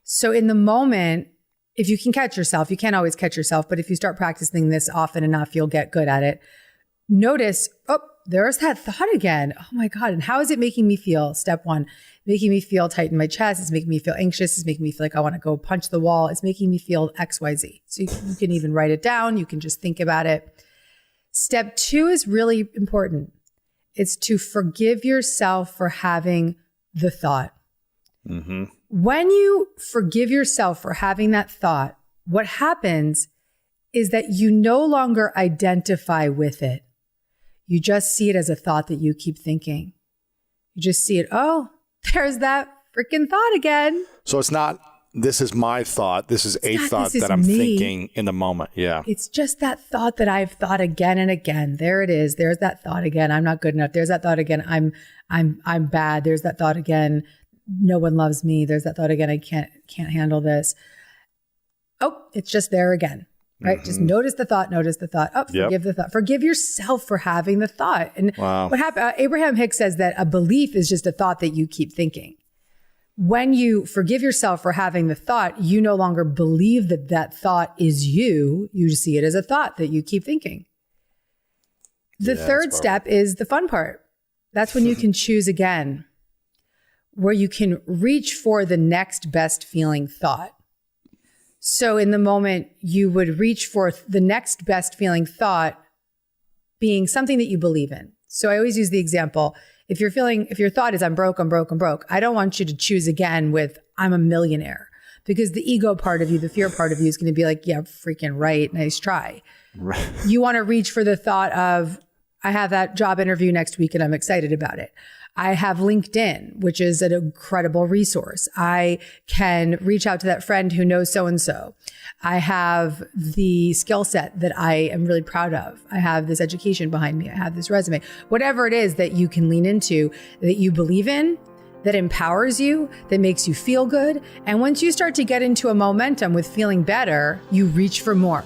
So in the moment, if you can catch yourself, you can't always catch yourself, but if you start practicing this often enough, you'll get good at it. Notice, oh, there's that thought again. Oh my God. And how is it making me feel? Step one, making me feel tight in my chest. It's making me feel anxious. It's making me feel like I want to go punch the wall. It's making me feel XYZ. So you can even write it down. You can just think about it. Step two is really important. It's to forgive yourself for having the thought. Mm-hmm. When you forgive yourself for having that thought, what happens is that you no longer identify with it. You just see it as a thought that you keep thinking. You just see it, oh, there's that freaking thought again. So it's not, this is my thought. This is a thought that I'm thinking in the moment. Yeah. It's just that thought that I've thought again and again. There it is. There's that thought again. I'm not good enough. There's that thought again. I'm bad. There's that thought again. No one loves me. There's that thought again. I can't handle this. Oh, it's just there again. right? Just notice the thought. Oh, forgive the thought. Forgive yourself for having the thought. And what happened? Abraham Hicks says that a belief is just a thought that you keep thinking. When you forgive yourself for having the thought, you no longer believe that that thought is you. You see it as a thought that you keep thinking. The third step is the fun part. That's when you can choose again, where you can reach for the next best feeling thought. So in the moment, you would reach for the next best feeling thought being something that you believe in. So I always use the example, if your thought is I'm broke, I don't want you to choose again with I'm a millionaire, because the ego part of you, the fear part of you is going to be like, yeah, freaking right. Nice try. Right. You want to reach for the thought of I have that job interview next week and I'm excited about it. I have LinkedIn, which is an incredible resource. I can reach out to that friend who knows so-and-so. I have the skill set that I am really proud of. I have this education behind me. I have this resume. Whatever it is that you can lean into, that you believe in, that empowers you, that makes you feel good. And once you start to get into a momentum with feeling better, you reach for more.